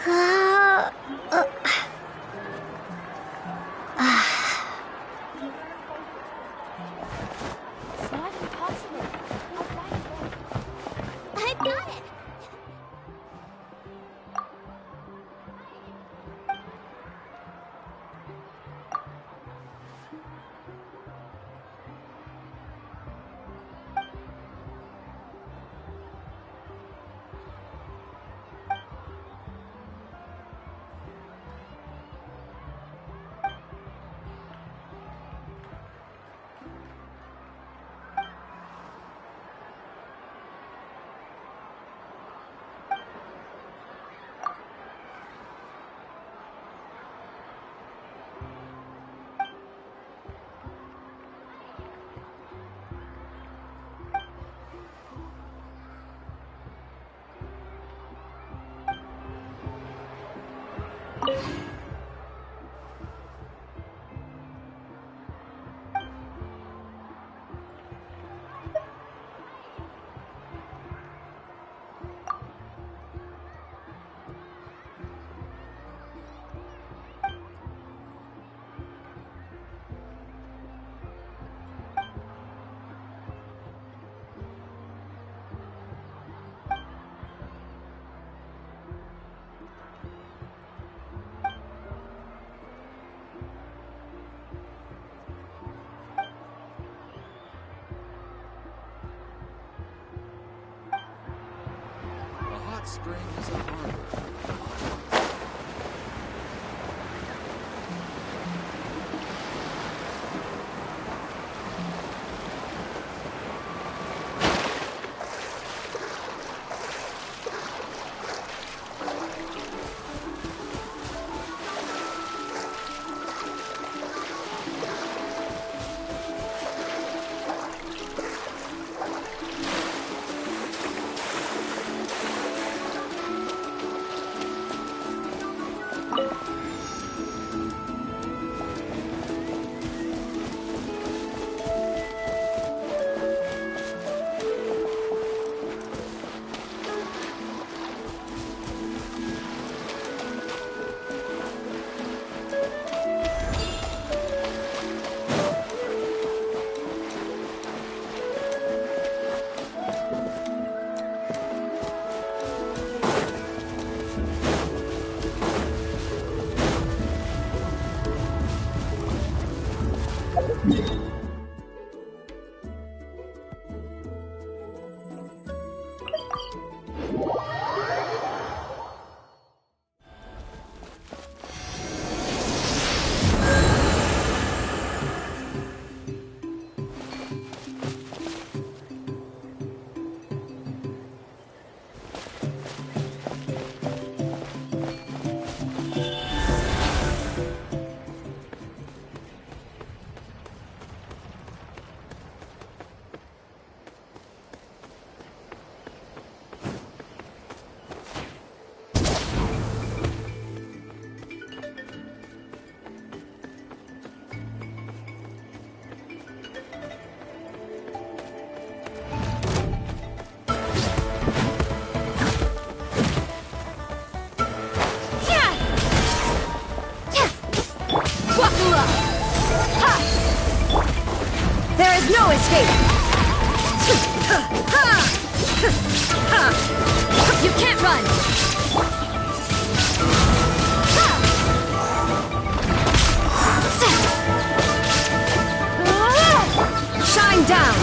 It's not impossible. I've got it. Spring is a harbor. There is no escape! You can't run! Shine down!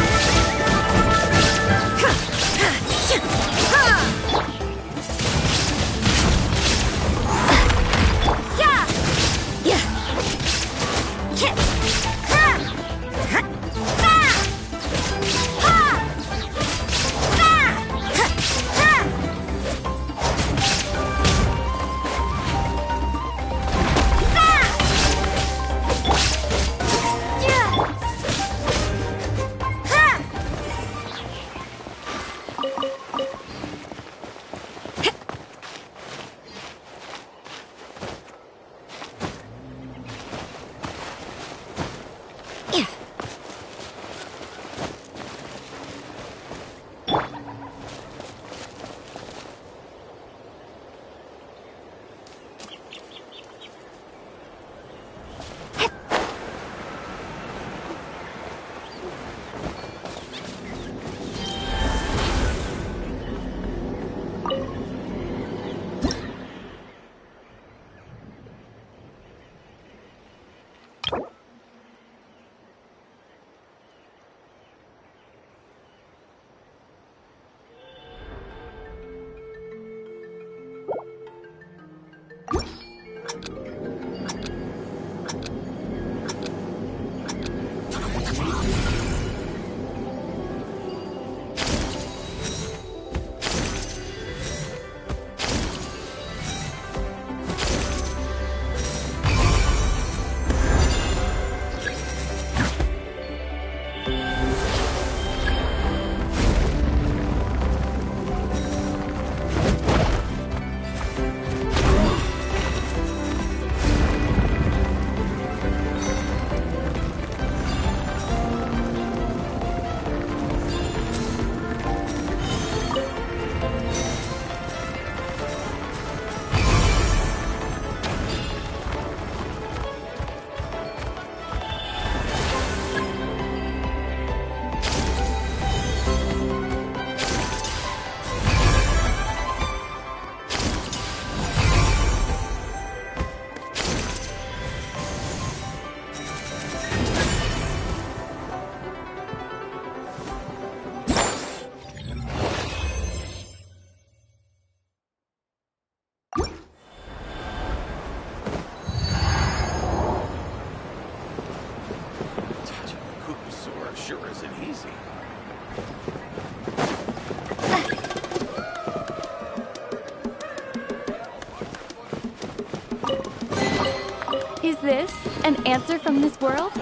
Sure isn't easy. Is this an answer from this world?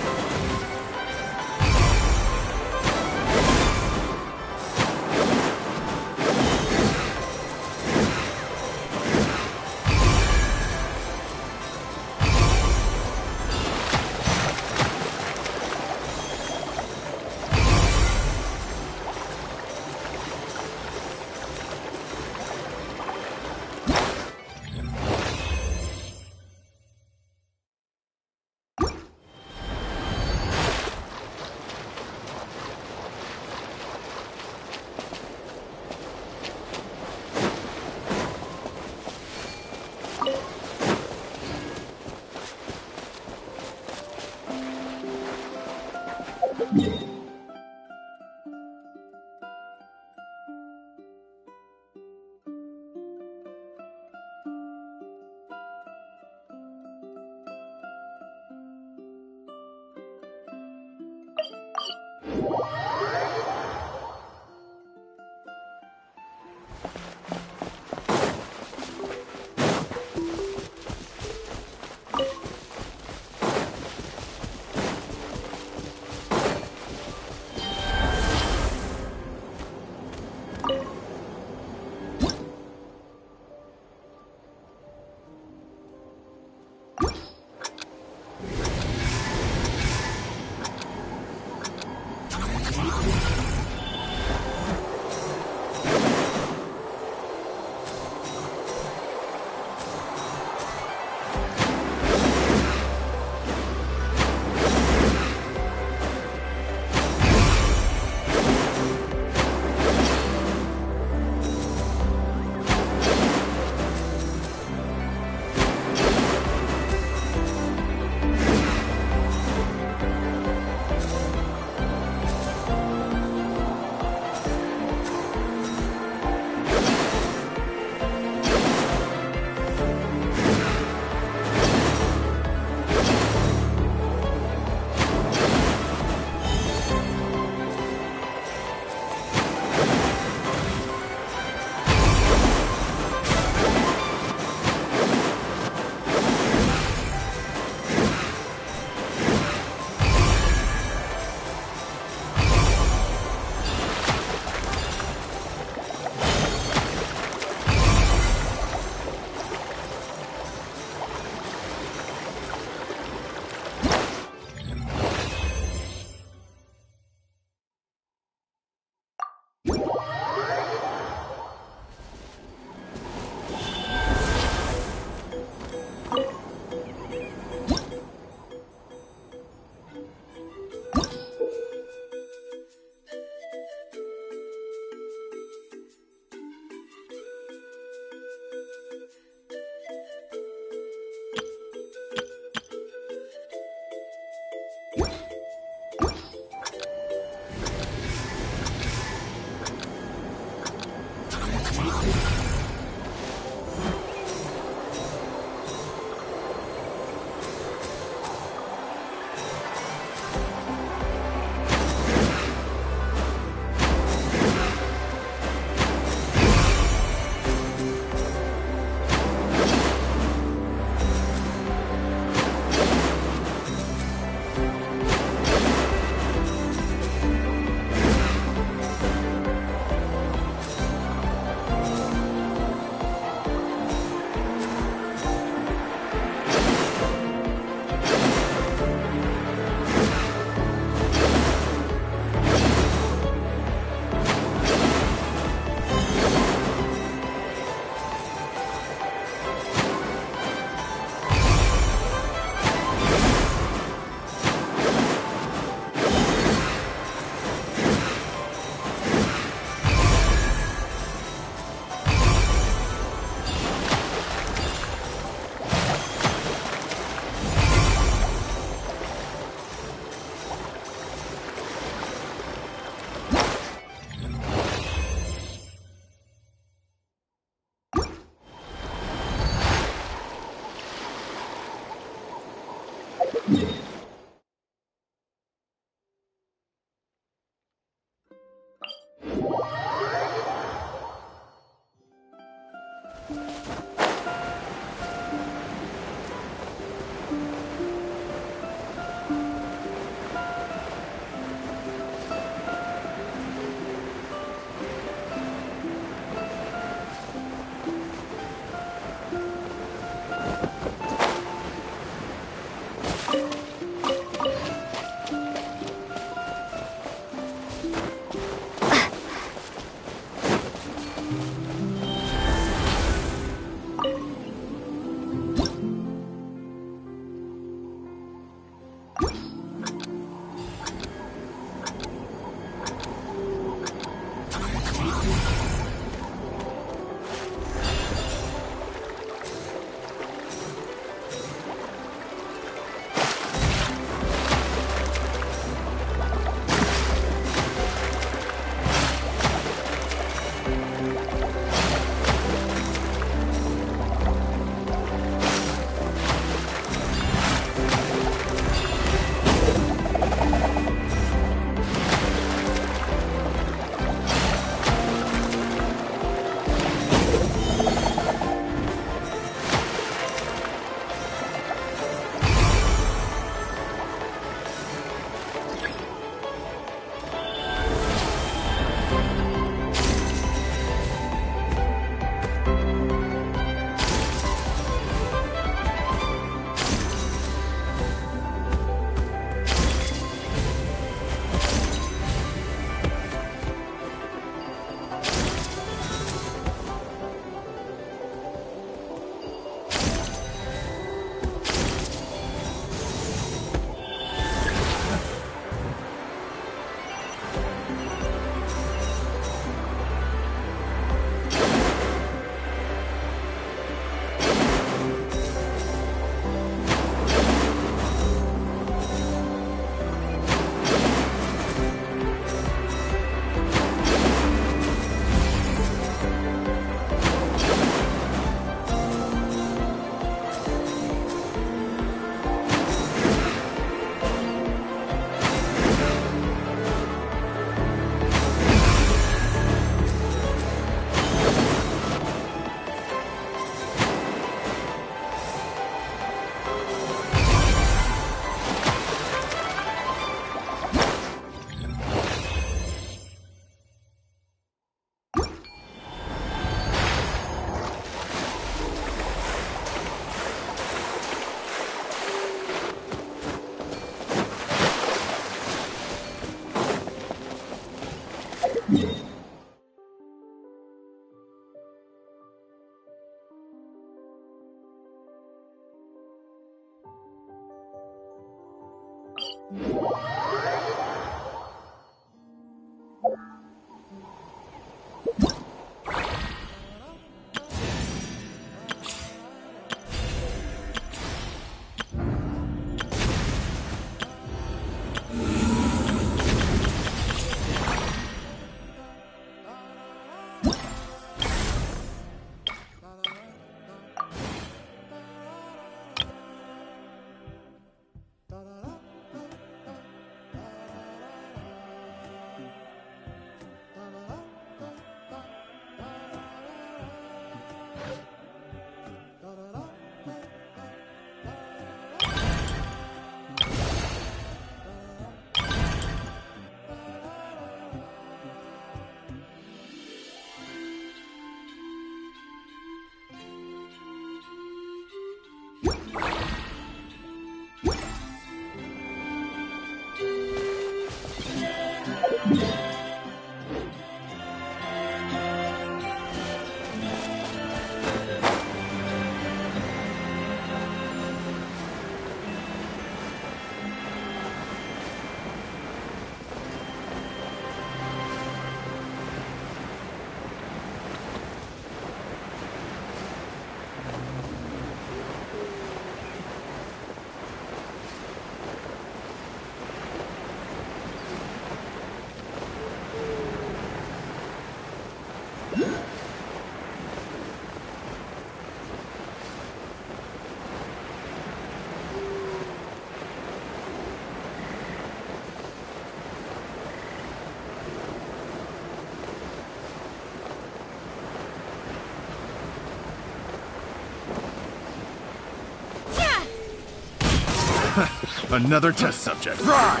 Another test subject. Fry!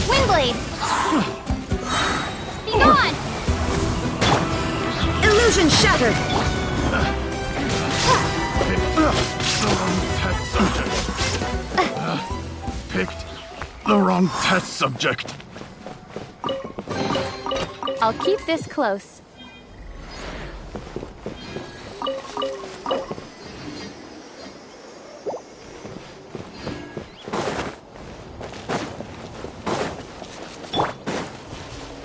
Windblade! Be gone! Illusion shattered! Picked the wrong test subject. I'll keep this close.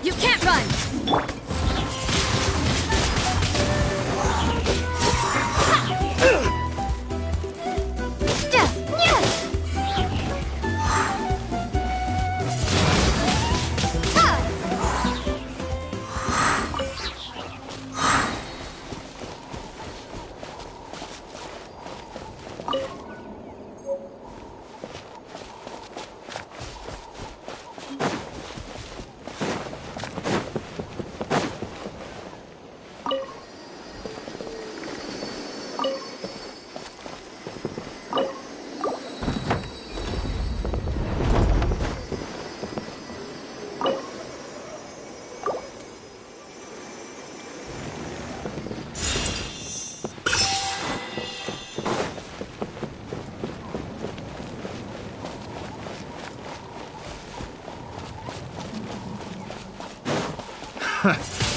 You can't run!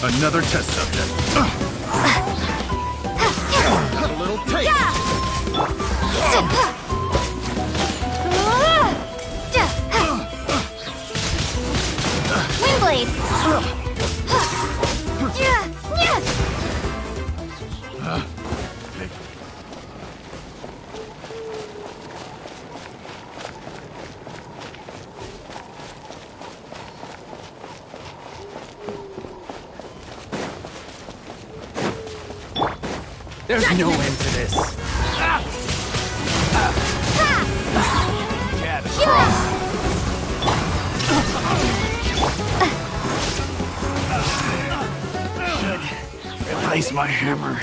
Another test subject. A little taste. Windblade! There's no end to this. Replace my hammer.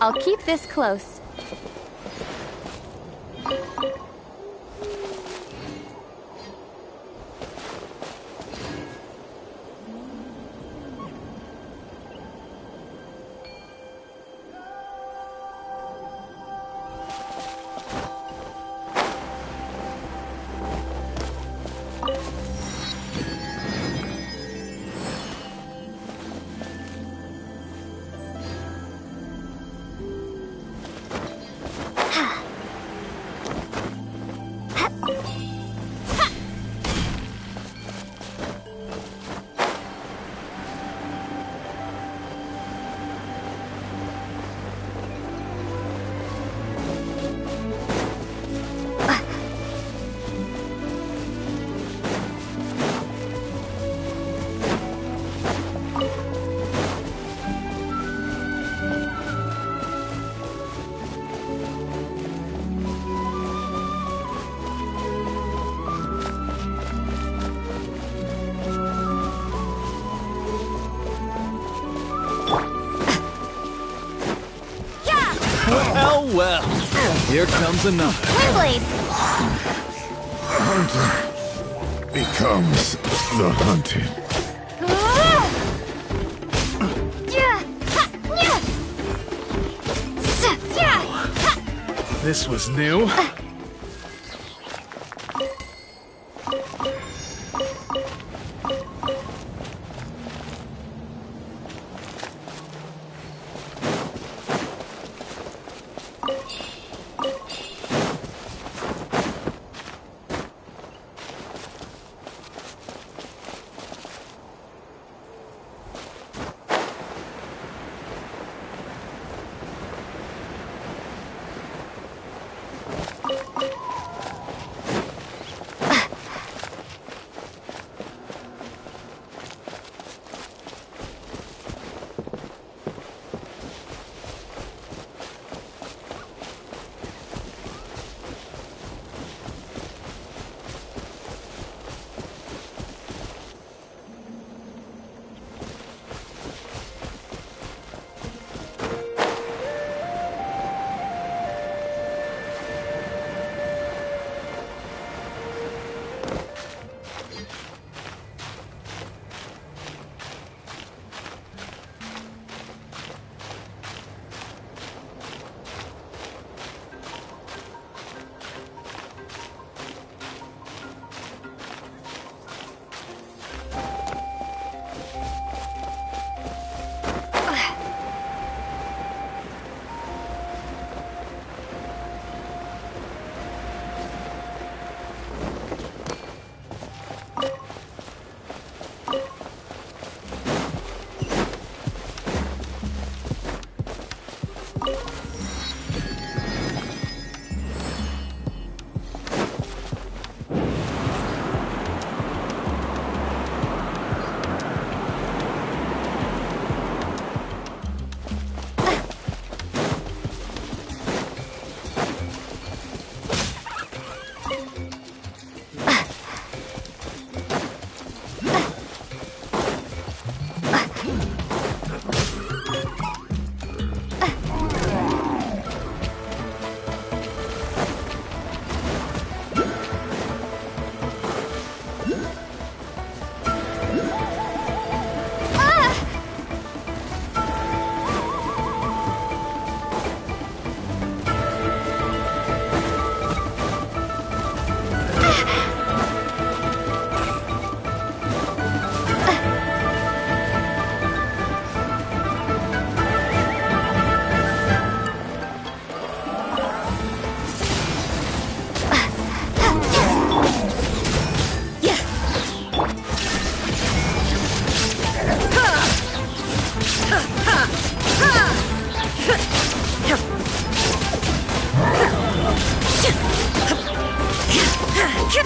I'll keep this close. Well, well. Here comes another. Windblade! Hunter becomes the hunted. This was new.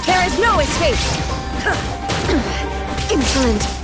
There is no escape! Insolent!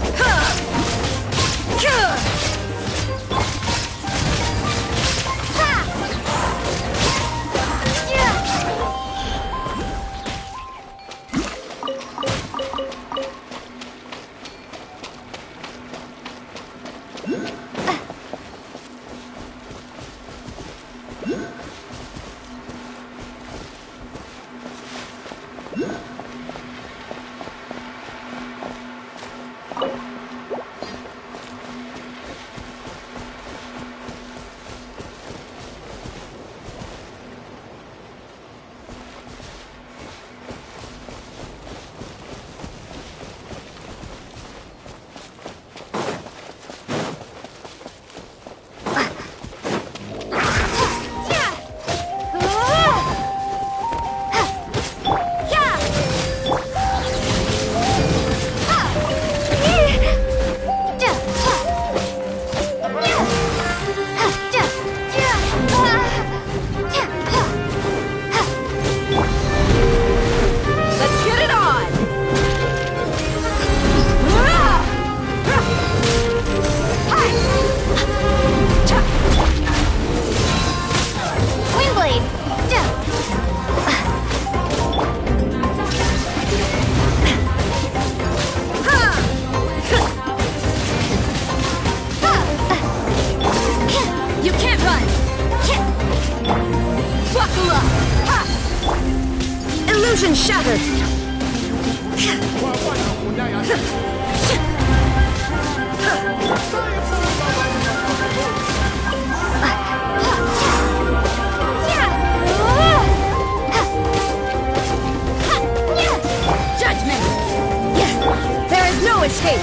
Illusion shattered! Judgment! There is no escape!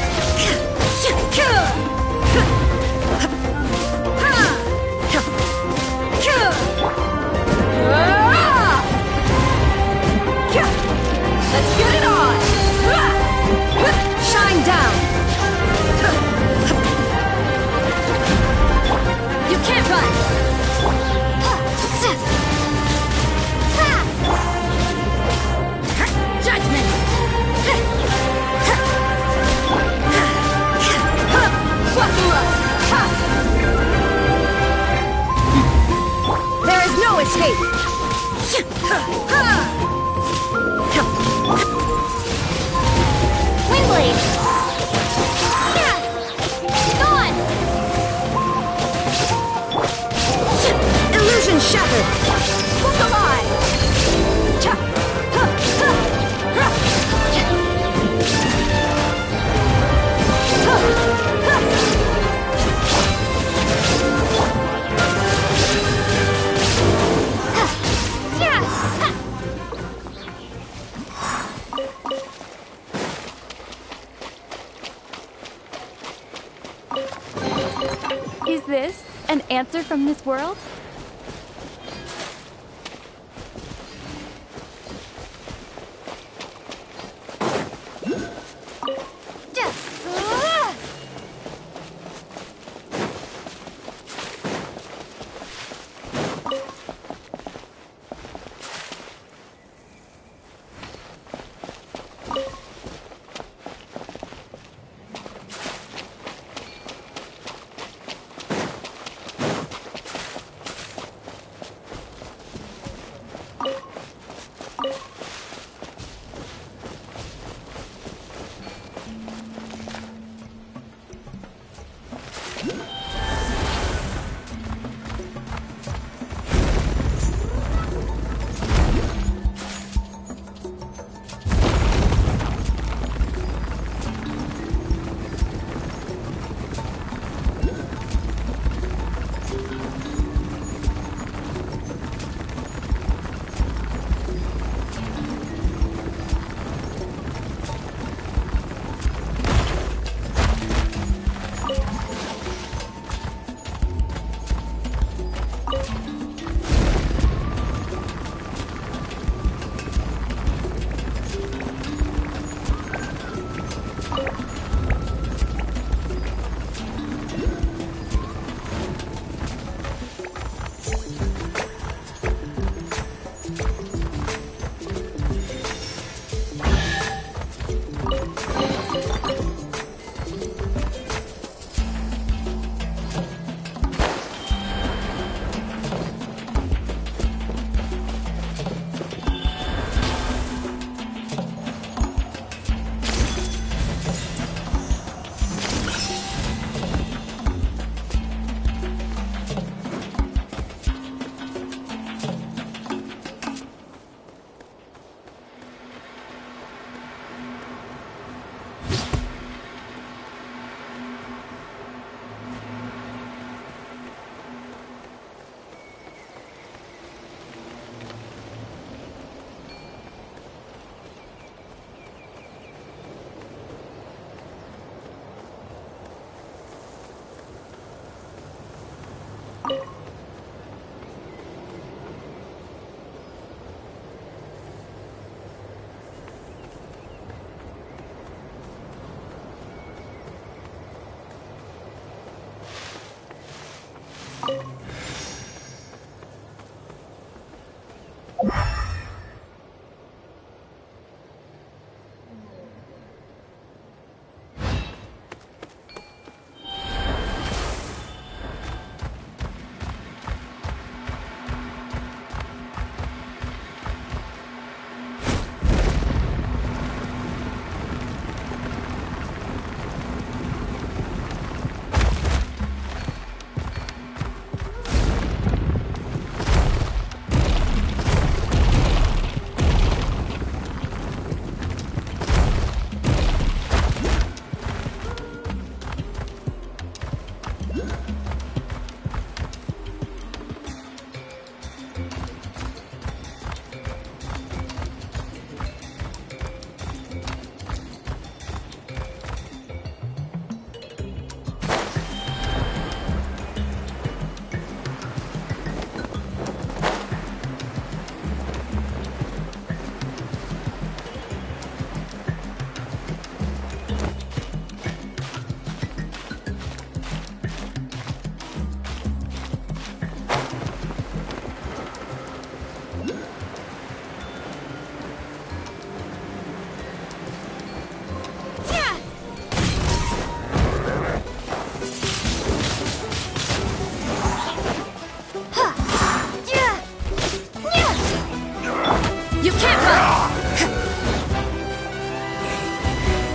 Let's get it on! Shine down! You can't run! Judgment! Buckle up! There is no escape! Windblade! Gone! Illusion shattered! Look alive! Is this an answer from this world?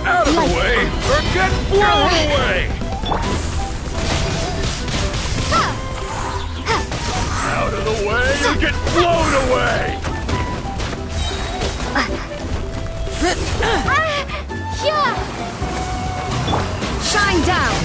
Out of the way, or get blown away! Out of the way, or get blown away! Shine down!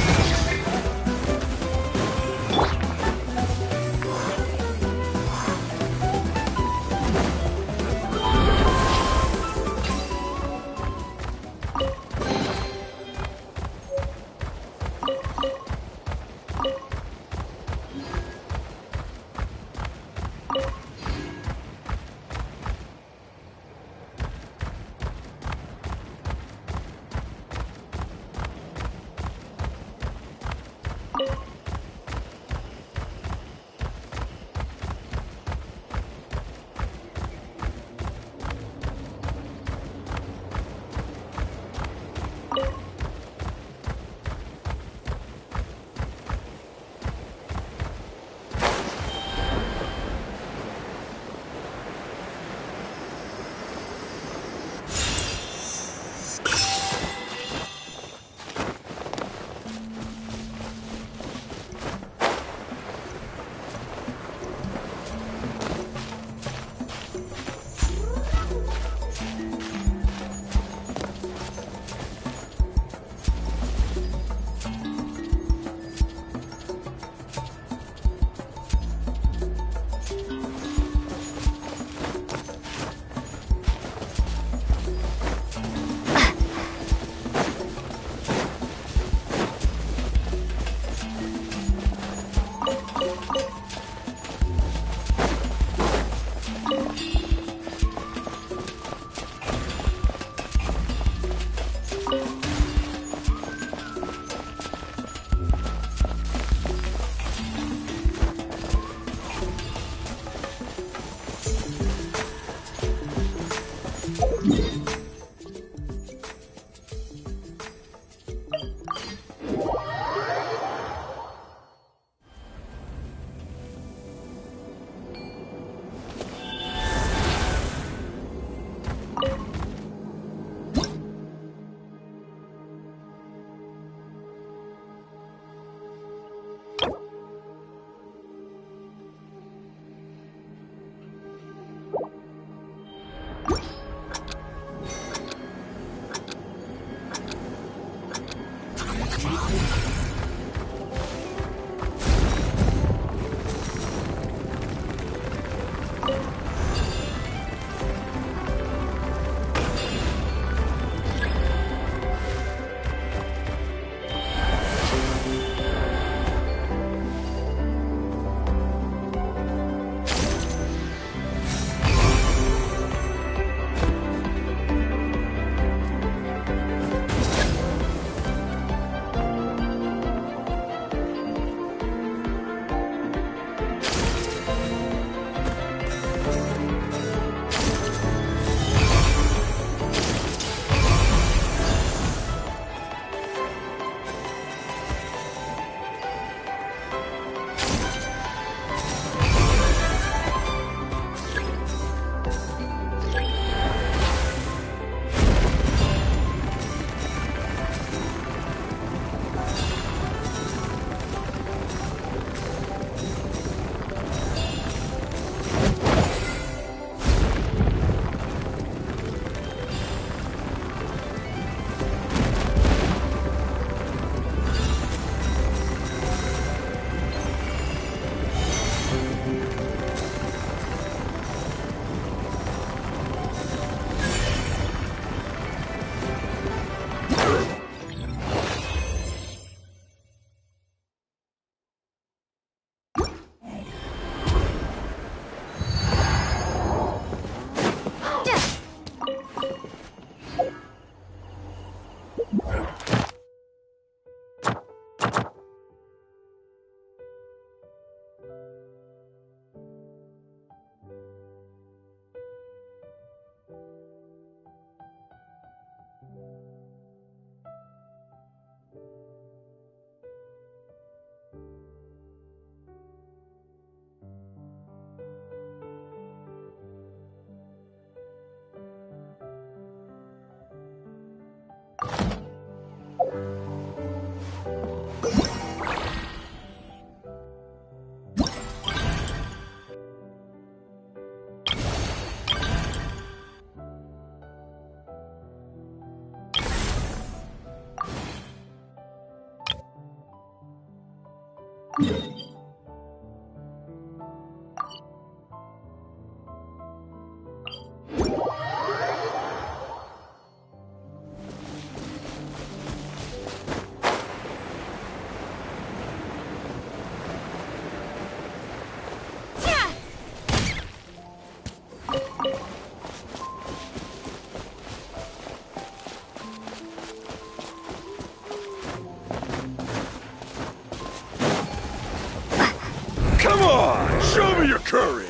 Come on! Show me your courage!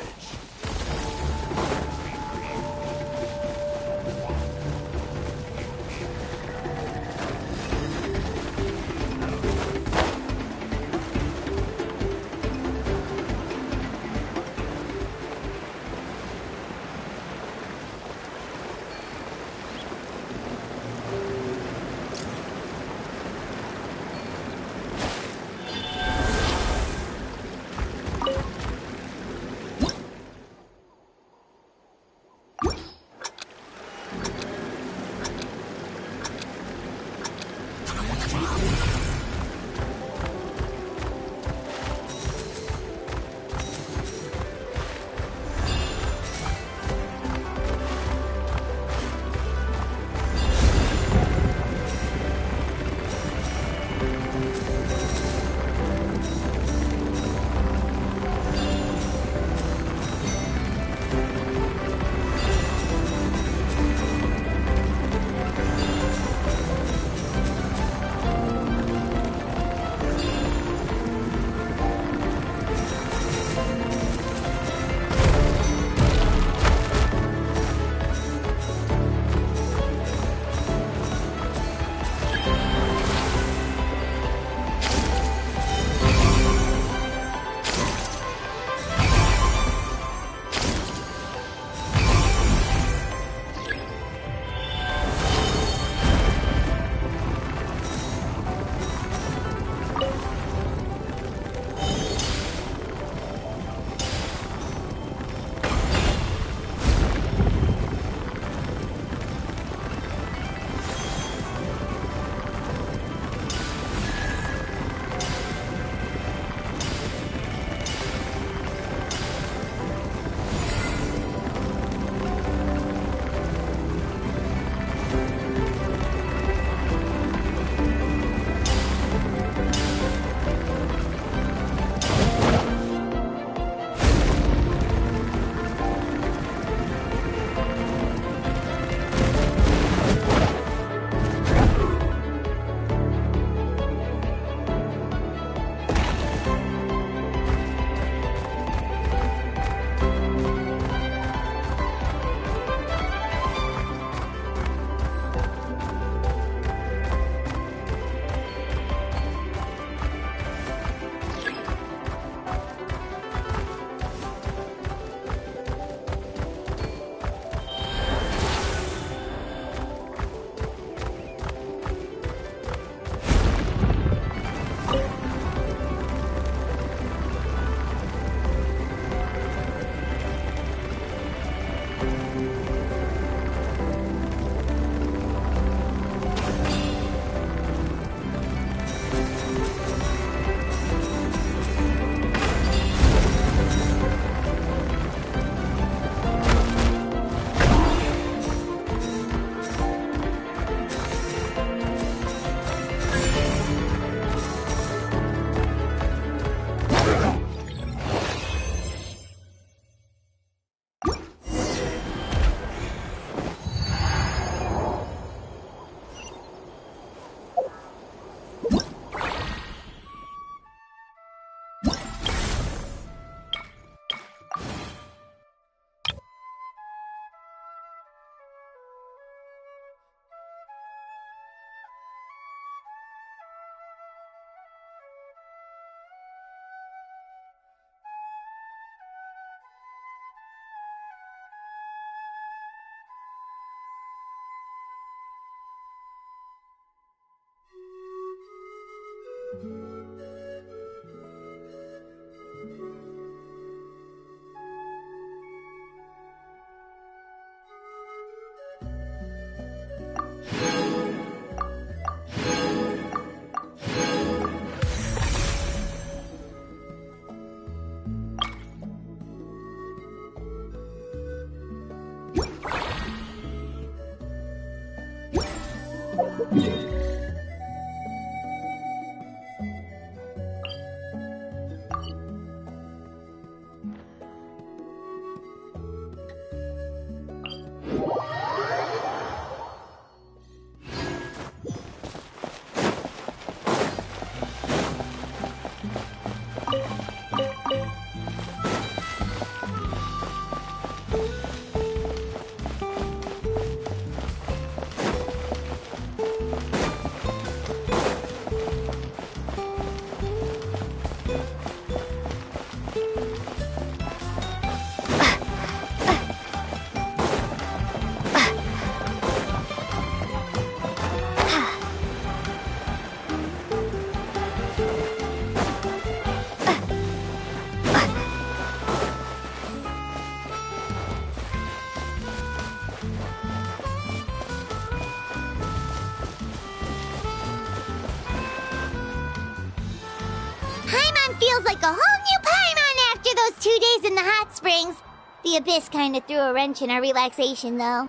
Feels like a whole new Paimon after those 2 days in the hot springs. The Abyss kind of threw a wrench in our relaxation, though.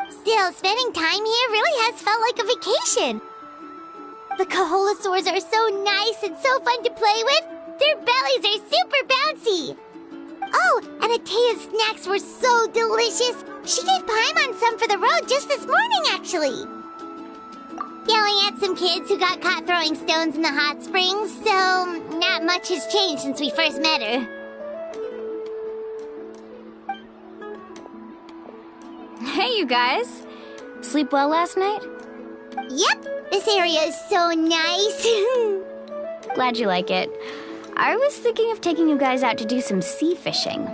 Still, spending time here really has felt like a vacation. The Kaholosaurs are so nice and so fun to play with. Their bellies are super bouncy. Oh, and Atea's snacks were so delicious. She gave Paimon some for the road just this morning, actually. Yelling at some kids who got caught throwing stones in the hot springs, so not much has changed since we first met her. Hey, you guys. Sleep well last night? Yep, this area is so nice. Glad you like it. I was thinking of taking you guys out to do some sea fishing.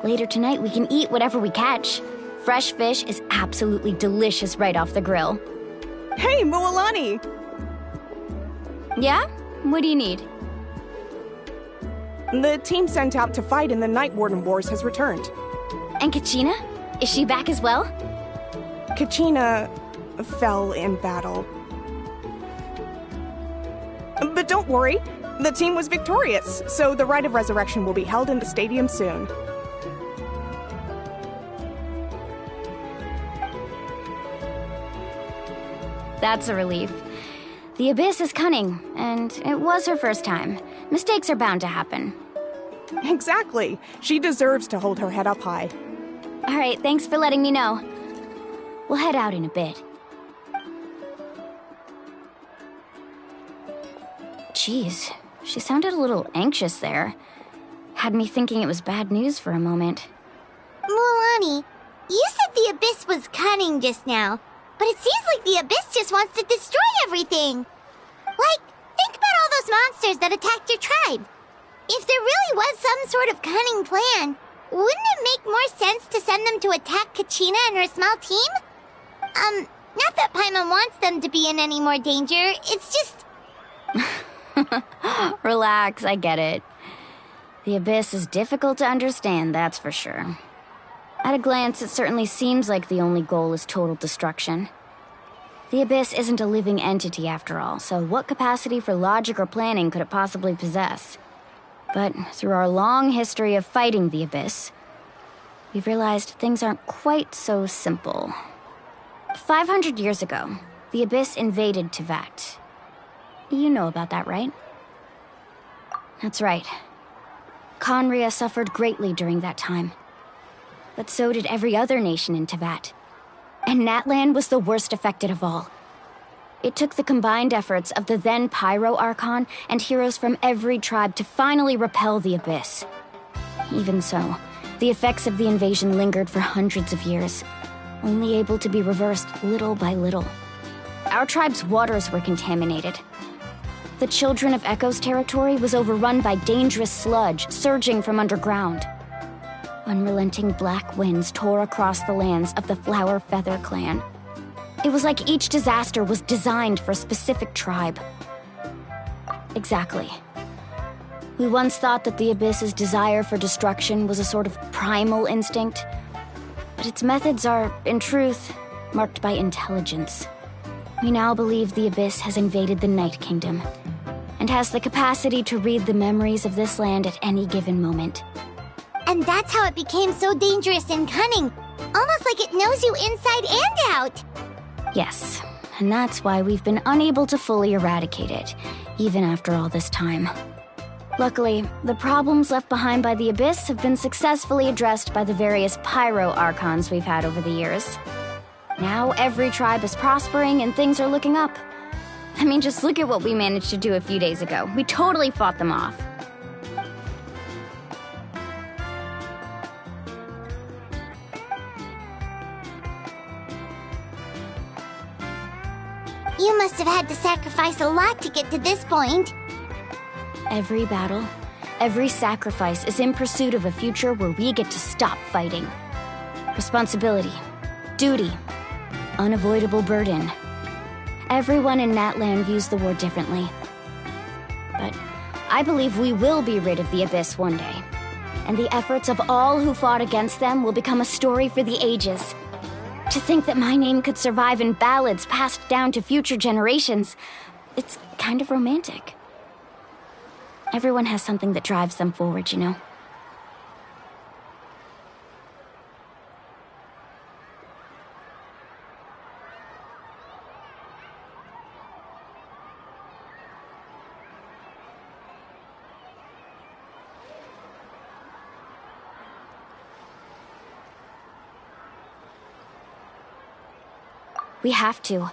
Later tonight, we can eat whatever we catch. Fresh fish is absolutely delicious right off the grill. Hey, Mualani! Yeah? What do you need? The team sent out to fight in the Night Warden Wars has returned. And Kachina? Is she back as well? Kachina fell in battle. But don't worry, the team was victorious, so the Rite of Resurrection will be held in the stadium soon. That's a relief. The Abyss is cunning, and it was her first time. Mistakes are bound to happen. Exactly. She deserves to hold her head up high. All right, thanks for letting me know. We'll head out in a bit. Jeez, she sounded a little anxious there. Had me thinking it was bad news for a moment. Mualani, you said the Abyss was cunning just now. But it seems like the Abyss just wants to destroy everything. Like, think about all those monsters that attacked your tribe. If there really was some sort of cunning plan, wouldn't it make more sense to send them to attack Kachina and her small team? Not that Paimon wants them to be in any more danger, it's just... Relax, I get it. The Abyss is difficult to understand, that's for sure. At a glance, it certainly seems like the only goal is total destruction. The Abyss isn't a living entity after all, so what capacity for logic or planning could it possibly possess? But through our long history of fighting the Abyss, we've realized things aren't quite so simple. 500 years ago, the Abyss invaded Teyvat. You know about that, right? That's right. Khaenri'ah suffered greatly during that time. But so did every other nation in Teyvat. And Natlan was the worst affected of all. It took the combined efforts of the then Pyro Archon and heroes from every tribe to finally repel the Abyss. Even so, the effects of the invasion lingered for hundreds of years, only able to be reversed little by little. Our tribe's waters were contaminated. The Children of Echo's territory was overrun by dangerous sludge surging from underground. Unrelenting black winds tore across the lands of the Flower Feather clan. It was like each disaster was designed for a specific tribe. Exactly. We once thought that the Abyss's desire for destruction was a sort of primal instinct, but its methods are, in truth, marked by intelligence. We now believe the Abyss has invaded the Night Kingdom, and has the capacity to read the memories of this land at any given moment. And that's how it became so dangerous and cunning. Almost like it knows you inside and out. Yes, and that's why we've been unable to fully eradicate it, even after all this time. Luckily, the problems left behind by the Abyss have been successfully addressed by the various pyro archons we've had over the years. Now every tribe is prospering and things are looking up. I mean, just look at what we managed to do a few days ago. We totally fought them off. You must have had to sacrifice a lot to get to this point. Every battle, every sacrifice is in pursuit of a future where we get to stop fighting. Responsibility, duty, unavoidable burden. Everyone in Natlan views the war differently. But I believe we will be rid of the Abyss one day. And the efforts of all who fought against them will become a story for the ages. To think that my name could survive in ballads passed down to future generations, it's kind of romantic. Everyone has something that drives them forward, you know? We have to.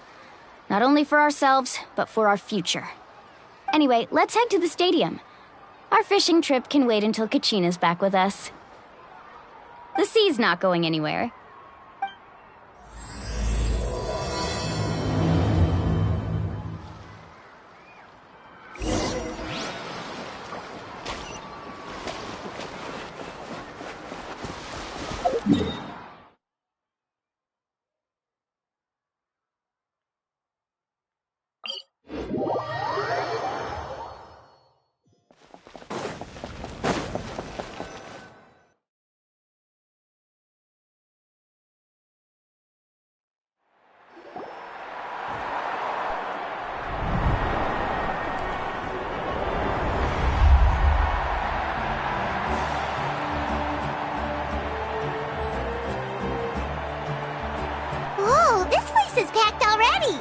Not only for ourselves, but for our future. Anyway, let's head to the stadium. Our fishing trip can wait until Kachina's back with us. The sea's not going anywhere. Is packed already.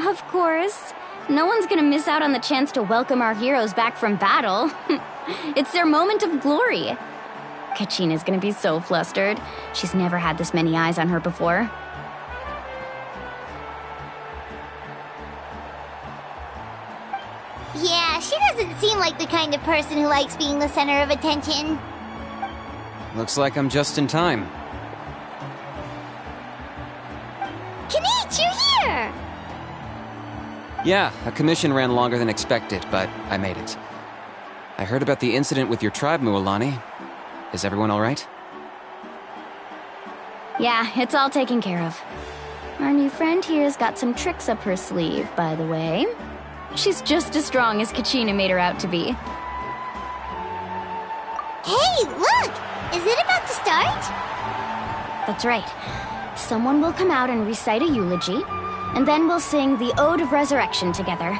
Of course. No one's gonna miss out on the chance to welcome our heroes back from battle. It's their moment of glory. Kachina's gonna be so flustered. She's never had this many eyes on her before. Yeah, she doesn't seem like the kind of person who likes being the center of attention. Looks like I'm just in time. Kinich, you're here! Yeah, a commission ran longer than expected, but I made it. I heard about the incident with your tribe, Mualani. Is everyone alright? Yeah, it's all taken care of. Our new friend here's got some tricks up her sleeve, by the way. She's just as strong as Kachina made her out to be. Hey, look! Is it about to start? That's right. Someone will come out and recite a eulogy, and then we'll sing the Ode of Resurrection together.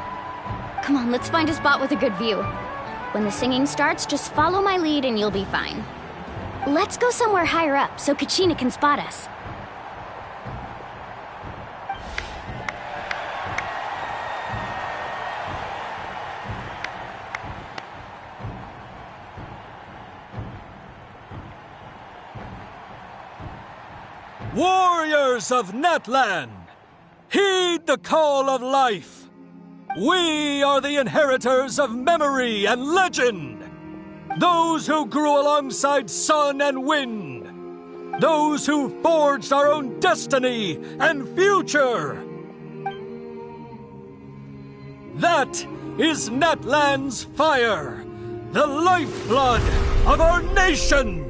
Come on, let's find a spot with a good view. When the singing starts, just follow my lead and you'll be fine. Let's go somewhere higher up so Kachina can spot us. Warriors of Natlan, heed the call of life. We are the inheritors of memory and legend. Those who grew alongside sun and wind. Those who forged our own destiny and future. That is Natlan's fire, the lifeblood of our nation.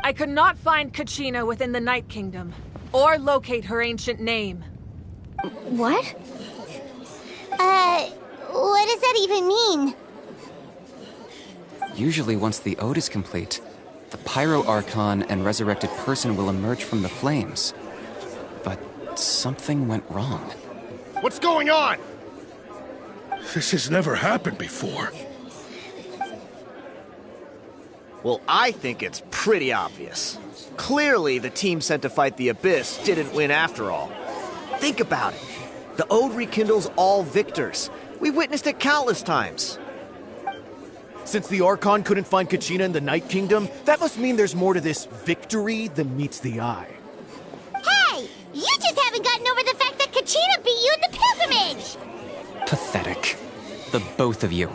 I could not find Kachina within the Night Kingdom, or locate her ancient name. What? What does that even mean? Usually once the ode is complete, the Pyro Archon and resurrected person will emerge from the flames. But something went wrong. What's going on? This has never happened before. Well, I think it's pretty obvious. Clearly, the team sent to fight the Abyss didn't win after all. Think about it. The Ode rekindles all victors. We've witnessed it countless times. Since the Archon couldn't find Kachina in the Night Kingdom, that must mean there's more to this victory than meets the eye. Hey! You just haven't gotten over the fact that Kachina beat you in the pilgrimage! Pathetic. The both of you.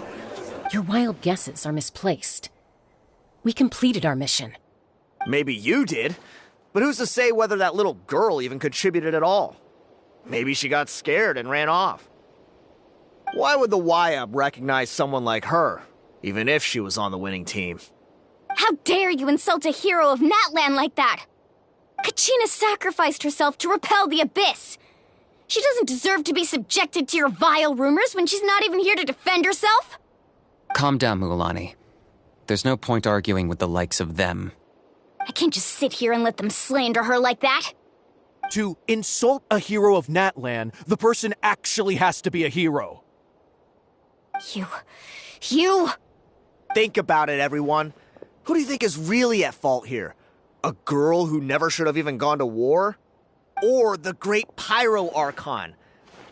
Your wild guesses are misplaced. We completed our mission. Maybe you did, but who's to say whether that little girl even contributed at all? Maybe she got scared and ran off. Why would the YUB recognize someone like her, even if she was on the winning team? How dare you insult a hero of Natlan like that? Kachina sacrificed herself to repel the Abyss. She doesn't deserve to be subjected to your vile rumors when she's not even here to defend herself. Calm down, Mualani. There's no point arguing with the likes of them. I can't just sit here and let them slander her like that. To insult a hero of Natlan, the person actually has to be a hero. You... Think about it, everyone. Who do you think is really at fault here? A girl who never should have even gone to war? Or the great Pyro Archon?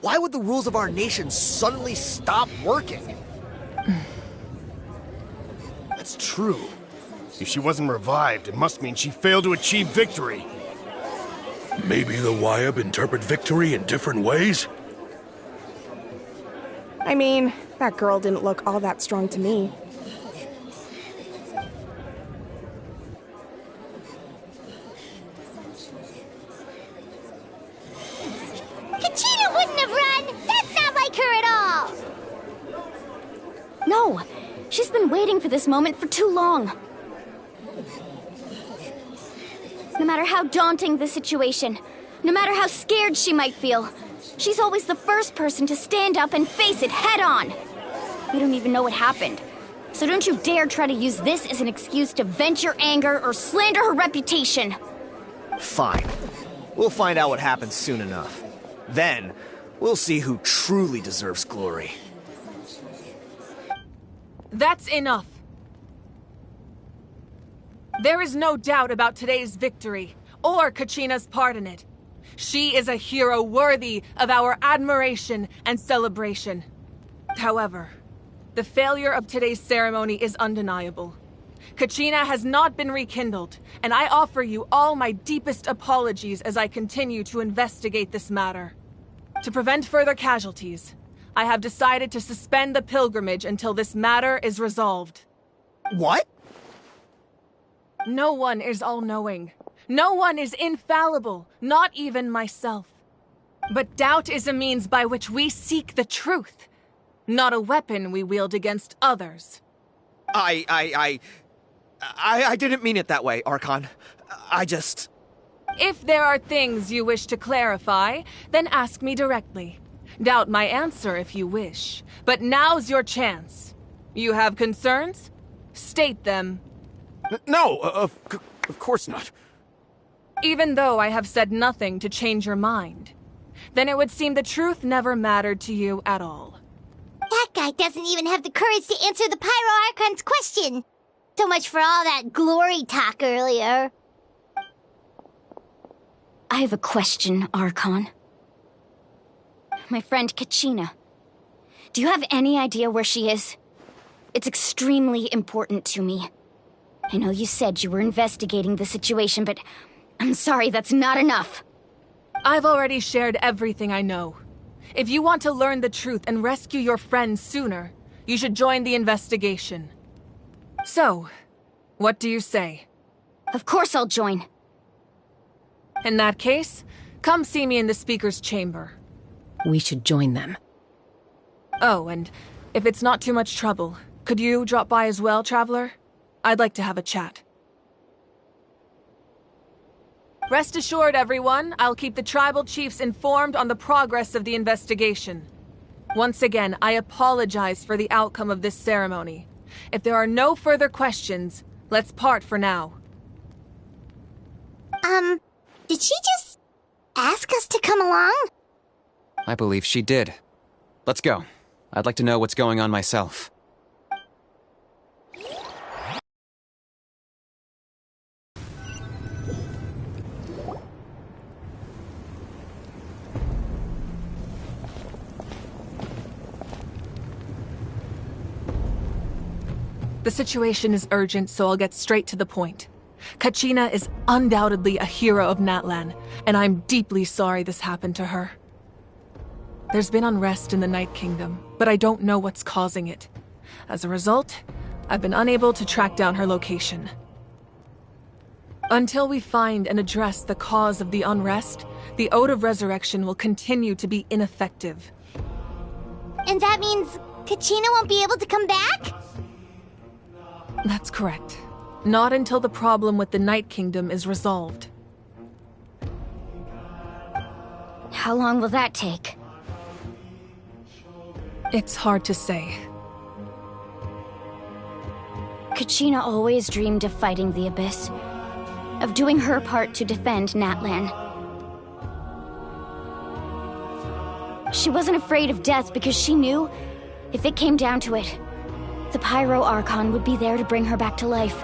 Why would the rules of our nation suddenly stop working? That's true. If she wasn't revived, it must mean she failed to achieve victory. Maybe the YUB interpret victory in different ways? I mean, that girl didn't look all that strong to me. Kachina wouldn't have run! That's not like her at all! No, she's been waiting for this moment for too long. No matter how daunting the situation, no matter how scared she might feel, she's always the first person to stand up and face it head on. We don't even know what happened, so don't you dare try to use this as an excuse to vent your anger or slander her reputation. Fine. We'll find out what happens soon enough. Then, we'll see who truly deserves glory. That's enough. There is no doubt about today's victory, or Kachina's part in it. She is a hero worthy of our admiration and celebration. However, the failure of today's ceremony is undeniable. Kachina has not been rekindled, and I offer you all my deepest apologies as I continue to investigate this matter. To prevent further casualties, I have decided to suspend the pilgrimage until this matter is resolved. What? No one is all-knowing. No one is infallible, not even myself. But doubt is a means by which we seek the truth, not a weapon we wield against others. I didn't mean it that way, Archon. If there are things you wish to clarify, then ask me directly. Doubt my answer if you wish. But now's your chance. You have concerns? State them. No, of course not. Even though I have said nothing to change your mind, then it would seem the truth never mattered to you at all. guy doesn't even have the courage to answer the Pyro Archon's question. So much for all that glory talk earlier. I have a question, Archon. My friend Kachina. Do you have any idea where she is? It's extremely important to me. I know you said you were investigating the situation, but I'm sorry, that's not enough. I've already shared everything I know. If you want to learn the truth and rescue your friend sooner, you should join the investigation. So, what do you say? Of course I'll join. In that case, come see me in the speaker's chamber. We should join them. Oh, and if it's not too much trouble, could you drop by as well, Traveler? I'd like to have a chat. Rest assured, everyone, I'll keep the tribal chiefs informed on the progress of the investigation. Once again, I apologize for the outcome of this ceremony. If there are no further questions, let's part for now. Did she just ask us to come along? I believe she did. Let's go. I'd like to know what's going on myself. The situation is urgent, so I'll get straight to the point. Kachina is undoubtedly a hero of Natlan, and I'm deeply sorry this happened to her. There's been unrest in the Night Kingdom, but I don't know what's causing it. As a result, I've been unable to track down her location. Until we find and address the cause of the unrest, the Ode of Resurrection will continue to be ineffective. And that means Kachina won't be able to come back? That's correct. Not until the problem with the Night Kingdom is resolved. How long will that take? It's hard to say. Kachina always dreamed of fighting the Abyss, of doing her part to defend Natlan. She wasn't afraid of death because she knew, if it came down to it, the Pyro Archon would be there to bring her back to life.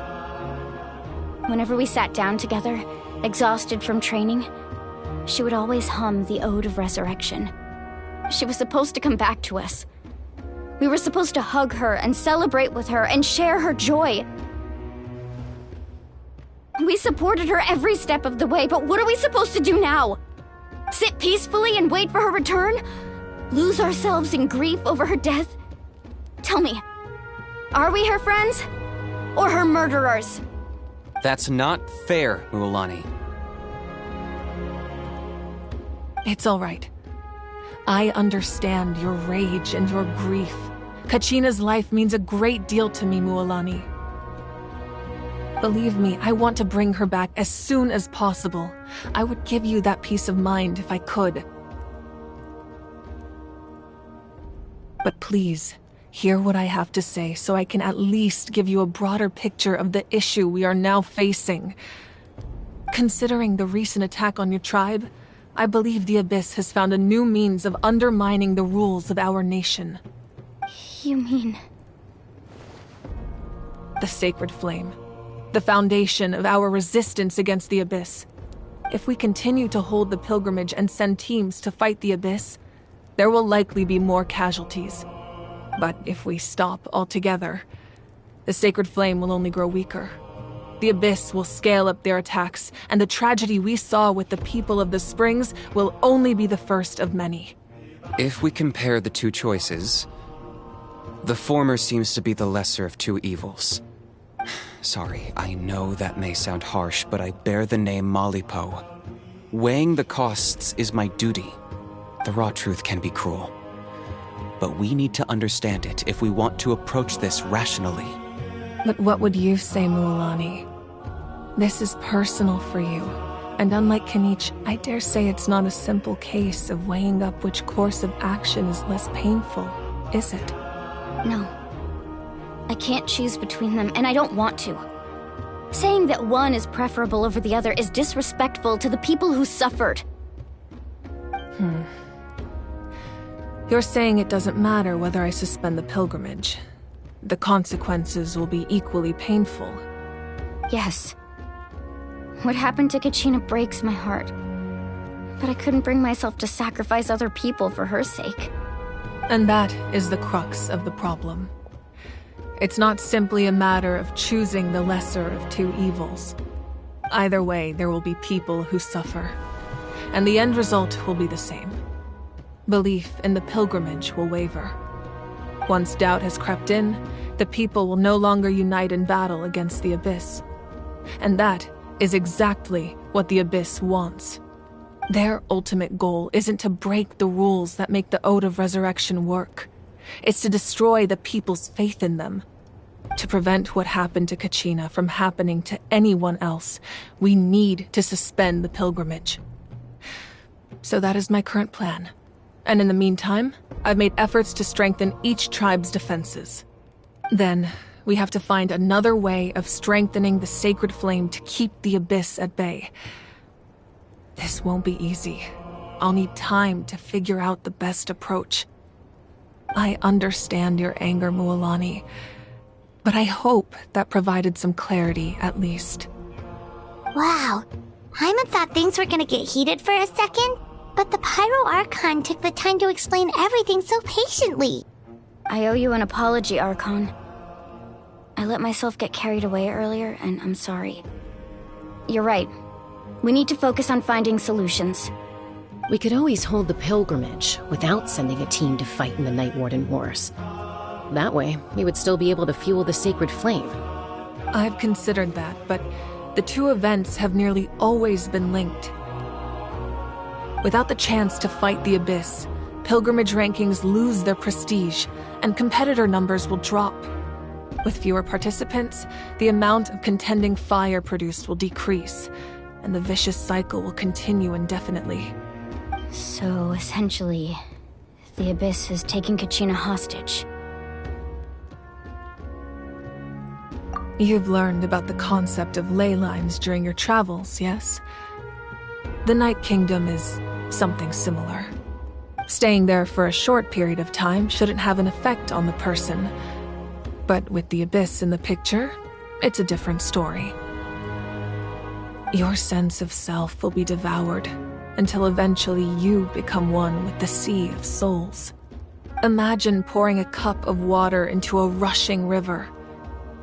Whenever we sat down together, exhausted from training, she would always hum the Ode of Resurrection. She was supposed to come back to us. We were supposed to hug her and celebrate with her and share her joy. We supported her every step of the way, but what are we supposed to do now? Sit peacefully and wait for her return? Lose ourselves in grief over her death? Tell me, are we her friends? Or her murderers? That's not fair, Mualani. It's all right. I understand your rage and your grief. Kachina's life means a great deal to me, Mualani. Believe me, I want to bring her back as soon as possible. I would give you that peace of mind if I could. But please, hear what I have to say so I can at least give you a broader picture of the issue we are now facing. Considering the recent attack on your tribe, I believe the Abyss has found a new means of undermining the rules of our nation. You mean... The Sacred Flame. The foundation of our resistance against the Abyss. If we continue to hold the pilgrimage and send teams to fight the Abyss, there will likely be more casualties. But if we stop altogether, the Sacred Flame will only grow weaker. The Abyss will scale up their attacks, and the tragedy we saw with the people of the Springs will only be the first of many. If we compare the two choices, the former seems to be the lesser of two evils. Sorry, I know that may sound harsh, but I bear the name Malipo. Weighing the costs is my duty. The raw truth can be cruel. But we need to understand it if we want to approach this rationally. But what would you say, Mualani? This is personal for you. And unlike Kanich, I dare say it's not a simple case of weighing up which course of action is less painful, is it? No. I can't choose between them, and I don't want to. Saying that one is preferable over the other is disrespectful to the people who suffered. You're saying it doesn't matter whether I suspend the pilgrimage. The consequences will be equally painful. Yes. What happened to Kachina breaks my heart. But I couldn't bring myself to sacrifice other people for her sake. And that is the crux of the problem. It's not simply a matter of choosing the lesser of two evils. Either way, there will be people who suffer. And the end result will be the same. Belief in the pilgrimage will waver. Once doubt has crept in, the people will no longer unite in battle against the Abyss. And that is exactly what the Abyss wants. Their ultimate goal isn't to break the rules that make the Ode of Resurrection work. It's to destroy the people's faith in them. To prevent what happened to Kachina from happening to anyone else, we need to suspend the pilgrimage. So that is my current plan. And in the meantime, I've made efforts to strengthen each tribe's defenses. Then, we have to find another way of strengthening the sacred flame to keep the Abyss at bay. This won't be easy. I'll need time to figure out the best approach. I understand your anger, Mualani, but I hope that provided some clarity at least. Wow. Paimon thought things were gonna get heated for a second, but the Pyro Archon took the time to explain everything so patiently. I owe you an apology, Archon. I let myself get carried away earlier, and I'm sorry. You're right. We need to focus on finding solutions. We could always hold the pilgrimage without sending a team to fight in the Night Warden Wars. That way, we would still be able to fuel the sacred flame. I've considered that, but the two events have nearly always been linked. Without the chance to fight the Abyss, pilgrimage rankings lose their prestige, and competitor numbers will drop. With fewer participants, the amount of contending fire produced will decrease, and the vicious cycle will continue indefinitely. So, essentially, the Abyss is taking Kachina hostage. You've learned about the concept of ley lines during your travels, yes? The Night Kingdom is something similar. Staying there for a short period of time shouldn't have an effect on the person. But with the Abyss in the picture, it's a different story. Your sense of self will be devoured until eventually you become one with the sea of souls. Imagine pouring a cup of water into a rushing river.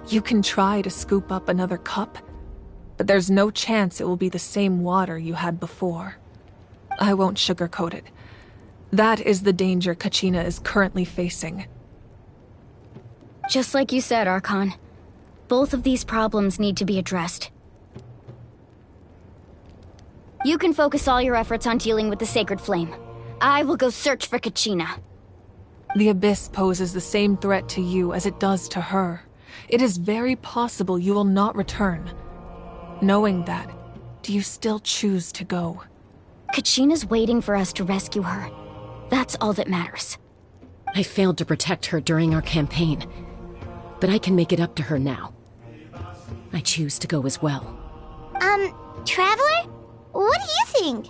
You can try to scoop up another cup, but there's no chance it will be the same water you had before. I won't sugarcoat it. That is the danger Kachina is currently facing. Just like you said, Archon. Both of these problems need to be addressed. You can focus all your efforts on dealing with the sacred flame. I will go search for Kachina. The Abyss poses the same threat to you as it does to her. It is very possible you will not return. Knowing that, do you still choose to go? Kachina's waiting for us to rescue her. That's all that matters. I failed to protect her during our campaign, but I can make it up to her now. I choose to go as well. Traveler? What do you think?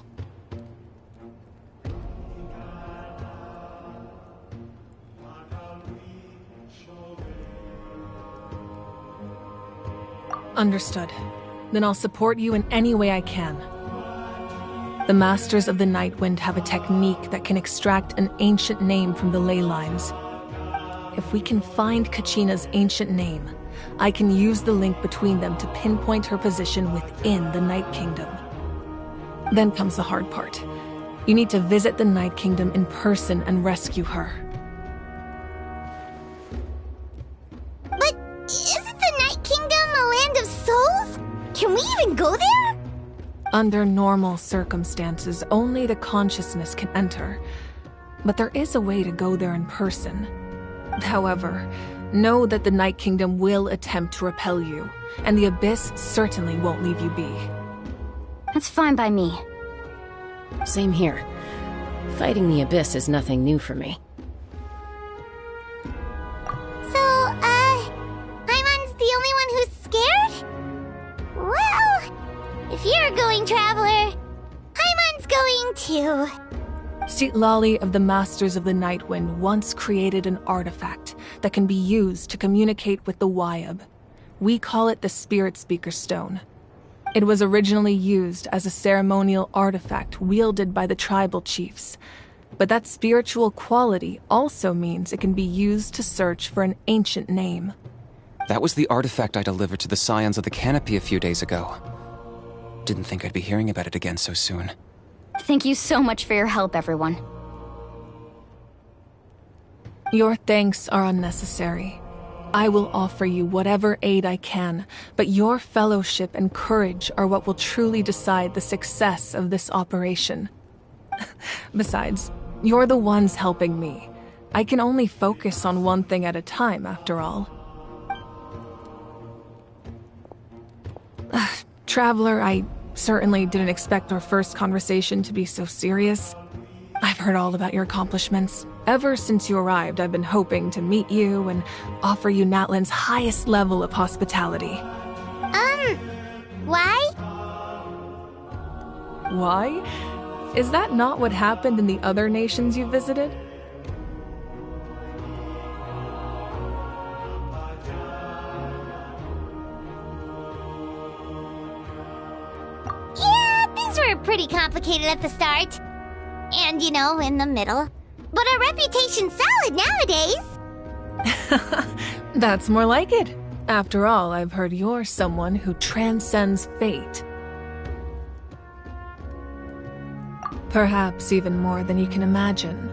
Understood. Then I'll support you in any way I can. The Masters of the Nightwind have a technique that can extract an ancient name from the ley lines. If we can find Kachina's ancient name, I can use the link between them to pinpoint her position within the Night Kingdom. Then comes the hard part. You need to visit the Night Kingdom in person and rescue her. But isn't the Night Kingdom a land of souls? Can we even go there? Under normal circumstances, only the consciousness can enter. But there is a way to go there in person. However, know that the Night Kingdom will attempt to repel you, and the Abyss certainly won't leave you be. That's fine by me. Same here. Fighting the Abyss is nothing new for me. So, Paimon's the only one who's scared? Well, if you're going, Traveler, Paimon's going too. Lali of the Masters of the Nightwind once created an artifact that can be used to communicate with the Wyab. We call it the Spirit Speaker Stone. It was originally used as a ceremonial artifact wielded by the tribal chiefs, but that spiritual quality also means it can be used to search for an ancient name. That was the artifact I delivered to the Scions of the Canopy a few days ago. Didn't think I'd be hearing about it again so soon. Thank you so much for your help, everyone. Your thanks are unnecessary. I will offer you whatever aid I can, but your fellowship and courage are what will truly decide the success of this operation. Besides, you're the ones helping me. I can only focus on one thing at a time, after all. Traveler, I certainly didn't expect our first conversation to be so serious. I've heard all about your accomplishments. Ever since you arrived, I've been hoping to meet you and offer you Natlan's highest level of hospitality. Why? Why? Is that not what happened in the other nations you visited? Yeah, things were pretty complicated at the start. And, you know, in the middle. But our reputation's solid nowadays. That's more like it. After all, I've heard you're someone who transcends fate. Perhaps even more than you can imagine.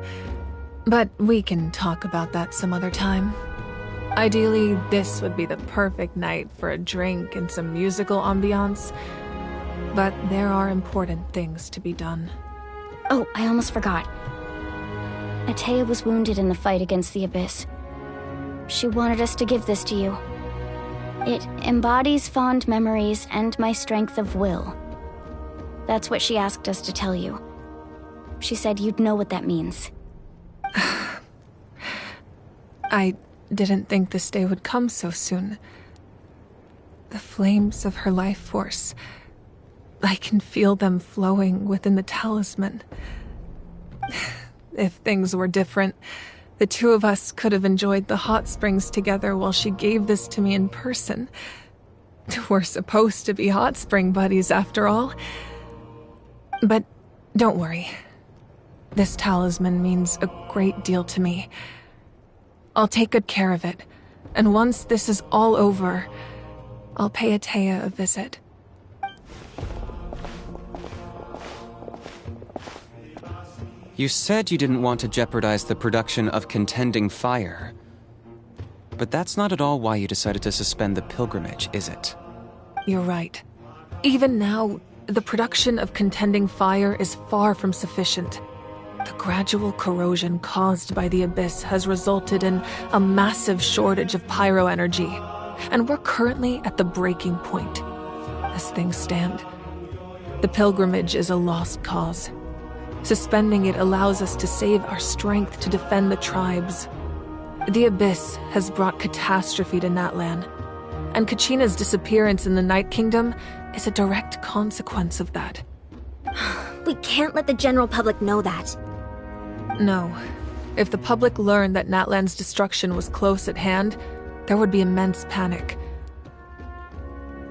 But we can talk about that some other time. Ideally, this would be the perfect night for a drink and some musical ambiance. But there are important things to be done. Oh, I almost forgot. Atea was wounded in the fight against the Abyss. She wanted us to give this to you. It embodies fond memories and my strength of will. That's what she asked us to tell you. She said you'd know what that means. I didn't think this day would come so soon. The flames of her life force. I can feel them flowing within the talisman. If things were different, the two of us could have enjoyed the hot springs together while she gave this to me in person. We're supposed to be hot spring buddies after all. But don't worry. This talisman means a great deal to me. I'll take good care of it, and once this is all over, I'll pay Atea a visit. You said you didn't want to jeopardize the production of Contending Fire. But that's not at all why you decided to suspend the pilgrimage, is it? You're right. Even now, the production of Contending Fire is far from sufficient. The gradual corrosion caused by the Abyss has resulted in a massive shortage of pyro energy, and we're currently at the breaking point. As things stand, the pilgrimage is a lost cause. Suspending it allows us to save our strength to defend the tribes. The Abyss has brought catastrophe to Natlan, and Kachina's disappearance in the Night Kingdom is a direct consequence of that. We can't let the general public know that. No. If the public learned that Natlan's destruction was close at hand, there would be immense panic.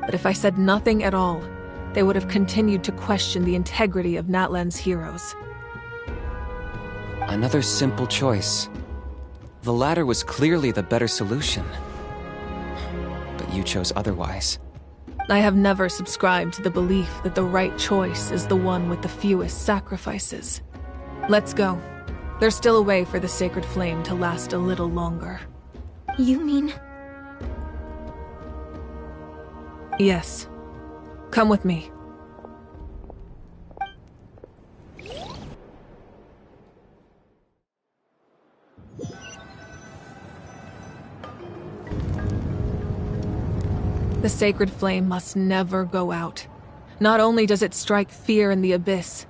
But if I said nothing at all, they would have continued to question the integrity of Natlan's heroes. Another simple choice. The latter was clearly the better solution. But you chose otherwise. I have never subscribed to the belief that the right choice is the one with the fewest sacrifices. Let's go. There's still a way for the sacred flame to last a little longer. You mean? Yes. Come with me. The sacred flame must never go out. Not only does it strike fear in the Abyss,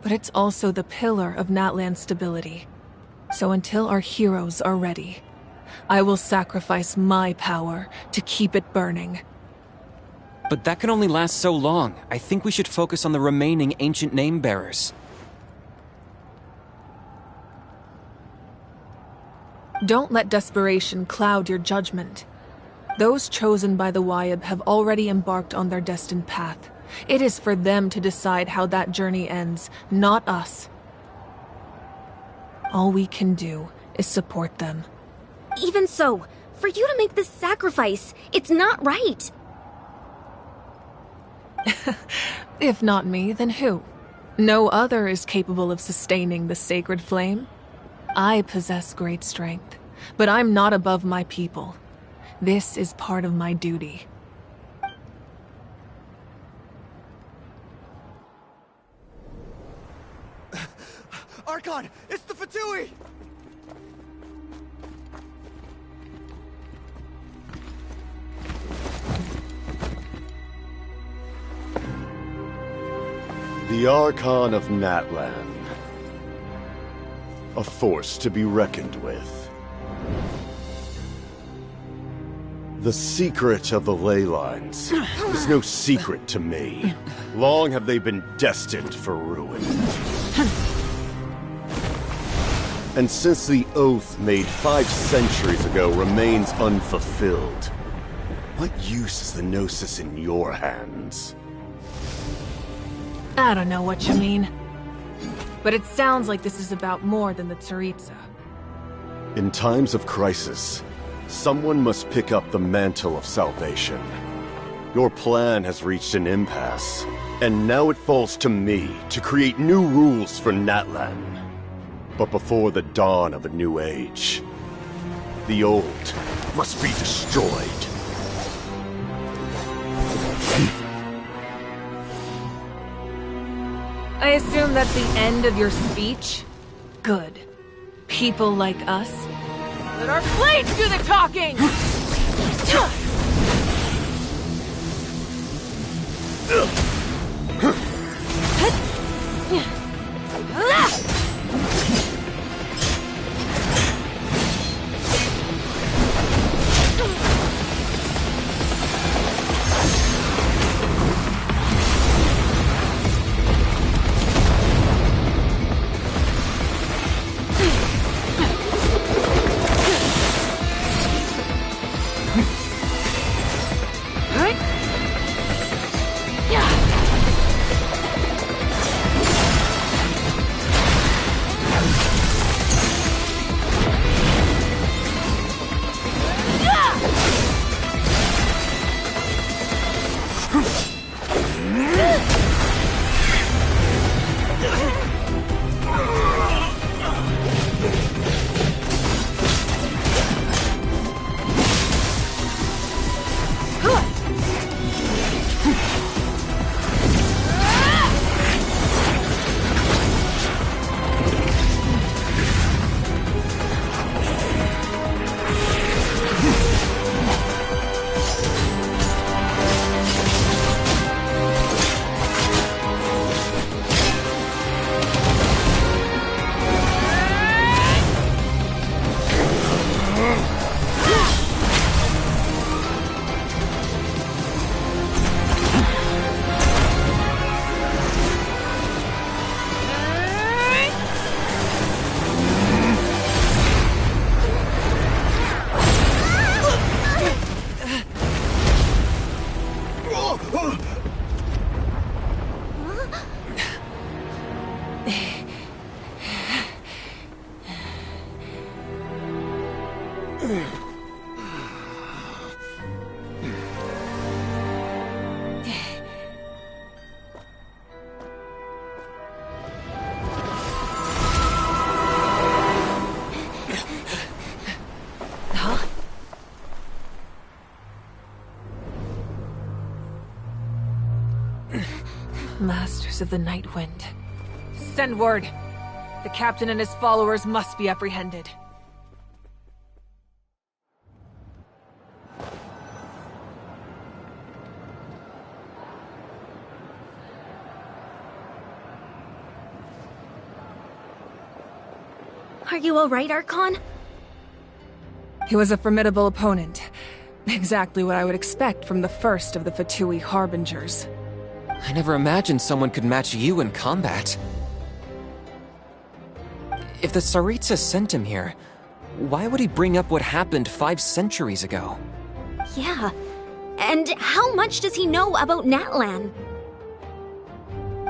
but it's also the pillar of Natlan's stability. So until our heroes are ready, I will sacrifice my power to keep it burning. But that can only last so long. I think we should focus on the remaining ancient name bearers. Don't let desperation cloud your judgment. Those chosen by the Wyab have already embarked on their destined path. It is for them to decide how that journey ends, not us. All we can do is support them. Even so, for you to make this sacrifice, it's not right. If not me, then who? No other is capable of sustaining the sacred flame. I possess great strength, but I'm not above my people. This is part of my duty. Archon, it's the Fatui! The Archon of Natlan. A force to be reckoned with. The secret of the ley lines is no secret to me. Long have they been destined for ruin. And since the oath made 5 centuries ago remains unfulfilled, what use is the Gnosis in your hands? I don't know what you mean. But it sounds like this is about more than the Tsaritsa. In times of crisis, someone must pick up the mantle of salvation. Your plan has reached an impasse, and now it falls to me to create new rules for Natlan. But before the dawn of a new age, the old must be destroyed. I assume that's the end of your speech? Good. People like us? Let our blades do the talking! Masters of the Night Wind. Send word. The captain and his followers must be apprehended. Are you alright, Archon? He was a formidable opponent. Exactly what I would expect from the first of the Fatui Harbingers. I never imagined someone could match you in combat. If the Tsaritsa sent him here, why would he bring up what happened 5 centuries ago? Yeah. And how much does he know about Natlan?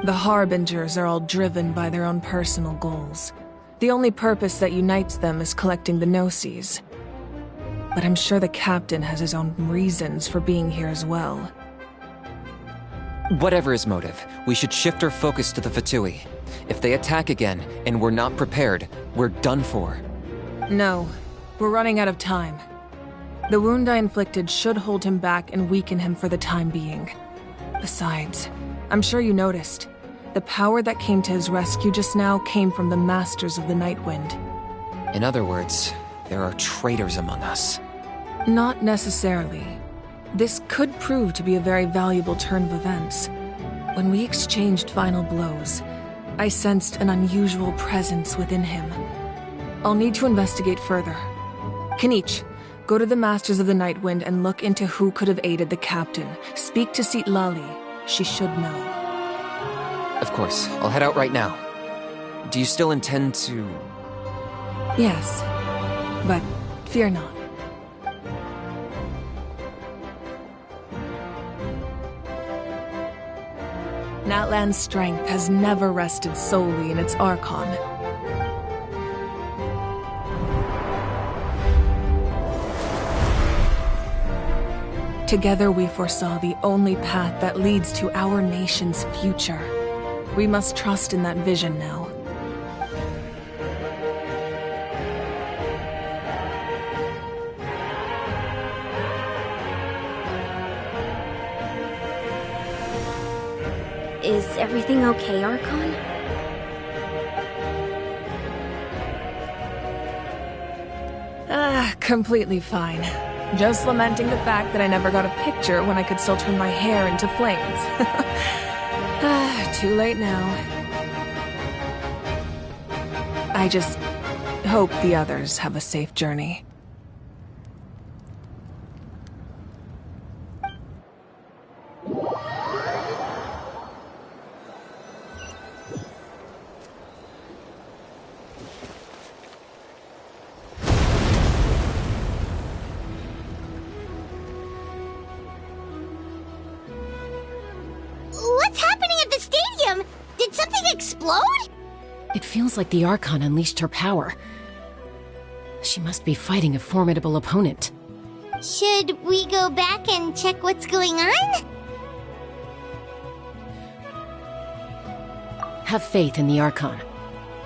The Harbingers are all driven by their own personal goals. The only purpose that unites them is collecting the Gnosis. But I'm sure the captain has his own reasons for being here as well. Whatever his motive, we should shift our focus to the Fatui. If they attack again, and we're not prepared, we're done for. No, we're running out of time. The wound I inflicted should hold him back and weaken him for the time being. Besides, I'm sure you noticed, the power that came to his rescue just now came from the Masters of the Nightwind. In other words, there are traitors among us. Not necessarily. This could prove to be a very valuable turn of events. When we exchanged final blows, I sensed an unusual presence within him. I'll need to investigate further. Kanich, go to the Masters of the Nightwind and look into who could have aided the captain. Speak to Sitlali. She should know. Of course, I'll head out right now. Do you still intend to... Yes, but fear not. Natlan's strength has never rested solely in its Archon. Together we foresaw the only path that leads to our nation's future. We must trust in that vision now. Is everything okay, Archon? Completely fine. Just lamenting the fact that I never got a picture when I could still turn my hair into flames. Too late now. I just hope the others have a safe journey. What's happening at the stadium? Did something explode? It feels like the Archon unleashed her power. She must be fighting a formidable opponent. Should we go back and check what's going on? Have faith in the Archon.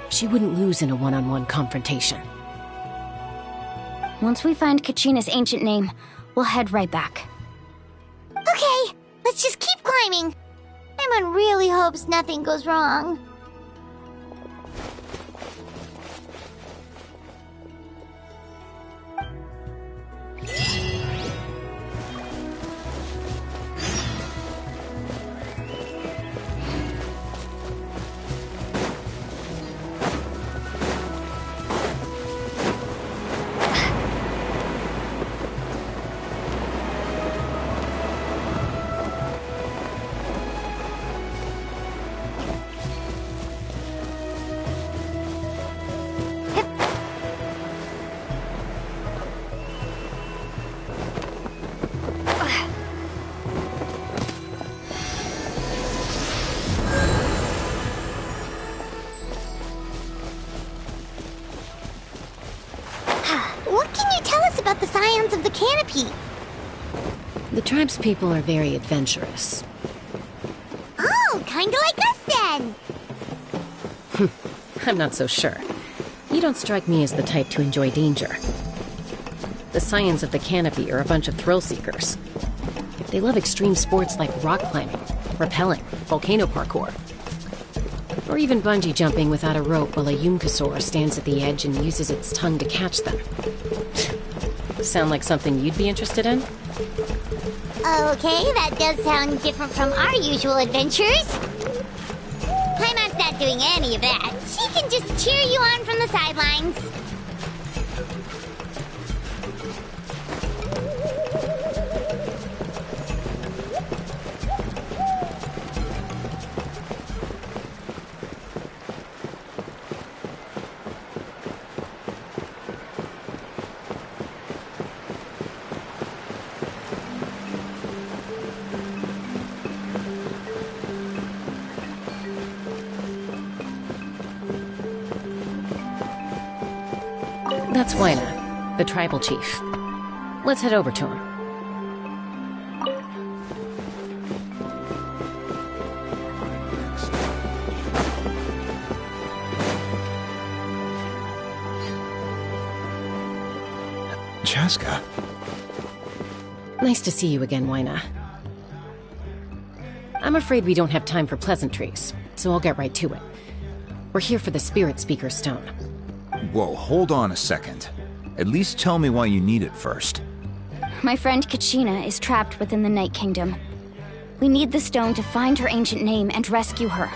She wouldn't lose in a one-on-one confrontation. Once we find Kachina's ancient name, we'll head right back. Okay, let's just keep climbing. Everyone really hopes nothing goes wrong. What can you tell us about the Scions of the Canopy? The tribespeople are very adventurous. Oh, kinda like us then! I'm not so sure. You don't strike me as the type to enjoy danger. The Scions of the Canopy are a bunch of thrill-seekers. They love extreme sports like rock climbing, rappelling, volcano parkour, or even bungee jumping without a rope while a Yunkasaur stands at the edge and uses its tongue to catch them. Sound like something you'd be interested in? Okay, that does sound different from our usual adventures. Paimon's not doing any of that. She can just cheer you on from the sidelines. That's Wyna, the tribal chief. Let's head over to him. Chaska. Nice to see you again, Wyna. I'm afraid we don't have time for pleasantries, so I'll get right to it. We're here for the Spirit Speaker Stone. Whoa, hold on a second. At least tell me why you need it first. My friend Kachina is trapped within the Night Kingdom. We need the stone to find her ancient name and rescue her.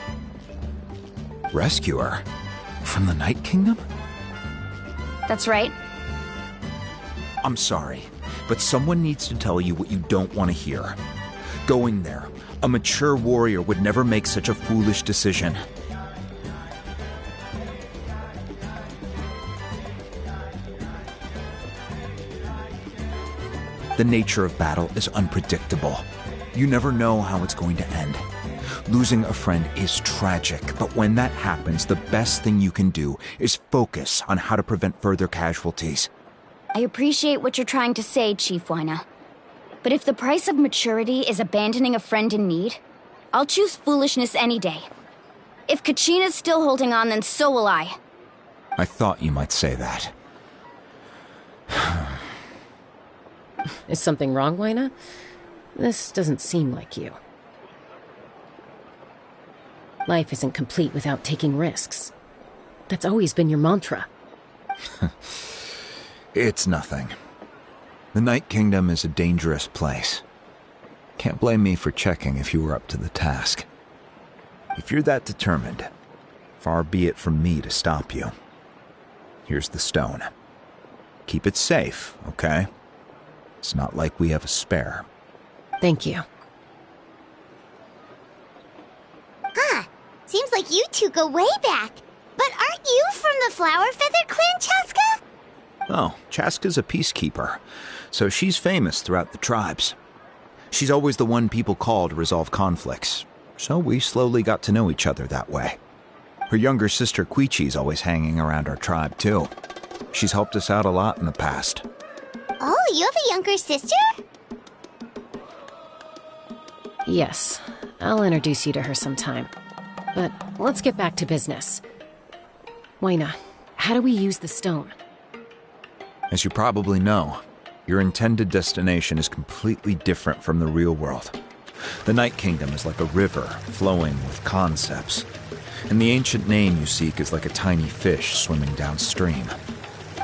Rescue her? From the Night Kingdom? That's right. I'm sorry, but someone needs to tell you what you don't want to hear. Going there, a mature warrior would never make such a foolish decision. The nature of battle is unpredictable. You never know how it's going to end. Losing a friend is tragic, but when that happens, the best thing you can do is focus on how to prevent further casualties. I appreciate what you're trying to say, Chief Wyna. But if the price of maturity is abandoning a friend in need, I'll choose foolishness any day. If Kachina's still holding on, then so will I. I thought you might say that. Is something wrong, Wyna? This doesn't seem like you. Life isn't complete without taking risks. That's always been your mantra. It's nothing. The Night Kingdom is a dangerous place. Can't blame me for checking if you were up to the task. If you're that determined, far be it from me to stop you. Here's the stone. Keep it safe, okay? It's not like we have a spare. Thank you. Huh. Seems like you two go way back. But aren't you from the Flower Feather Clan, Chaska? Oh, Chaska's a peacekeeper, so she's famous throughout the tribes. She's always the one people call to resolve conflicts, so we slowly got to know each other that way. Her younger sister Quichi's always hanging around our tribe, too. She's helped us out a lot in the past. Oh, you have a younger sister? Yes, I'll introduce you to her sometime. But let's get back to business. Wyna, how do we use the stone? As you probably know, your intended destination is completely different from the real world. The Night Kingdom is like a river flowing with concepts, and the ancient name you seek is like a tiny fish swimming downstream.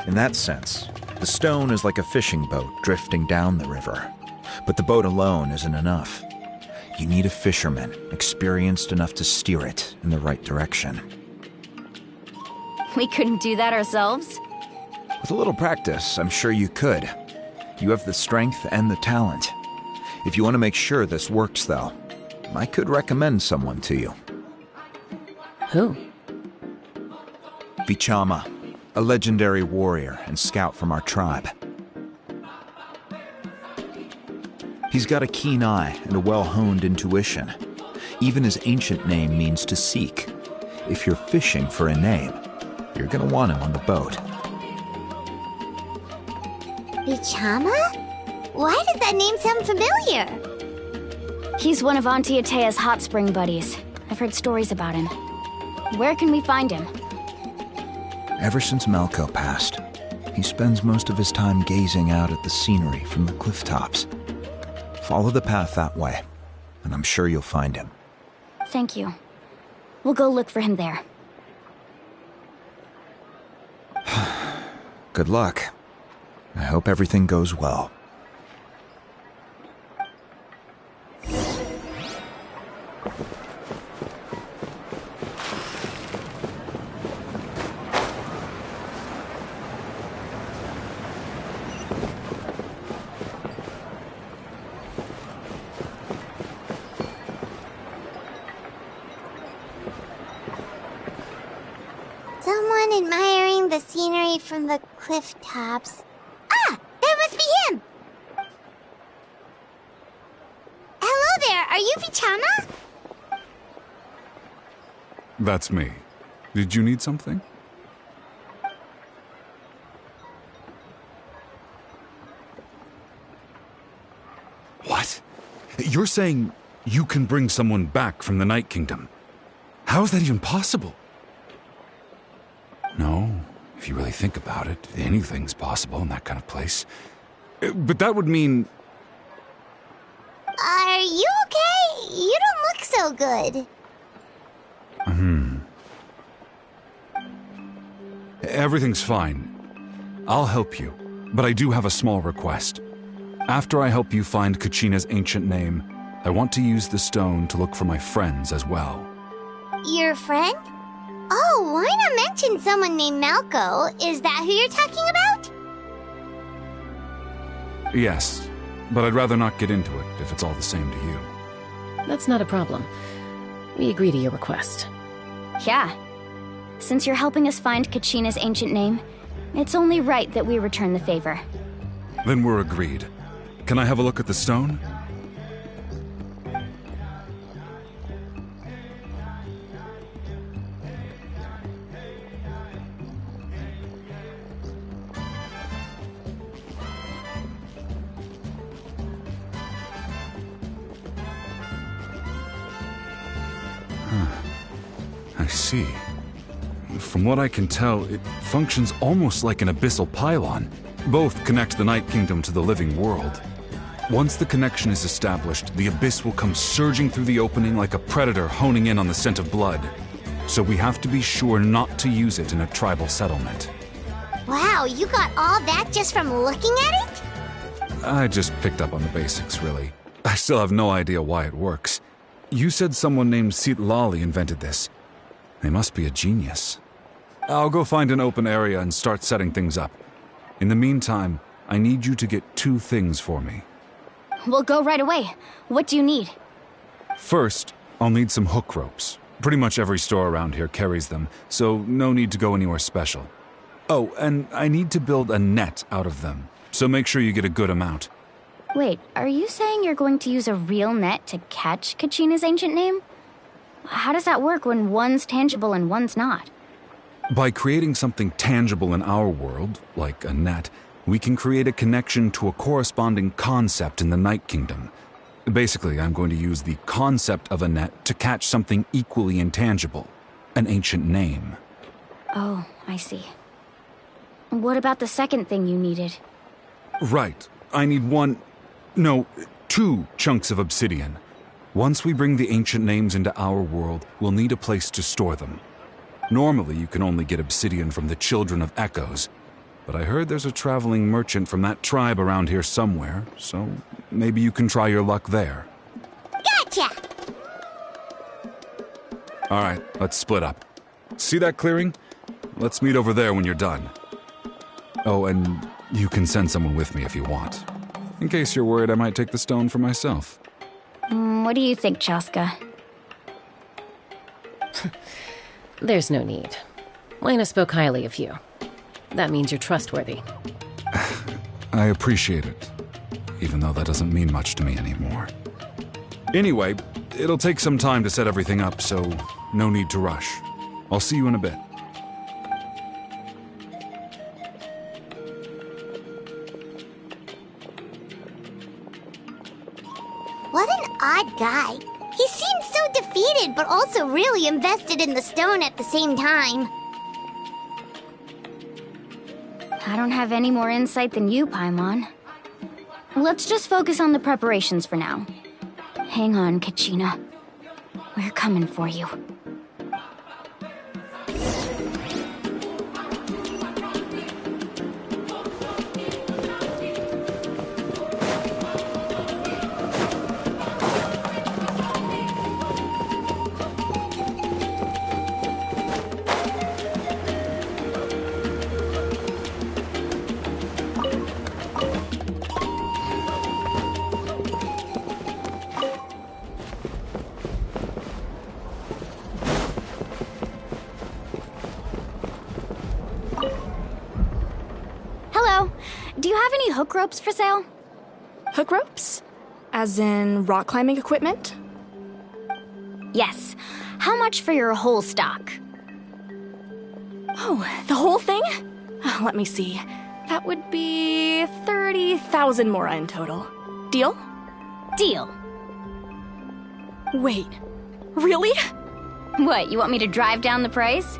In that sense, the stone is like a fishing boat drifting down the river, but the boat alone isn't enough. You need a fisherman experienced enough to steer it in the right direction. We couldn't do that ourselves? With a little practice, I'm sure you could. You have the strength and the talent. If you want to make sure this works, though, I could recommend someone to you. Who? Vichama, a legendary warrior and scout from our tribe. He's got a keen eye and a well-honed intuition. Even his ancient name means to seek. If you're fishing for a name, you're gonna want him on the boat. Vichama? Why does that name sound familiar? He's one of Auntie Atea's hot spring buddies. I've heard stories about him. Where can we find him? Ever since Malco passed, he spends most of his time gazing out at the scenery from the cliff tops. Follow the path that way, and I'm sure you'll find him. Thank you. We'll go look for him there. Good luck. I hope everything goes well. Someone admiring the scenery from the cliff tops. Ah! That must be him! Hello there, are you Vichama? That's me. Did you need something? You're saying you can bring someone back from the Night Kingdom? How is that even possible? No, if you really think about it, anything's possible in that kind of place. But that would mean... Are you okay? You don't look so good. Everything's fine. I'll help you, but I do have a small request. After I help you find Kachina's ancient name, I want to use the stone to look for my friends as well. Your friend? Oh, why not mention someone named Malco? Is that who you're talking about? Yes, but I'd rather not get into it if it's all the same to you. That's not a problem. We agree to your request. Yeah. Since you're helping us find Kachina's ancient name, it's only right that we return the favor. Then we're agreed. Can I have a look at the stone? I see. From what I can tell, it functions almost like an abyssal pylon. Both connect the Night Kingdom to the living world. Once the connection is established, the abyss will come surging through the opening like a predator honing in on the scent of blood. So we have to be sure not to use it in a tribal settlement. Wow, you got all that just from looking at it? I just picked up on the basics, really. I still have no idea why it works. You said someone named Lali invented this. They must be a genius. I'll go find an open area and start setting things up. In the meantime, I need you to get 2 things for me. We'll go right away. What do you need? First, I'll need some hook ropes. Pretty much every store around here carries them, so no need to go anywhere special. Oh, and I need to build a net out of them, so make sure you get a good amount. Wait, are you saying you're going to use a real net to catch Kachina's ancient name? How does that work when one's tangible and one's not? By creating something tangible in our world, like a net, we can create a connection to a corresponding concept in the Night Kingdom. Basically, I'm going to use the concept of a net to catch something equally intangible, an ancient name. Oh, I see. What about the second thing you needed? Right. I need 2 chunks of obsidian. Once we bring the ancient names into our world, we'll need a place to store them. Normally, you can only get obsidian from the Children of Echoes, but I heard there's a traveling merchant from that tribe around here somewhere, so maybe you can try your luck there. Gotcha! Alright, let's split up. See that clearing? Let's meet over there when you're done. Oh, and you can send someone with me if you want. In case you're worried I might take the stone for myself. What do you think, Chaska? There's no need. Lena spoke highly of you. That means you're trustworthy. I appreciate it, even though that doesn't mean much to me anymore. Anyway, it'll take some time to set everything up, so no need to rush. I'll see you in a bit. What an odd guy. He seemed so defeated, but also really invested in the stone at the same time. I don't have any more insight than you, Paimon. Let's just focus on the preparations for now. Hang on, Kachina. We're coming for you. Do you have any hook ropes for sale? Hook ropes? As in rock climbing equipment? Yes. How much for your whole stock? Oh, the whole thing? Let me see. That would be 30,000 mora in total. Deal? Deal. Wait, really? What, you want me to drive down the price?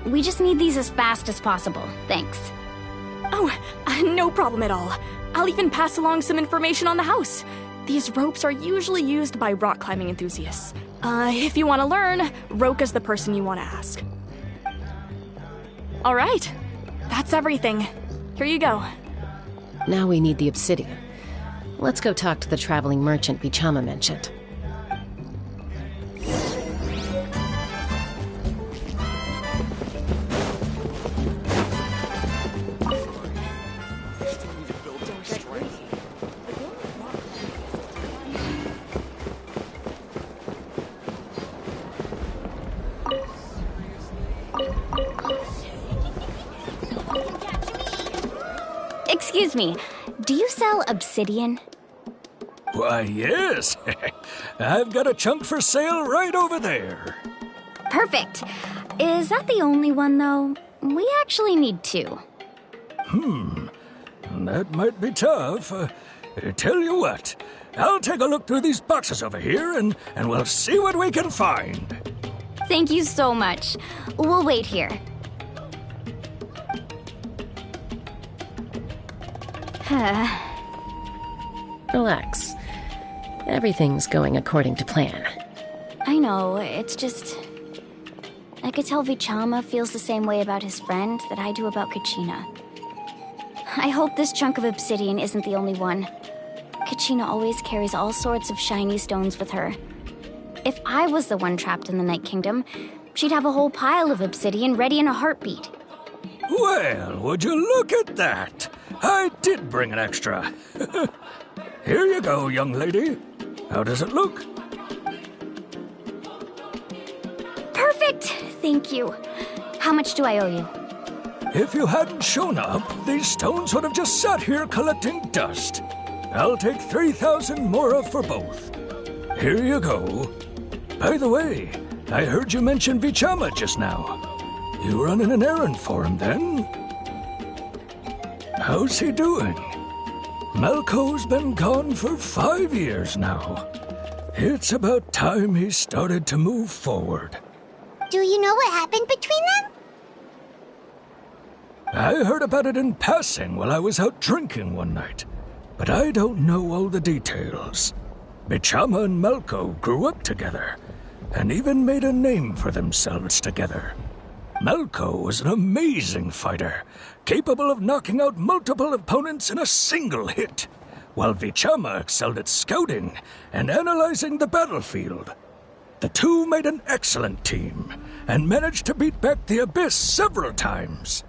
We just need these as fast as possible. Thanks. Oh, no problem at all. I'll even pass along some information on the house. These ropes are usually used by rock climbing enthusiasts. If you want to learn, Roka's the person you want to ask. All right, that's everything. Here you go. Now we need the obsidian. Let's go talk to the traveling merchant Bichama mentioned. Excuse me, do you sell obsidian? Why, yes. I've got a chunk for sale right over there. Perfect. Is that the only one, though? We actually need two. That might be tough. Tell you what, I'll take a look through these boxes over here and we'll see what we can find. Thank you so much. We'll wait here. Relax. Everything's going according to plan. I know, it's just... I could tell Vichama feels the same way about his friend that I do about Kachina. I hope this chunk of obsidian isn't the only one. Kachina always carries all sorts of shiny stones with her. If I was the one trapped in the Night Kingdom, she'd have a whole pile of obsidian ready in a heartbeat. Well, would you look at that? I did bring an extra. Here you go, young lady. How does it look? Perfect! Thank you. How much do I owe you? If you hadn't shown up, these stones would have just sat here collecting dust. I'll take 3,000 mora for both. Here you go. By the way, I heard you mention Vichama just now. You running an errand for him, then? How's he doing? Malco's been gone for 5 years now. It's about time he started to move forward. Do you know what happened between them? I heard about it in passing while I was out drinking one night, but I don't know all the details. Bichama and Malco grew up together, and even made a name for themselves together. Malco was an amazing fighter, capable of knocking out multiple opponents in a single hit, while Vichama excelled at scouting and analyzing the battlefield. The two made an excellent team, and managed to beat back the Abyss several times.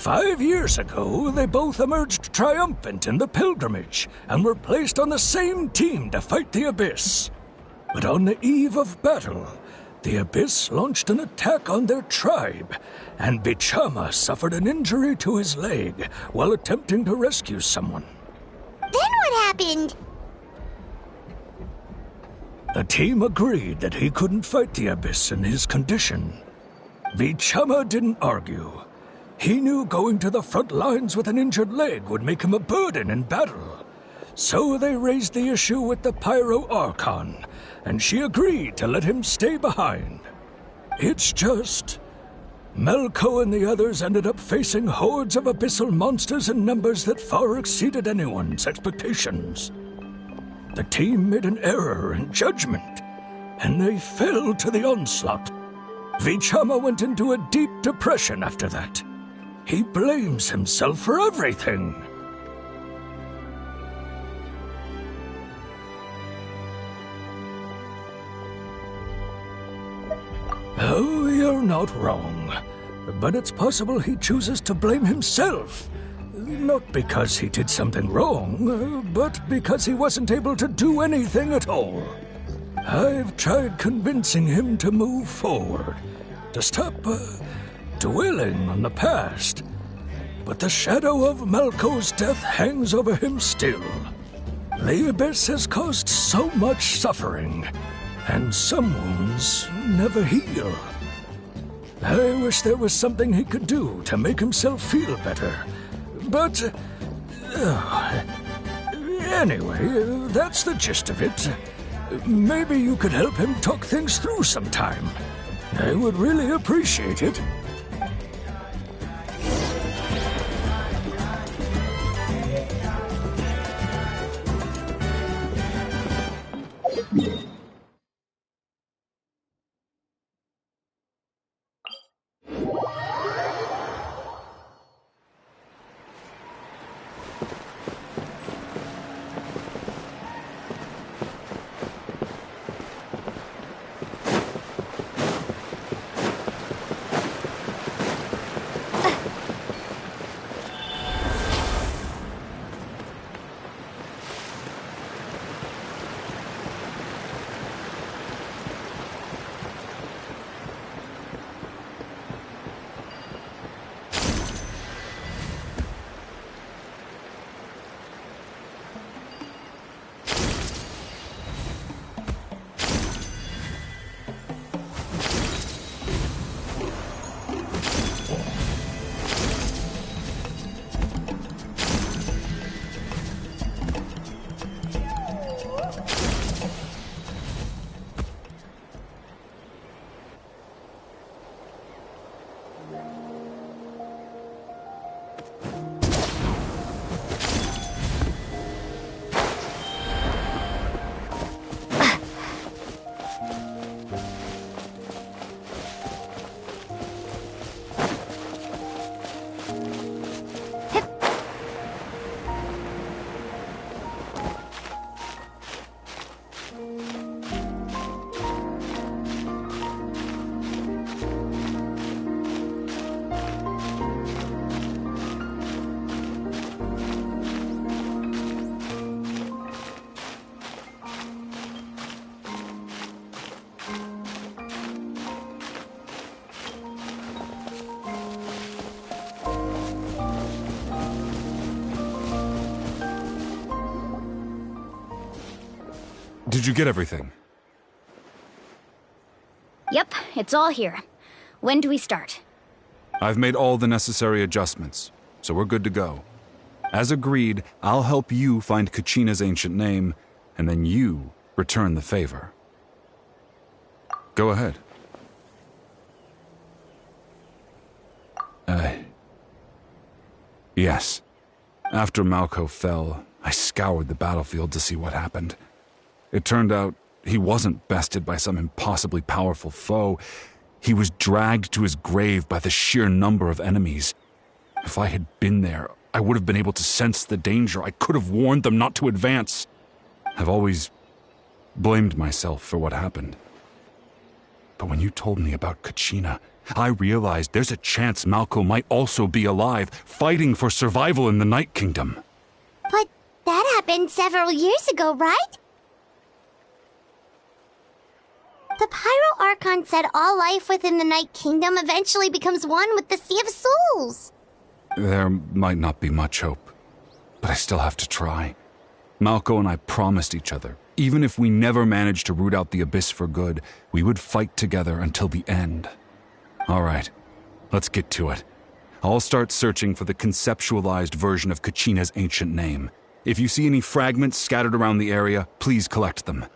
5 years ago, they both emerged triumphant in the pilgrimage, and were placed on the same team to fight the Abyss. But on the eve of battle, the Abyss launched an attack on their tribe, and Bichama suffered an injury to his leg while attempting to rescue someone. Then what happened? The team agreed that he couldn't fight the Abyss in his condition. Vichama didn't argue. He knew going to the front lines with an injured leg would make him a burden in battle. So they raised the issue with the Pyro Archon, and she agreed to let him stay behind. It's just... Malco and the others ended up facing hordes of abyssal monsters in numbers that far exceeded anyone's expectations. The team made an error in judgment, and they fell to the onslaught. Vichama went into a deep depression after that. He blames himself for everything. Oh, you're not wrong. But it's possible he chooses to blame himself. Not because he did something wrong, but because he wasn't able to do anything at all. I've tried convincing him to move forward, to stop dwelling on the past. But the shadow of Malco's death hangs over him still. The Abyss has caused so much suffering, and some wounds never heal. I wish there was something he could do to make himself feel better. But... anyway, that's the gist of it. Maybe you could help him talk things through sometime. I would really appreciate it. Did you get everything? Yep, it's all here. When do we start? I've made all the necessary adjustments, so we're good to go. As agreed, I'll help you find Kachina's ancient name, and then you return the favor. Go ahead. Yes. After Malko fell, I scoured the battlefield to see what happened. It turned out he wasn't bested by some impossibly powerful foe. He was dragged to his grave by the sheer number of enemies. If I had been there, I would have been able to sense the danger. I could have warned them not to advance. I've always blamed myself for what happened. But when you told me about Kachina, I realized there's a chance Malko might also be alive, fighting for survival in the Night Kingdom. But that happened several years ago, right? The Pyro Archon said all life within the Night Kingdom eventually becomes one with the Sea of Souls. There might not be much hope, but I still have to try. Malko and I promised each other, even if we never managed to root out the Abyss for good, we would fight together until the end. All right, let's get to it. I'll start searching for the conceptualized version of Kachina's ancient name. If you see any fragments scattered around the area, please collect them.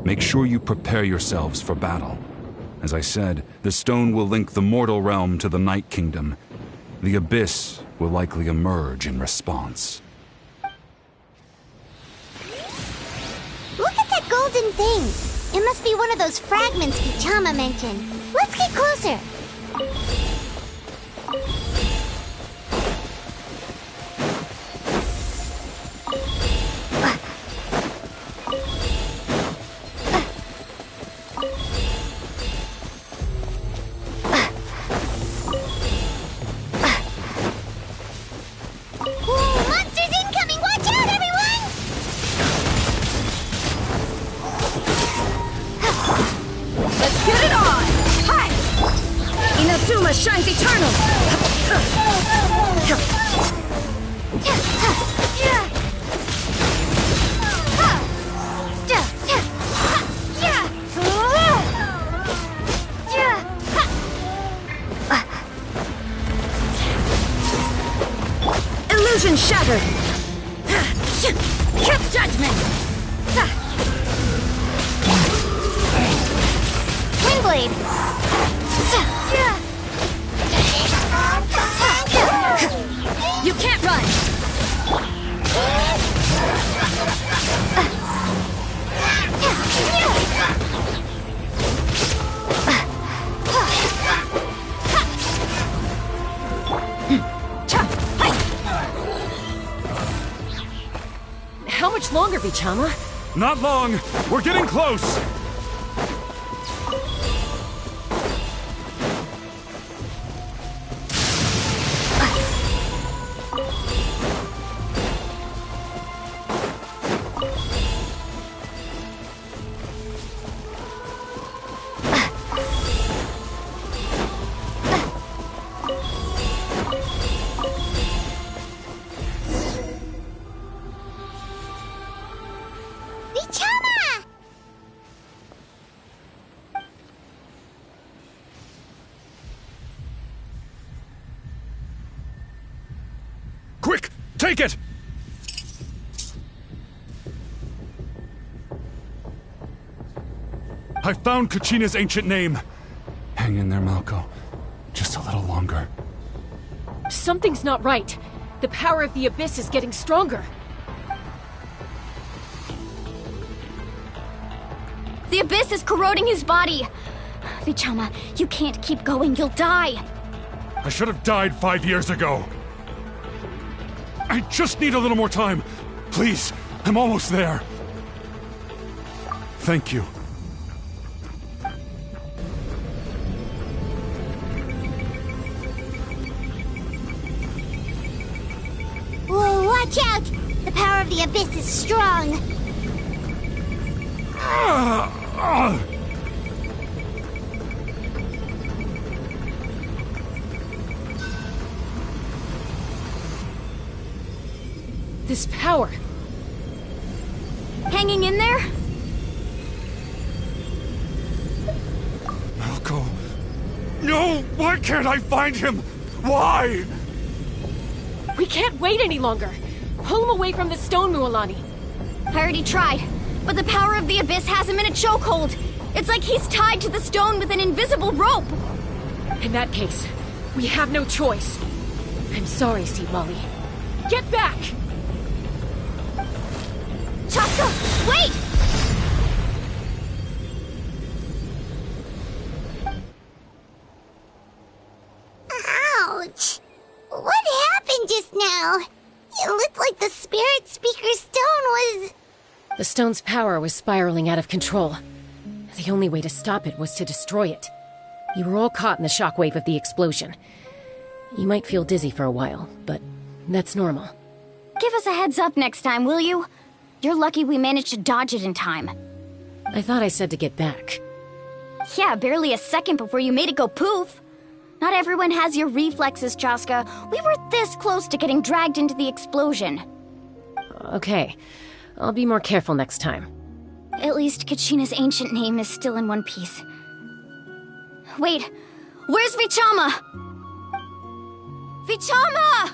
Make sure you prepare yourselves for battle. As I said, the stone will link the mortal realm to the Night Kingdom. The Abyss will likely emerge in response. Look at that golden thing! It must be one of those fragments Kichama mentioned. Let's get closer! Shines eternal! Judgment! Windblade! You can't run! How much longer, Vichama? Not long! We're getting close! Quick! Take it! I found Kachina's ancient name. Hang in there, Malko. Just a little longer. Something's not right. The power of the Abyss is getting stronger. The Abyss is corroding his body. Vichama, you can't keep going. You'll die. I should have died 5 years ago. I just need a little more time. Please, I'm almost there. Thank you. Whoa, watch out! The power of the Abyss is strong. This power. Hanging in there? Malko. No! Why can't I find him? Why? We can't wait any longer. Pull him away from the stone, Mualani. I already tried, but the power of the Abyss has him in a chokehold. It's like he's tied to the stone with an invisible rope. In that case, we have no choice. I'm sorry, Seed Molly. Get back! Chaska, wait! Ouch! What happened just now? It looked like the Spirit Speaker's stone was... The stone's power was spiraling out of control. The only way to stop it was to destroy it. You were all caught in the shockwave of the explosion. You might feel dizzy for a while, but that's normal. Give us a heads up next time, will you? You're lucky we managed to dodge it in time. I thought I said to get back. Yeah, barely a second before you made it go poof. Not everyone has your reflexes, Chaska. We were this close to getting dragged into the explosion. Okay, I'll be more careful next time. At least Kachina's ancient name is still in one piece. Wait, where's Vichama? Vichama!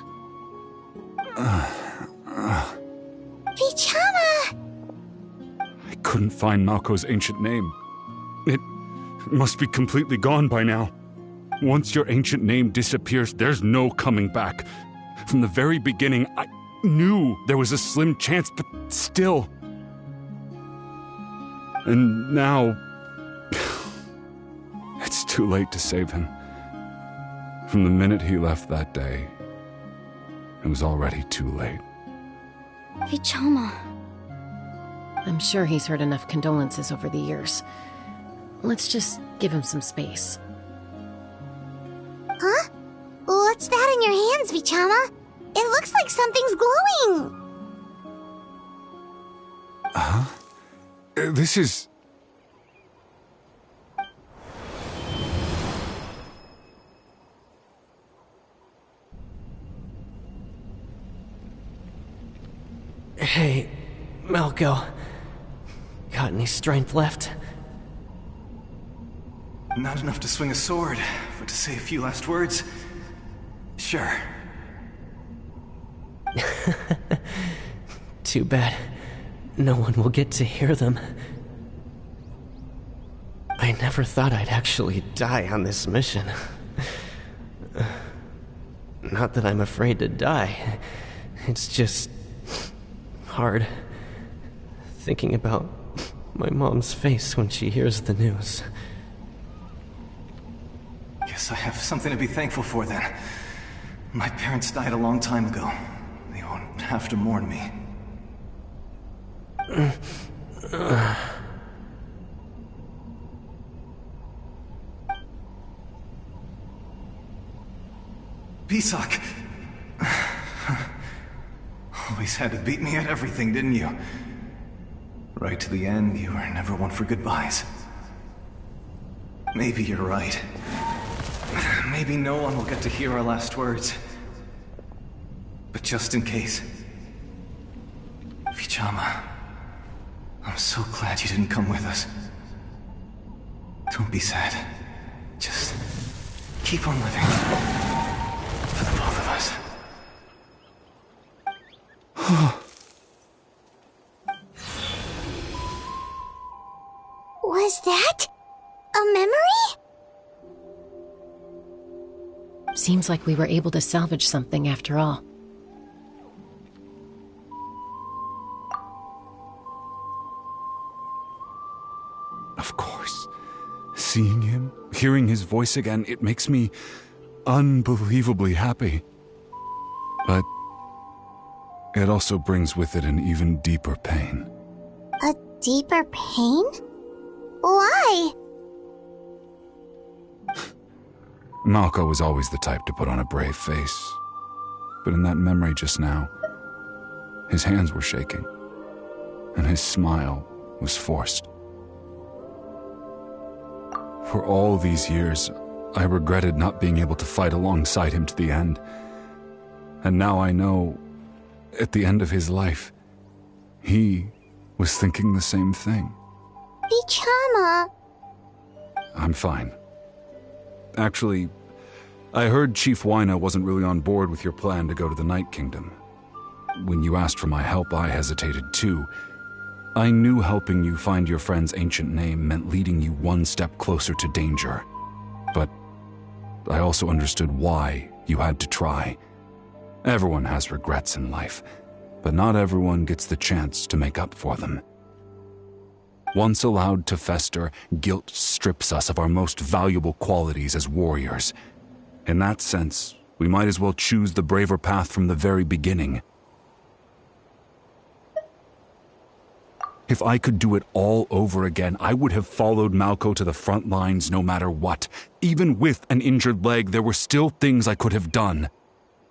Vichama! I couldn't find Malko's ancient name. It must be completely gone by now. Once your ancient name disappears, there's no coming back. From the very beginning, I knew there was a slim chance, but still. And now... it's too late to save him. From the minute he left that day, it was already too late. Vichama. I'm sure he's heard enough condolences over the years. Let's just give him some space. Huh? What's that in your hands, Vichama? It looks like something's glowing! Huh? This is... Hey, Malko. Got any strength left? Not enough to swing a sword, but to say a few last words? Sure. Too bad no one will get to hear them. I never thought I'd actually die on this mission. Not that I'm afraid to die. It's just hard thinking about my mom's face when she hears the news. Guess I have something to be thankful for then. My parents died a long time ago. They won't have to mourn me. Pisak! Always had to beat me at everything, didn't you? Right to the end, you were never one for goodbyes. Maybe you're right. Maybe no one will get to hear our last words. But just in case... Vichama, I'm so glad you didn't come with us. Don't be sad. Just keep on living. For the both of us. Was that a memory? Seems like we were able to salvage something after all. Of course. Seeing him, hearing his voice again, it makes me unbelievably happy. But it also brings with it an even deeper pain. A deeper pain? Why? Malko was always the type to put on a brave face. But in that memory just now, his hands were shaking, and his smile was forced. For all these years, I regretted not being able to fight alongside him to the end. And now I know, at the end of his life, he was thinking the same thing. Vichama. I'm fine. Actually, I heard Chief Wyna wasn't really on board with your plan to go to the Night Kingdom. When you asked for my help, I hesitated too. I knew helping you find your friend's ancient name meant leading you one step closer to danger. But I also understood why you had to try. Everyone has regrets in life, but not everyone gets the chance to make up for them. Once allowed to fester, guilt strips us of our most valuable qualities as warriors. In that sense, we might as well choose the braver path from the very beginning. If I could do it all over again, I would have followed Malko to the front lines no matter what. Even with an injured leg, there were still things I could have done.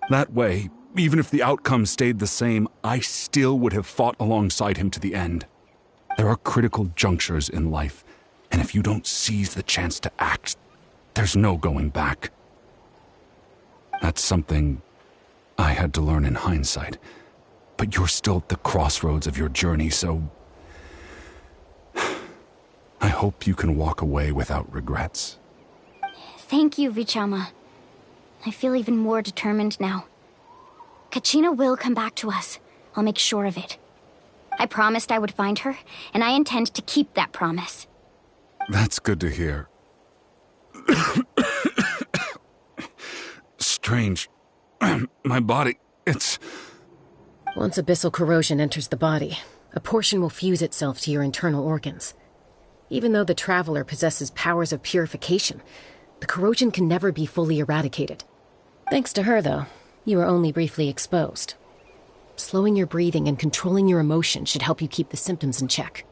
That way, even if the outcome stayed the same, I still would have fought alongside him to the end. There are critical junctures in life, and if you don't seize the chance to act, there's no going back. That's something I had to learn in hindsight, but you're still at the crossroads of your journey, so I hope you can walk away without regrets. Thank you, Vichama. I feel even more determined now. Kachina will come back to us. I'll make sure of it. I promised I would find her, and I intend to keep that promise. That's good to hear. Strange. My body, it's... Once abyssal corrosion enters the body, a portion will fuse itself to your internal organs. Even though the Traveler possesses powers of purification, the corrosion can never be fully eradicated. Thanks to her, though, you are only briefly exposed. Slowing your breathing and controlling your emotions should help you keep the symptoms in check.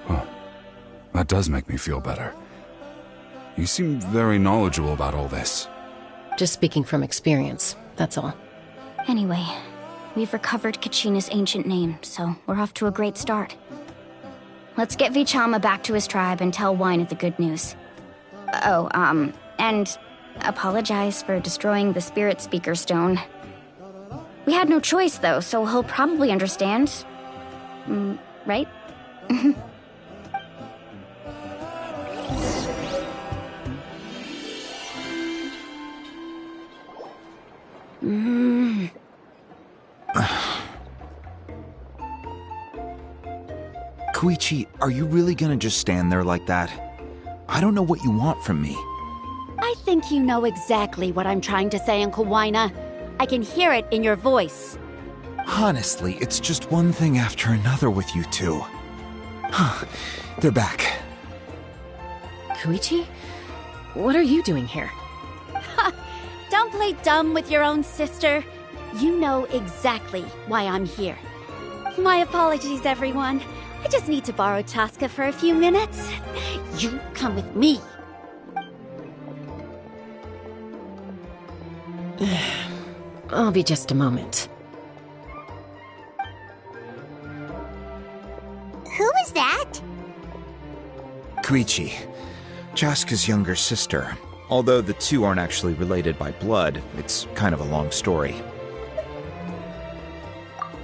Huh. That does make me feel better. You seem very knowledgeable about all this. Just speaking from experience, that's all. Anyway, we've recovered Kachina's ancient name, so we're off to a great start. Let's get Vichama back to his tribe and tell Wyna the good news. And apologize for destroying the Spirit Speaker Stone. We had no choice, though, so he'll probably understand. Right? Koichi, are you really gonna just stand there like that? I don't know what you want from me. I think you know exactly what I'm trying to say, Uncle Wina. I can hear it in your voice. Honestly, it's just one thing after another with you two. They're back. Koichi? What are you doing here? Don't play dumb with your own sister. You know exactly why I'm here. My apologies, everyone. I just need to borrow Chaska for a few minutes. You come with me. I'll be just a moment. Who is that? Koichi, Chaska's younger sister. Although the two aren't actually related by blood, it's kind of a long story.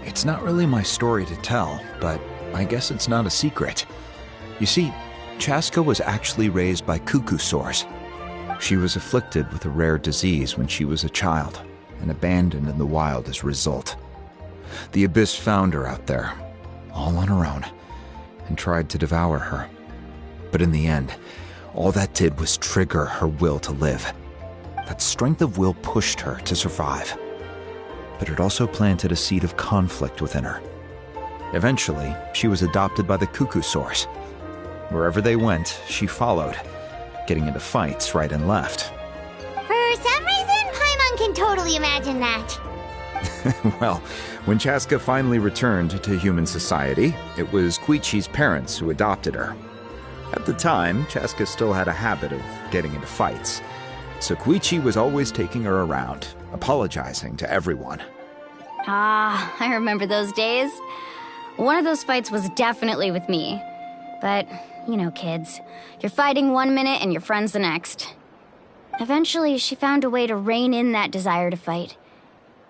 It's not really my story to tell, but I guess it's not a secret. You see, Chaska was actually raised by cuckoo sores. She was afflicted with a rare disease when she was a child, and abandoned in the wild as a result. The Abyss found her out there, all on her own, and tried to devour her. But in the end, all that did was trigger her will to live. That strength of will pushed her to survive. But it also planted a seed of conflict within her. Eventually, she was adopted by the cuckoo sores. Wherever they went, she followed, getting into fights right and left. For some reason, Paimon can totally imagine that. Well, when Chaska finally returned to human society, it was Koichi's parents who adopted her. At the time, Chaska still had a habit of getting into fights, so Koichi was always taking her around, apologizing to everyone. Ah, I remember those days. One of those fights was definitely with me. But, you know, kids. You're fighting one minute and your friend's the next. Eventually, she found a way to rein in that desire to fight.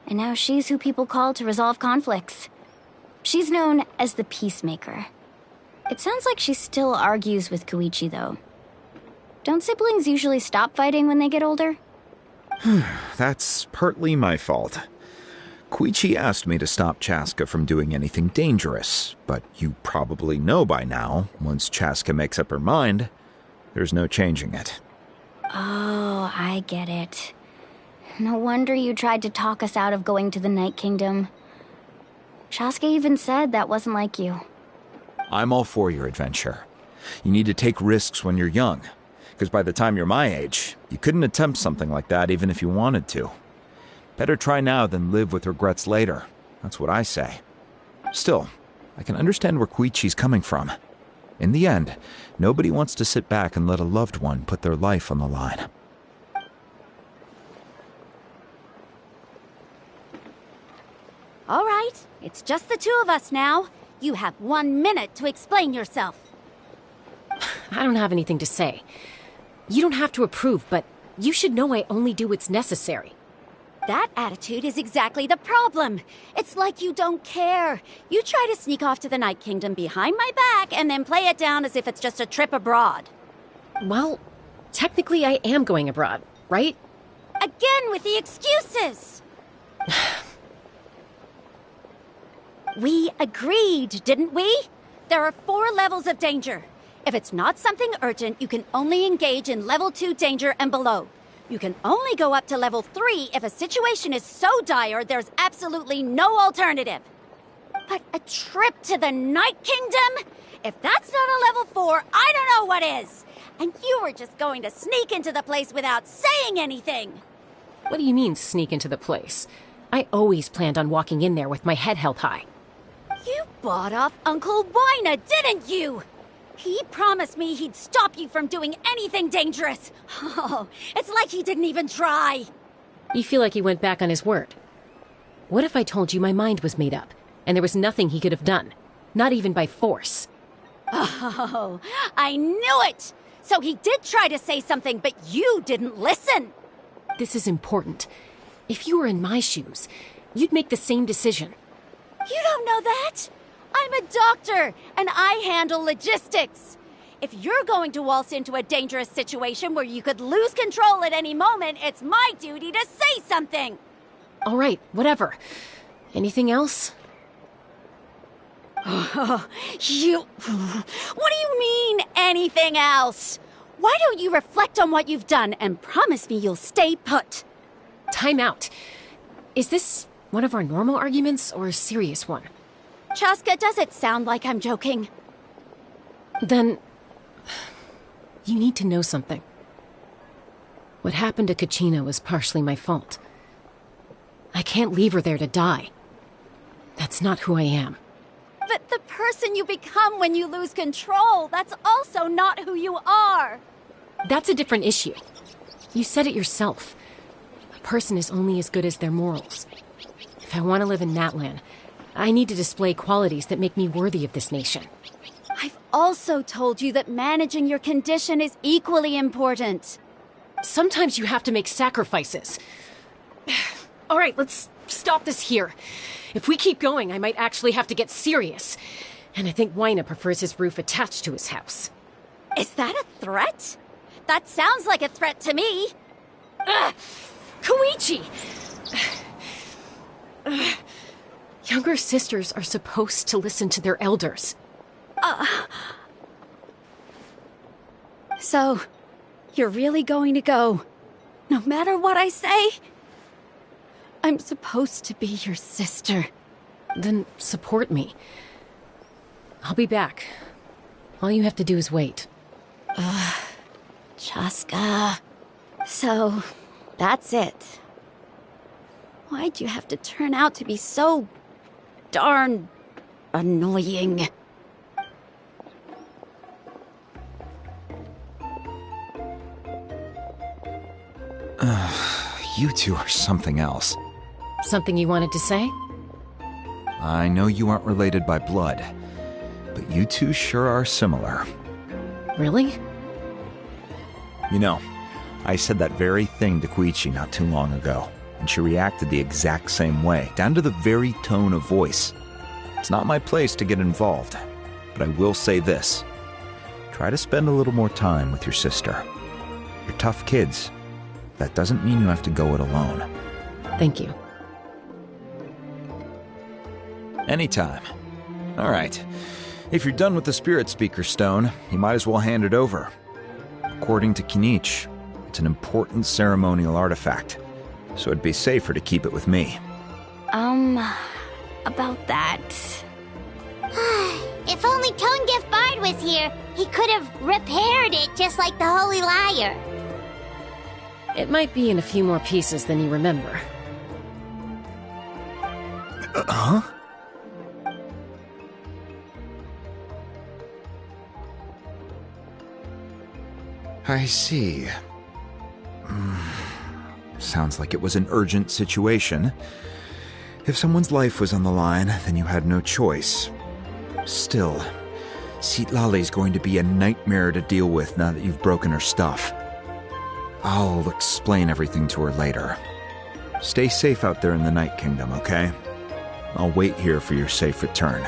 And now she's who people call to resolve conflicts. She's known as the Peacemaker. It sounds like she still argues with Koichi, though. Don't siblings usually stop fighting when they get older? That's partly my fault. Koichi asked me to stop Chaska from doing anything dangerous, but you probably know by now, once Chaska makes up her mind, there's no changing it. Oh, I get it. No wonder you tried to talk us out of going to the Night Kingdom. Chaska even said that wasn't like you. I'm all for your adventure. You need to take risks when you're young, because by the time you're my age, you couldn't attempt something like that even if you wanted to. Better try now than live with regrets later. That's what I say. Still, I can understand where Koichi's coming from. In the end, nobody wants to sit back and let a loved one put their life on the line. All right, it's just the two of us now. You have 1 minute to explain yourself. I don't have anything to say. You don't have to approve, but you should know I only do what's necessary. That attitude is exactly the problem. It's like you don't care. You try to sneak off to the Night Kingdom behind my back and then play it down as if it's just a trip abroad. Well, technically I am going abroad, right? Again with the excuses! We agreed, didn't we? There are 4 levels of danger. If it's not something urgent, you can only engage in level 2 danger and below. You can only go up to level 3 if a situation is so dire there's absolutely no alternative. But a trip to the Night Kingdom? If that's not a level 4, I don't know what is. And you were just going to sneak into the place without saying anything. What do you mean, sneak into the place? I always planned on walking in there with my head held high. You bought off Uncle Wina, didn't you? He promised me he'd stop you from doing anything dangerous. Oh, it's like he didn't even try. You feel like he went back on his word. What if I told you my mind was made up, and there was nothing he could have done? Not even by force. Oh, I knew it! So he did try to say something, but you didn't listen. This is important. If you were in my shoes, you'd make the same decision. You don't know that. I'm a doctor, and I handle logistics. If you're going to waltz into a dangerous situation where you could lose control at any moment, it's my duty to say something! All right, whatever. Anything else? What do you mean, anything else? Why don't you reflect on what you've done and promise me you'll stay put? Time out. Is this one of our normal arguments or a serious one? Chaska, does it sound like I'm joking? Then, you need to know something. What happened to Kachina was partially my fault. I can't leave her there to die. That's not who I am. But the person you become when you lose control, that's also not who you are. That's a different issue. You said it yourself. A person is only as good as their morals. If I want to live in Natlan, I need to display qualities that make me worthy of this nation. I've also told you that managing your condition is equally important. Sometimes you have to make sacrifices. All right, let's stop this here. If we keep going, I might actually have to get serious. And I think Wyna prefers his roof attached to his house. Is that a threat? That sounds like a threat to me. Koichi! Younger sisters are supposed to listen to their elders. So, you're really going to go, no matter what I say? I'm supposed to be your sister. Then support me. I'll be back. All you have to do is wait. Chaska. So, that's it. Why'd you have to turn out to be so darn annoying? You two are something else. Something you wanted to say? I know you aren't related by blood, but you two sure are similar. Really? You know, I said that very thing to Koichi not too long ago, and she reacted the exact same way, down to the very tone of voice. It's not my place to get involved, but I will say this. Try to spend a little more time with your sister. You're tough kids. That doesn't mean you have to go it alone. Thank you. Anytime. All right. If you're done with the Spirit Speaker Stone, you might as well hand it over. According to Kinich, it's an important ceremonial artifact, so it'd be safer to keep it with me. About that... If only Tone Gift Bard was here, he could have repaired it just like the Holy Liar. It might be in a few more pieces than you remember. Huh? I see. Sounds like it was an urgent situation. If someone's life was on the line, then you had no choice. Still, Citlali's going to be a nightmare to deal with now that you've broken her stuff. I'll explain everything to her later. Stay safe out there in the Night Kingdom, okay? I'll wait here for your safe return.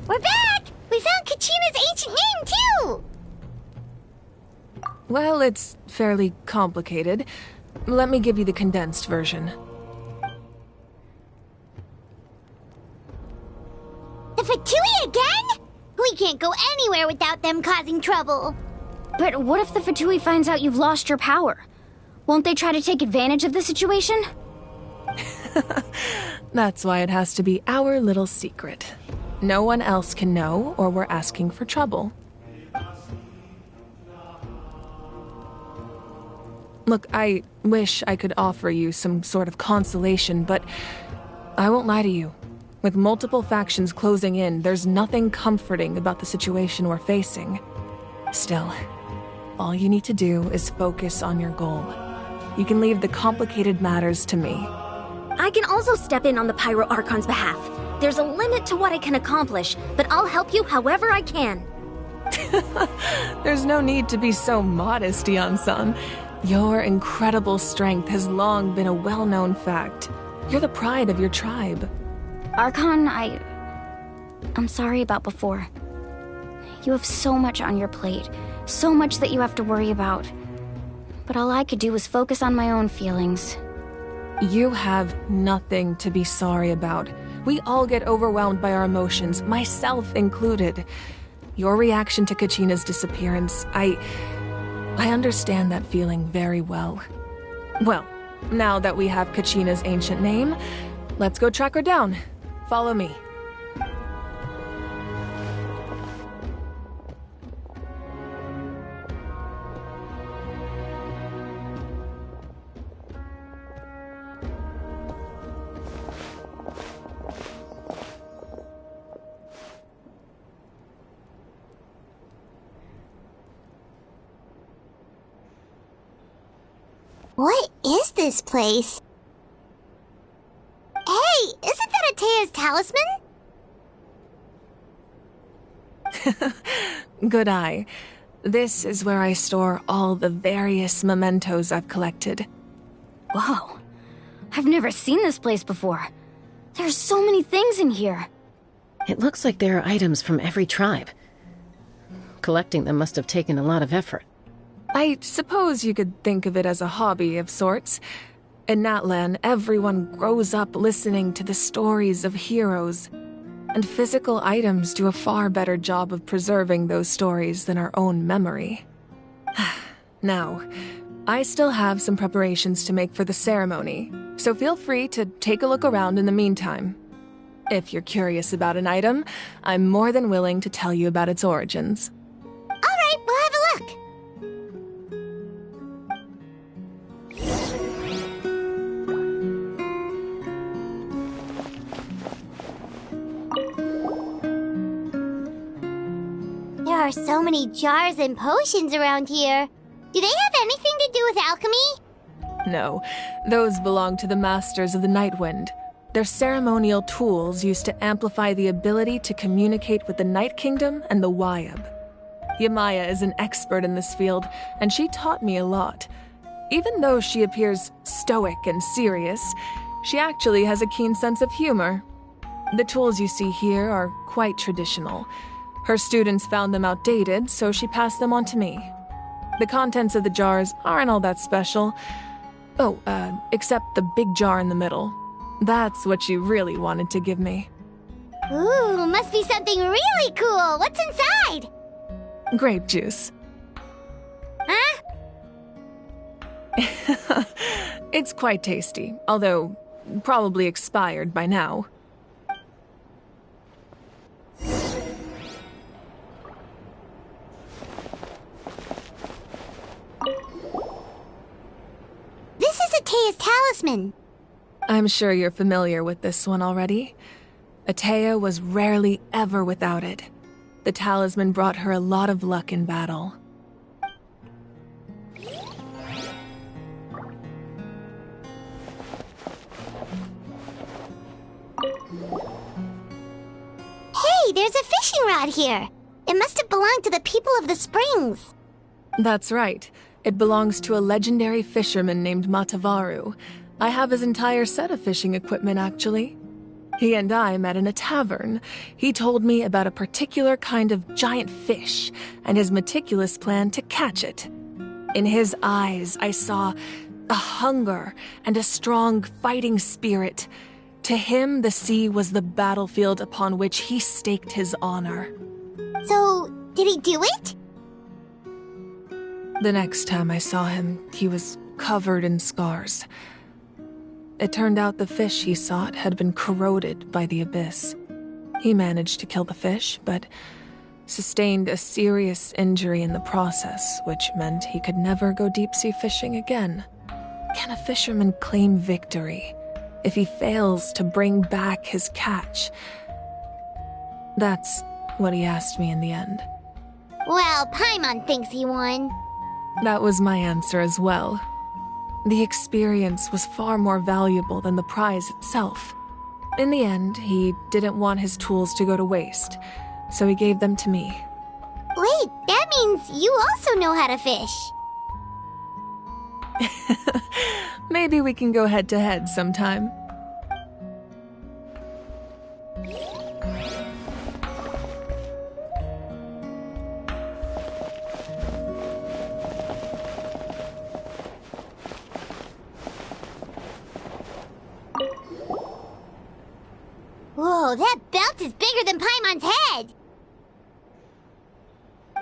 We're back! We found Kachina's ancient name, too! Well, it's fairly complicated. Let me give you the condensed version. The Fatui again? We can't go anywhere without them causing trouble. But what if the Fatui finds out you've lost your power? Won't they try to take advantage of the situation? That's why it has to be our little secret. No one else can know, or we're asking for trouble. Look, I wish I could offer you some sort of consolation, but I won't lie to you. With multiple factions closing in, there's nothing comforting about the situation we're facing. Still, all you need to do is focus on your goal. You can leave the complicated matters to me. I can also step in on the Pyro Archon's behalf. There's a limit to what I can accomplish, but I'll help you however I can. There's no need to be so modest, Yan-san. Your incredible strength has long been a well-known fact. You're the pride of your tribe. Archon, I'm sorry about before. You have so much on your plate, so much that you have to worry about. But all I could do was focus on my own feelings. You have nothing to be sorry about. We all get overwhelmed by our emotions, myself included. Your reaction to Kachina's disappearance, I understand that feeling very well. Well, now that we have Kachina's ancient name, let's go track her down. Follow me. What is this place? Hey, isn't that Atea's talisman? Good eye. This is where I store all the various mementos I've collected. Whoa. I've never seen this place before. There's so many things in here. It looks like there are items from every tribe. Collecting them must have taken a lot of effort. I suppose you could think of it as a hobby of sorts. In Natlan, everyone grows up listening to the stories of heroes, and physical items do a far better job of preserving those stories than our own memory. Now, I still have some preparations to make for the ceremony, so feel free to take a look around in the meantime. If you're curious about an item, I'm more than willing to tell you about its origins. All right, we'll have a look. There are so many jars and potions around here. Do they have anything to do with alchemy? No, those belong to the Masters of the Nightwind. They're ceremonial tools used to amplify the ability to communicate with the Night Kingdom and the Wayab. Yamaya is an expert in this field, and she taught me a lot. Even though she appears stoic and serious, she actually has a keen sense of humor. The tools you see here are quite traditional. Her students found them outdated, so she passed them on to me. The contents of the jars aren't all that special. Oh, except the big jar in the middle. That's what she really wanted to give me. Ooh, must be something really cool. What's inside? Grape juice. Huh? It's quite tasty, although probably expired by now. This is Atea's talisman. I'm sure you're familiar with this one already. Atea was rarely ever without it. The talisman brought her a lot of luck in battle. Hey, there's a fishing rod here. It must have belonged to the people of the springs. That's right. It belongs to a legendary fisherman named Matavaru. I have his entire set of fishing equipment, actually. He and I met in a tavern. He told me about a particular kind of giant fish and his meticulous plan to catch it. In his eyes, I saw a hunger and a strong fighting spirit. To him, the sea was the battlefield upon which he staked his honor. So, did he do it? The next time I saw him, he was covered in scars. It turned out the fish he sought had been corroded by the abyss. He managed to kill the fish, but sustained a serious injury in the process, which meant he could never go deep-sea fishing again. Can a fisherman claim victory if he fails to bring back his catch? That's what he asked me in the end. Well, Paimon thinks he won. That was my answer as well. The experience was far more valuable than the prize itself. In the end, he didn't want his tools to go to waste, so he gave them to me. Wait, that means you also know how to fish. Maybe we can go head-to-head sometime. Whoa, that belt is bigger than Paimon's head!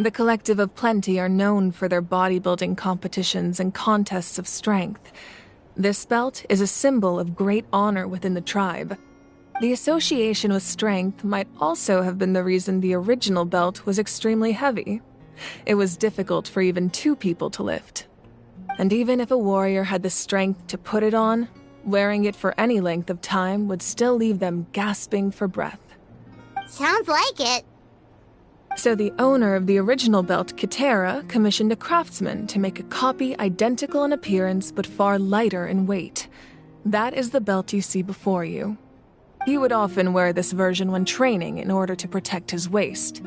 The Collective of Plenty are known for their bodybuilding competitions and contests of strength. This belt is a symbol of great honor within the tribe. The association with strength might also have been the reason the original belt was extremely heavy. It was difficult for even 2 people to lift. And even if a warrior had the strength to put it on, wearing it for any length of time would still leave them gasping for breath. Sounds like it. So the owner of the original belt, Kitera, commissioned a craftsman to make a copy identical in appearance but far lighter in weight. That is the belt you see before you. He would often wear this version when training in order to protect his waist.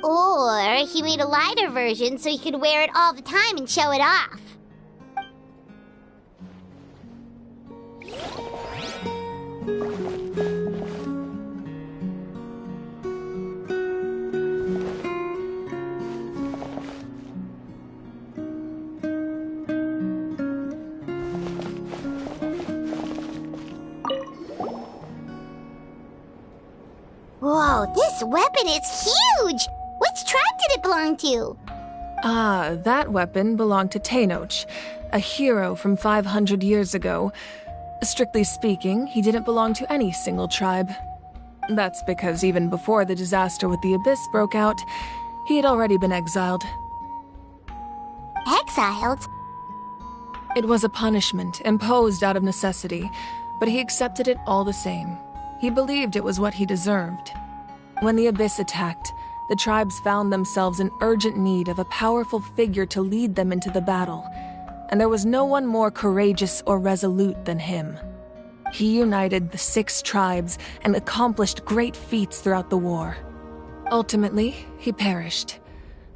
Or he made a lighter version so he could wear it all the time and show it off. Whoa, this weapon is huge! Which tribe did it belong to? Ah, that weapon belonged to Tenoch, a hero from 500 years ago. Strictly speaking, he didn't belong to any single tribe. That's because even before the disaster with the Abyss broke out, he had already been exiled. Exiled? It was a punishment imposed out of necessity, but he accepted it all the same. He believed it was what he deserved. When the Abyss attacked, the tribes found themselves in urgent need of a powerful figure to lead them into the battle, and there was no one more courageous or resolute than him. He united the 6 tribes and accomplished great feats throughout the war. Ultimately, he perished,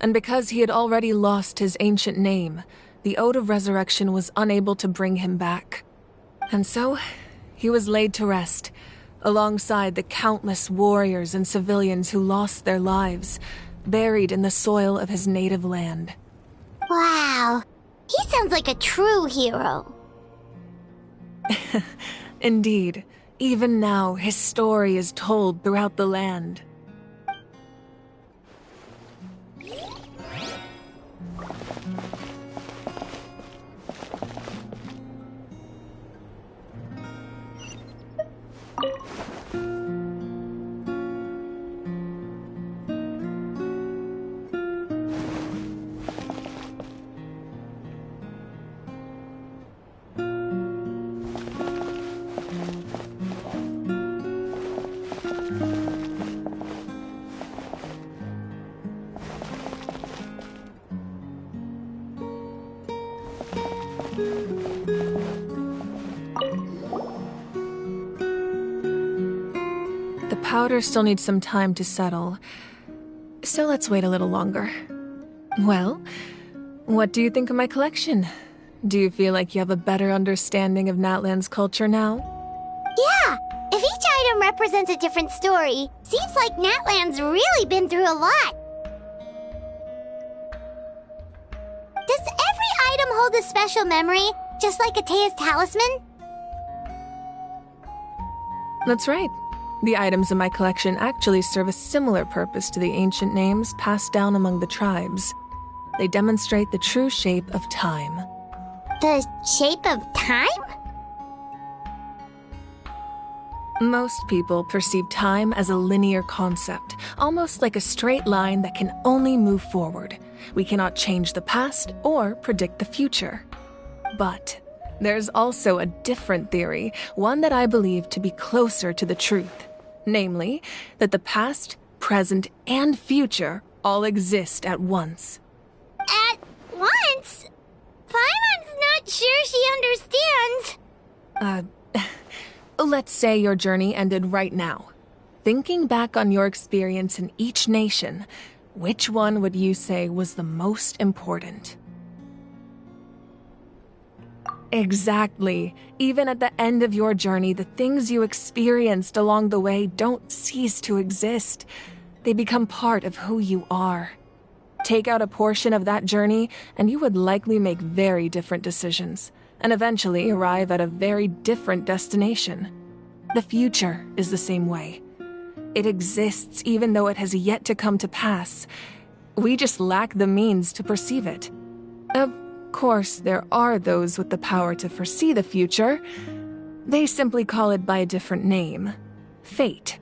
and because he had already lost his ancient name, the Ode of Resurrection was unable to bring him back. And so, he was laid to rest, alongside the countless warriors and civilians who lost their lives, buried in the soil of his native land. Wow, he sounds like a true hero. Indeed, even now his story is told throughout the land. The powder still needs some time to settle, so let's wait a little longer. Well, what do you think of my collection? Do you feel like you have a better understanding of Natlan's culture now? Yeah, if each item represents a different story, seems like Natlan's really been through a lot. Does every item hold a special memory, just like Atea's talisman? That's right. The items in my collection actually serve a similar purpose to the ancient names passed down among the tribes. They demonstrate the true shape of time. The shape of time? Most people perceive time as a linear concept, almost like a straight line that can only move forward. We cannot change the past or predict the future. But there's also a different theory, one that I believe to be closer to the truth. Namely, that the past, present, and future all exist at once. At once? Paimon's not sure she understands. Let's say your journey ended right now. Thinking back on your experience in each nation, which one would you say was the most important? Exactly. Even at the end of your journey, the things you experienced along the way don't cease to exist. They become part of who you are. Take out a portion of that journey, and you would likely make very different decisions, and eventually arrive at a very different destination. The future is the same way. It exists even though it has yet to come to pass. We just lack the means to perceive it. Of course, there are those with the power to foresee the future. They simply call it by a different name. Fate.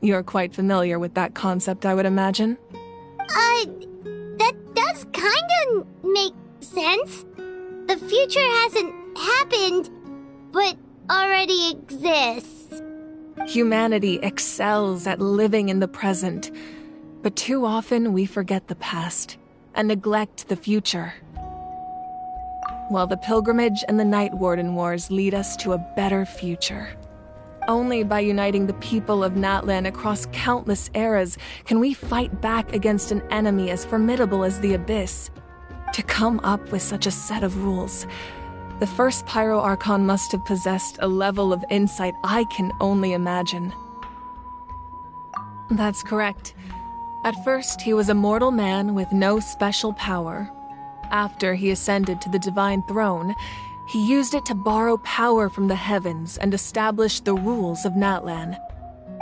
You're quite familiar with that concept, I would imagine. That does kinda make sense. The future hasn't happened, but already exists. Humanity excels at living in the present, but too often we forget the past and neglect the future. While the pilgrimage and the Night Warden Wars lead us to a better future. Only by uniting the people of Natlan across countless eras can we fight back against an enemy as formidable as the Abyss. To come up with such a set of rules, the first Pyro Archon must have possessed a level of insight I can only imagine. That's correct. At first, he was a mortal man with no special power. After he ascended to the Divine Throne, he used it to borrow power from the heavens and establish the rules of Natlan.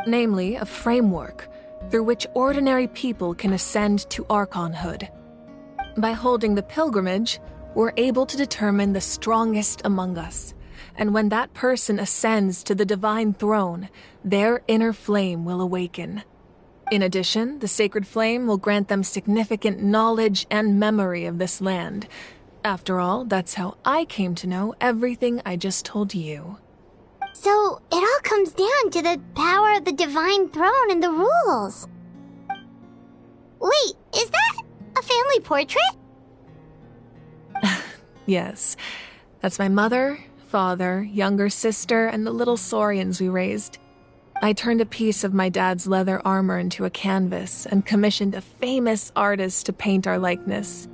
Namely, a framework through which ordinary people can ascend to Archonhood. By holding the pilgrimage, we're able to determine the strongest among us, and when that person ascends to the Divine Throne, their inner flame will awaken. In addition, the sacred flame will grant them significant knowledge and memory of this land. After all, that's how I came to know everything I just told you. So, it all comes down to the power of the Divine Throne and the rules. Wait, is that a family portrait? Yes, that's my mother, father, younger sister, and the little saurians we raised. I turned a piece of my dad's leather armor into a canvas and commissioned a famous artist to paint our likeness.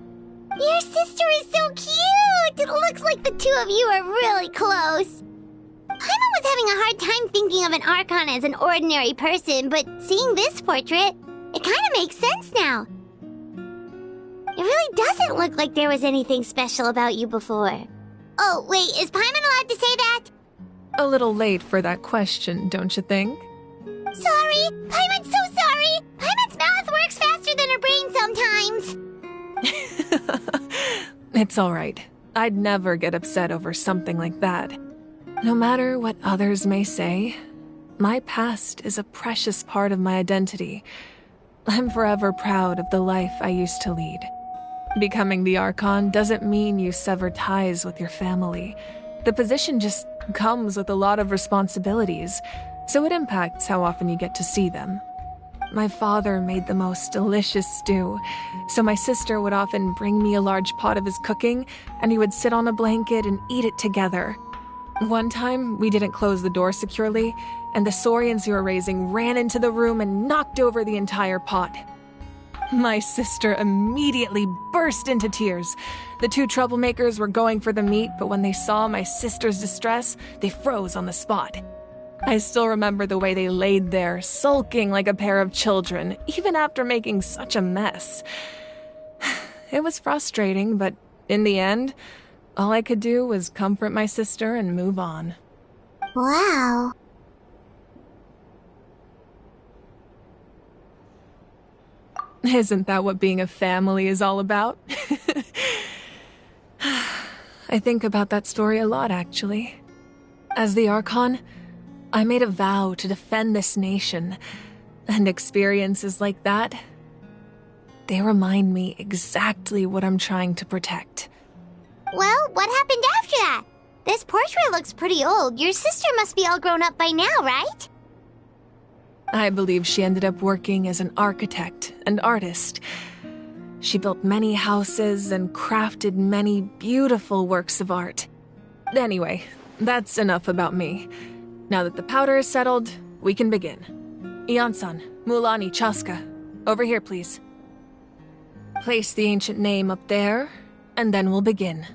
Your sister is so cute! It looks like the two of you are really close. Paimon was having a hard time thinking of an Archon as an ordinary person, but seeing this portrait, it kind of makes sense now. It really doesn't look like there was anything special about you before. Oh, wait, is Paimon allowed to say that? A little late for that question, don't you think? Sorry! Paimon's so sorry! Paimon's mouth works faster than her brain sometimes! It's all right. I'd never get upset over something like that. No matter what others may say, my past is a precious part of my identity. I'm forever proud of the life I used to lead. Becoming the Archon doesn't mean you sever ties with your family. The position just comes with a lot of responsibilities, so it impacts how often you get to see them. My father made the most delicious stew, so my sister would often bring me a large pot of his cooking, and he would sit on a blanket and eat it together. One time, we didn't close the door securely, and the saurians we were raising ran into the room and knocked over the entire pot. My sister immediately burst into tears. The two troublemakers were going for the meat, but when they saw my sister's distress, they froze on the spot. I still remember the way they laid there, sulking like a pair of children, even after making such a mess. It was frustrating, but in the end, all I could do was comfort my sister and move on. Wow. Isn't that what being a family is all about? I think about that story a lot, actually. As the Archon, I made a vow to defend this nation, and experiences like that, they remind me exactly what I'm trying to protect. Well, what happened after that? This portrait looks pretty old. Your sister must be all grown up by now, right? I believe she ended up working as an architect and artist. She built many houses and crafted many beautiful works of art. Anyway, that's enough about me. Now that the powder is settled, we can begin. Ian-san, Mulani, Chaska, over here, please. Place the ancient name up there, and then we'll begin.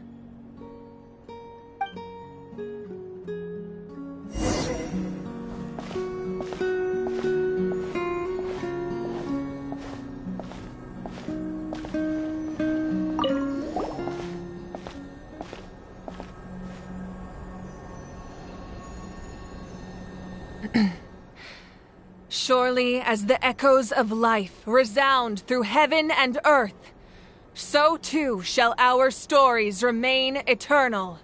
Surely as the echoes of life resound through heaven and earth, so too shall our stories remain eternal.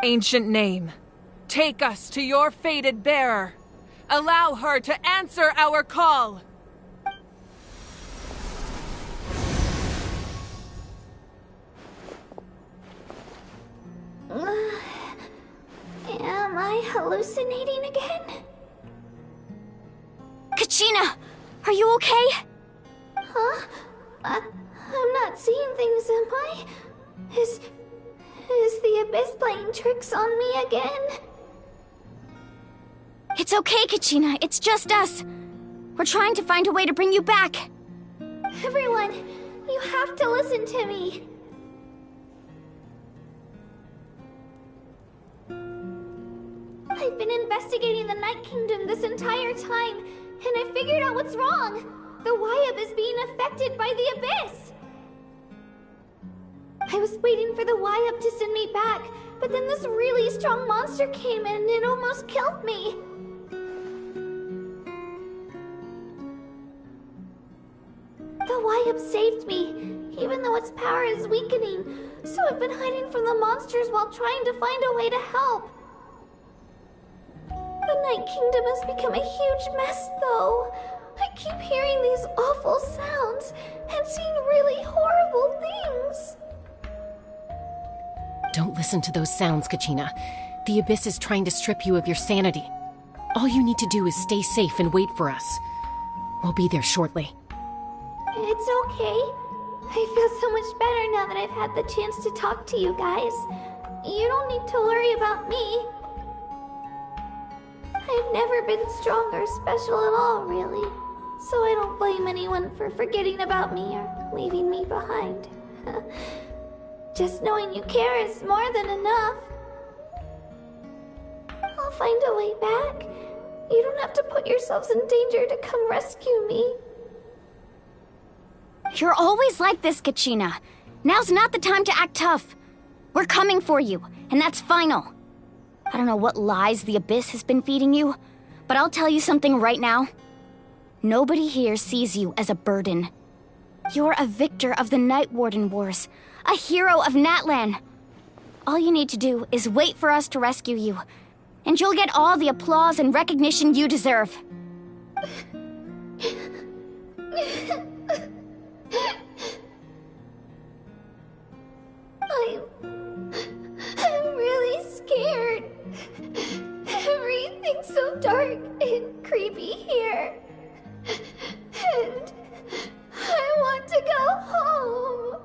Ancient name, take us to your fated bearer. Allow her to answer our call. Am I hallucinating again? Kachina, are you okay? Huh? I'm not seeing things, am I? Is the Abyss playing tricks on me again? It's okay, Kachina. It's just us. We're trying to find a way to bring you back. Everyone, you have to listen to me. I've been investigating the Night Kingdom this entire time, and I figured out what's wrong. The Wyab is being affected by the Abyss. I was waiting for the Wyab to send me back, but then this really strong monster came in and it almost killed me. The Wyab saved me, even though its power is weakening, so I've been hiding from the monsters while trying to find a way to help. The Night Kingdom has become a huge mess, though. I keep hearing these awful sounds and seeing really horrible things. Don't listen to those sounds, Kachina. The Abyss is trying to strip you of your sanity. All you need to do is stay safe and wait for us. We'll be there shortly. It's okay. I feel so much better now that I've had the chance to talk to you guys. You don't need to worry about me. I've never been strong or special at all, really. So I don't blame anyone for forgetting about me or leaving me behind. Just knowing you care is more than enough. I'll find a way back. You don't have to put yourselves in danger to come rescue me. You're always like this, Kachina. Now's not the time to act tough. We're coming for you, and that's final. I don't know what lies the Abyss has been feeding you, but I'll tell you something right now. Nobody here sees you as a burden. You're a victor of the Night Warden Wars, a hero of Natlan. All you need to do is wait for us to rescue you, and you'll get all the applause and recognition you deserve. I'm really scared. Everything's so dark and creepy here. And I want to go home.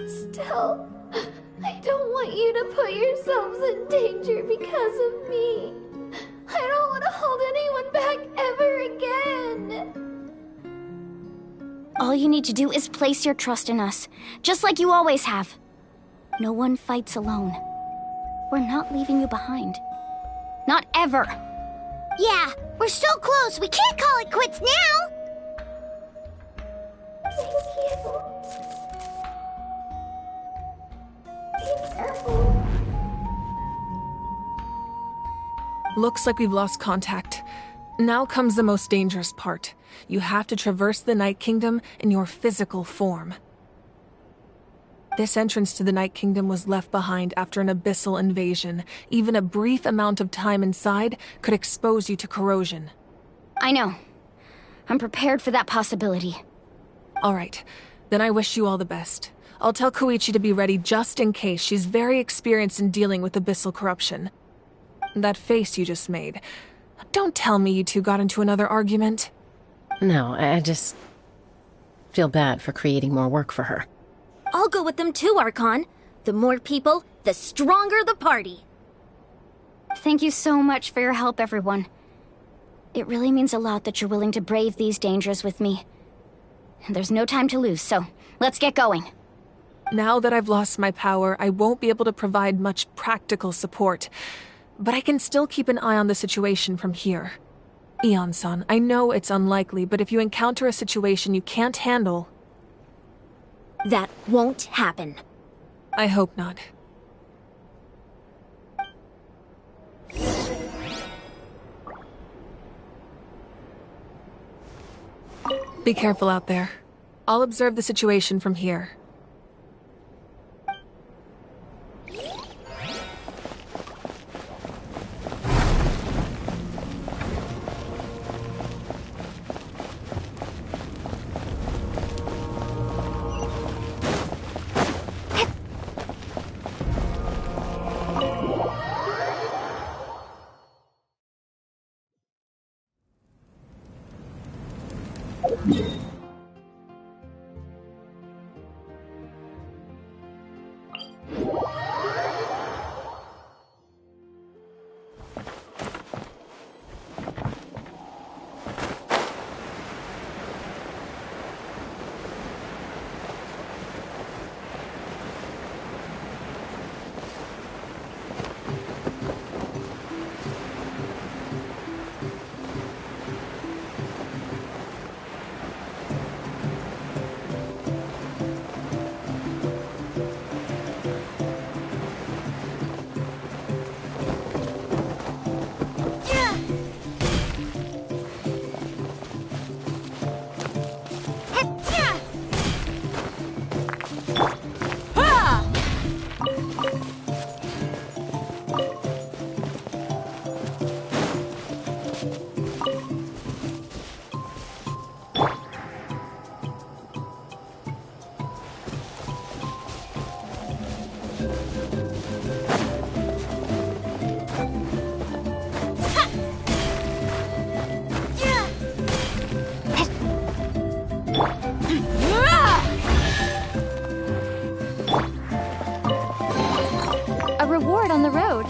Still, I don't want you to put yourselves in danger because of me. I don't want to hold anyone back ever again. All you need to do is place your trust in us, just like you always have. No one fights alone. We're not leaving you behind. Not ever. Yeah, we're so close. We can't call it quits now. Thank you. Be careful. Looks like we've lost contact. Now comes the most dangerous part. You have to traverse the Night Kingdom in your physical form. This entrance to the Night Kingdom was left behind after an abyssal invasion. Even a brief amount of time inside could expose you to corrosion. I know. I'm prepared for that possibility. All right, then I wish you all the best. I'll tell Koichi to be ready just in case. She's very experienced in dealing with abyssal corruption. That face you just made. Don't tell me you two got into another argument. No, I just feel bad for creating more work for her. I'll go with them too, Archon. The more people, the stronger the party. Thank you so much for your help, everyone. It really means a lot that you're willing to brave these dangers with me. And there's no time to lose, so let's get going. Now that I've lost my power, I won't be able to provide much practical support. But I can still keep an eye on the situation from here. Eon-san, I know it's unlikely, but if you encounter a situation you can't handle... That won't happen. I hope not. Be careful out there. I'll observe the situation from here. A reward on the road.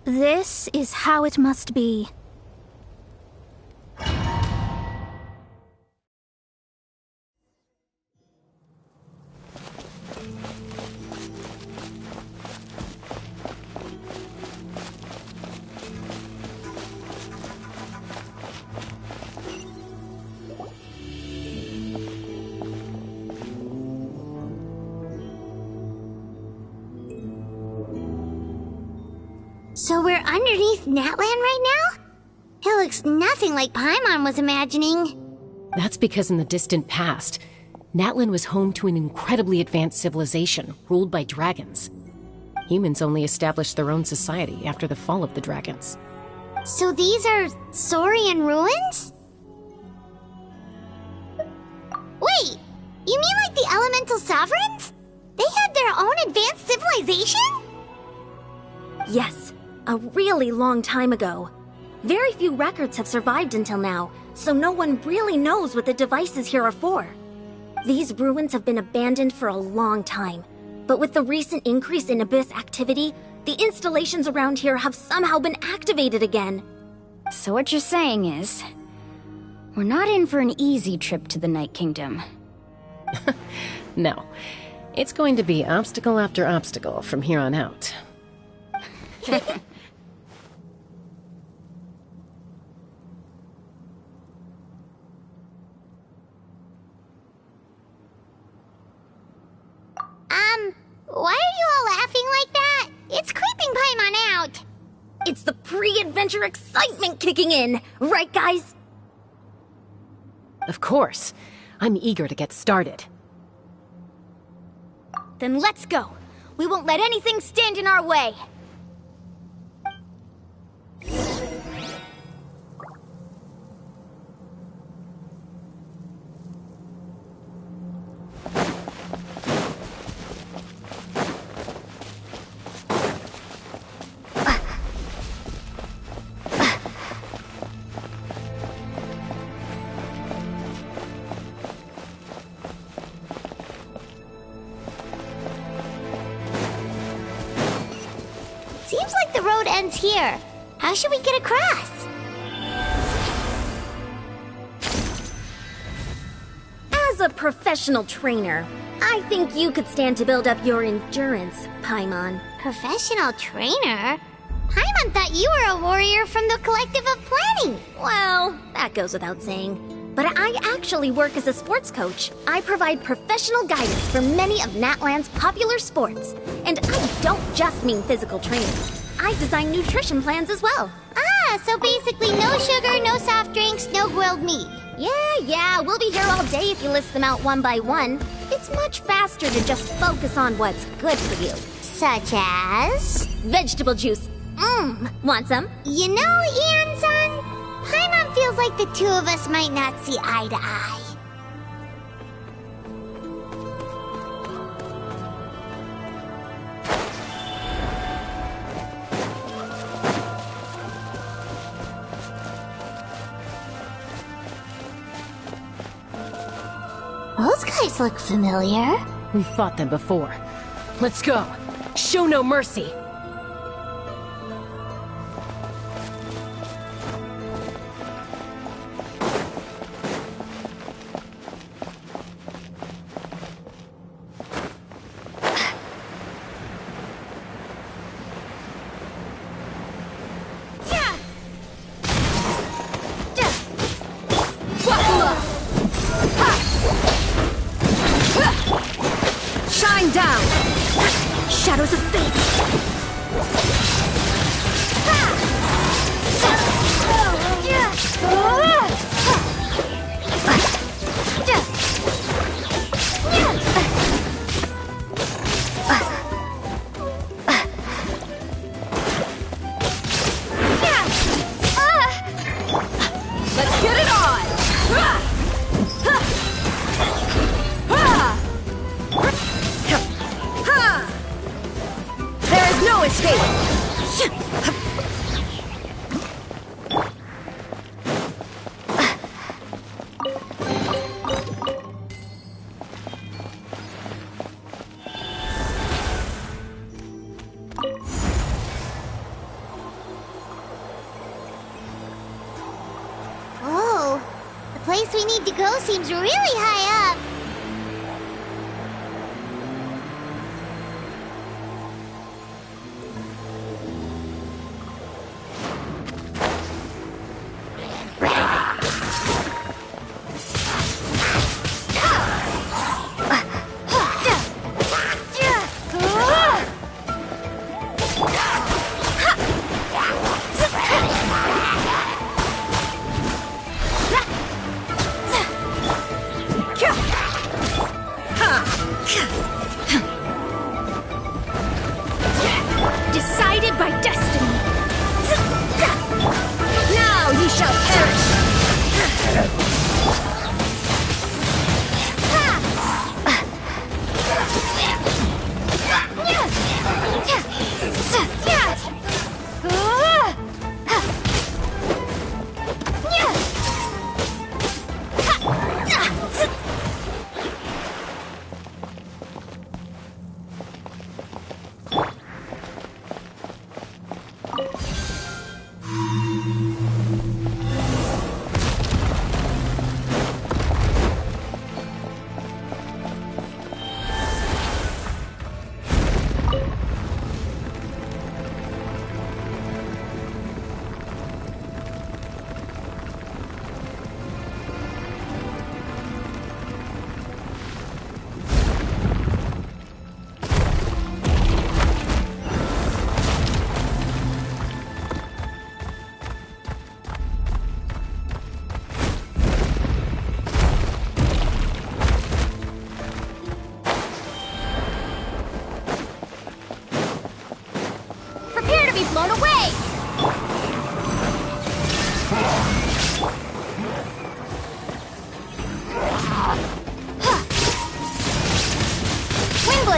This is how it must be. So we're underneath Natlan right now? It looks nothing like Paimon was imagining. That's because in the distant past, Natlan was home to an incredibly advanced civilization ruled by dragons. Humans only established their own society after the fall of the dragons. So these are Saurian ruins? Wait, you mean like the elemental sovereigns? They had their own advanced civilization? Yes, a really long time ago. Very few records have survived until now, so no one really knows what the devices here are for. These ruins have been abandoned for a long time, but with the recent increase in Abyss activity, the installations around here have somehow been activated again. So what you're saying is, we're not in for an easy trip to the Night Kingdom. No. It's going to be obstacle after obstacle from here on out. Why are you all laughing like that? It's creeping Paimon out. It's the pre-adventure excitement kicking in, right guys? Of course. I'm eager to get started. Then let's go. We won't let anything stand in our way. Seems like the road ends here. How should we get across? As a professional trainer, I think you could stand to build up your endurance, Paimon. Professional trainer? Paimon thought you were a warrior from the Collective of Planning. Well, that goes without saying. But I actually work as a sports coach. I provide professional guidance for many of Natland's popular sports. And I don't just mean physical training. I design nutrition plans as well. Ah, so basically no sugar, no soft drinks, no grilled meat. Yeah, we'll be here all day if you list them out one by one. It's much faster to just focus on what's good for you. Such as? Vegetable juice. Want some? You know, Ian-san, Paimon feels like the two of us might not see eye to eye. Those guys look familiar. We've fought them before. Let's go. Show no mercy. Shine down! Shadows of fate! Let's get it on! There is no escape! Whoa, the place we need to go seems really high up.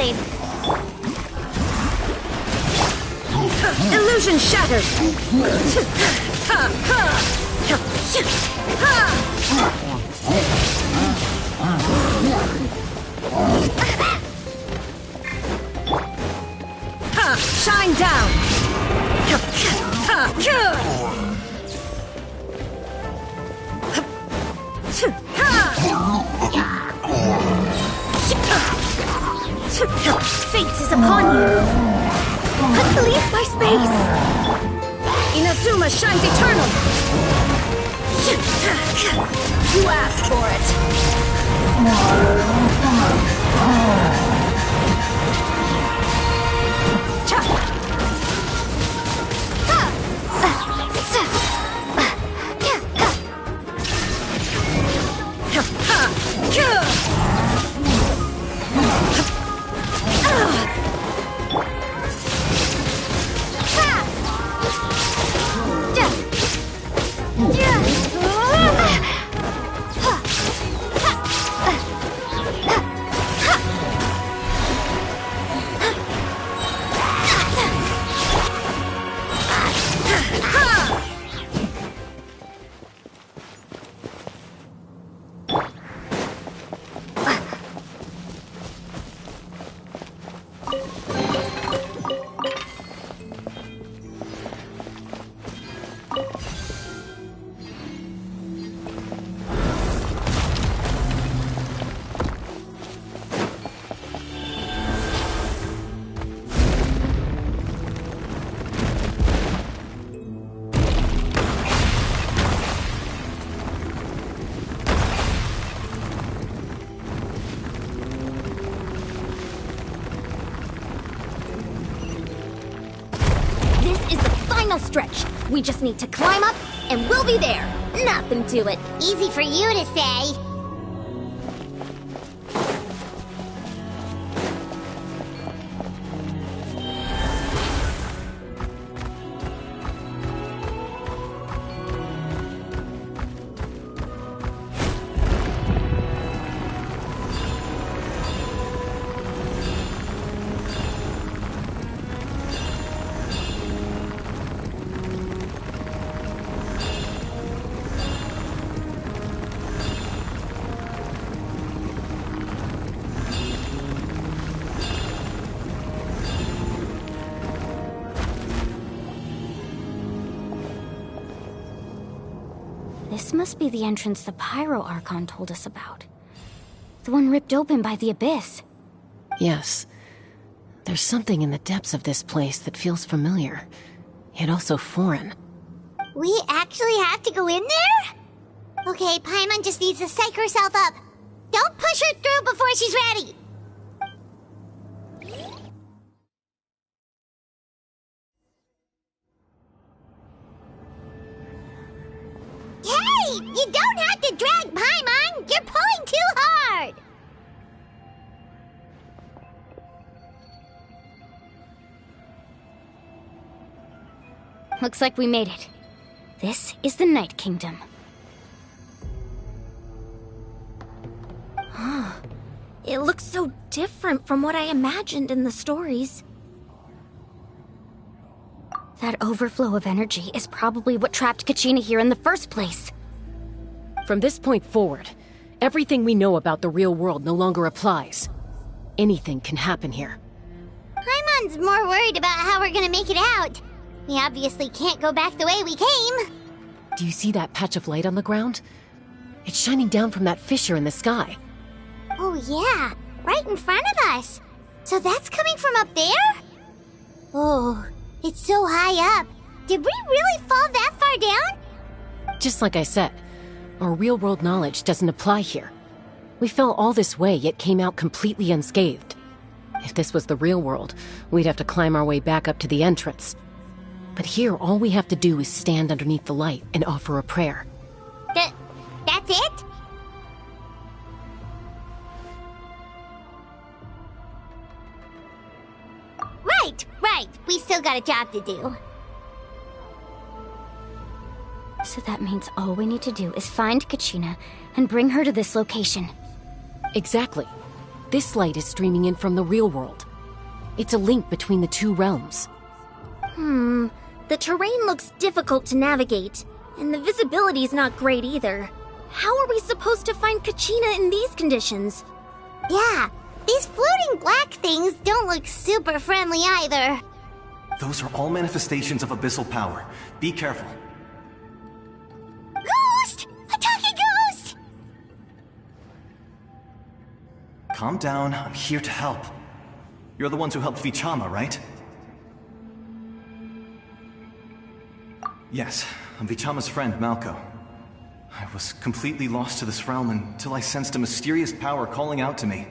blade. Illusion shattered. Shine down. Fate is upon you. Unleashed by space. Inazuma shines eternal. You asked for it. Stretch. We just need to climb up, and we'll be there. Nothing to it. Easy for you to say. This must be the entrance the Pyro Archon told us about. The one ripped open by the Abyss. Yes. There's something in the depths of this place that feels familiar, yet also foreign. We actually have to go in there? Okay, Paimon just needs to psych herself up. Don't push her through before she's ready. Hey! You don't have to drag Paimon! You're pulling too hard! Looks like we made it. This is the Night Kingdom. It looks so different from what I imagined in the stories. That overflow of energy is probably what trapped Kachina here in the first place. From this point forward, everything we know about the real world no longer applies. Anything can happen here. Paimon's more worried about how we're gonna make it out. We obviously can't go back the way we came. Do you see that patch of light on the ground? It's shining down from that fissure in the sky. Oh yeah, right in front of us. So that's coming from up there? Oh, it's so high up. Did we really fall that far down? Just like I said, our real-world knowledge doesn't apply here. We fell all this way, yet came out completely unscathed. If this was the real world, we'd have to climb our way back up to the entrance. But here, all we have to do is stand underneath the light and offer a prayer. That's it? Right. We still got a job to do. So that means all we need to do is find Kachina and bring her to this location. Exactly. This light is streaming in from the real world. It's a link between the two realms. The terrain looks difficult to navigate, and the visibility's not great either. How are we supposed to find Kachina in these conditions? Yeah, these floating black things don't look super friendly either. Those are all manifestations of abyssal power. Be careful. Ghost! A talking ghost! Calm down, I'm here to help. You're the ones who helped Vichama, right? Yes, I'm Vichama's friend, Malko. I was completely lost to this realm until I sensed a mysterious power calling out to me.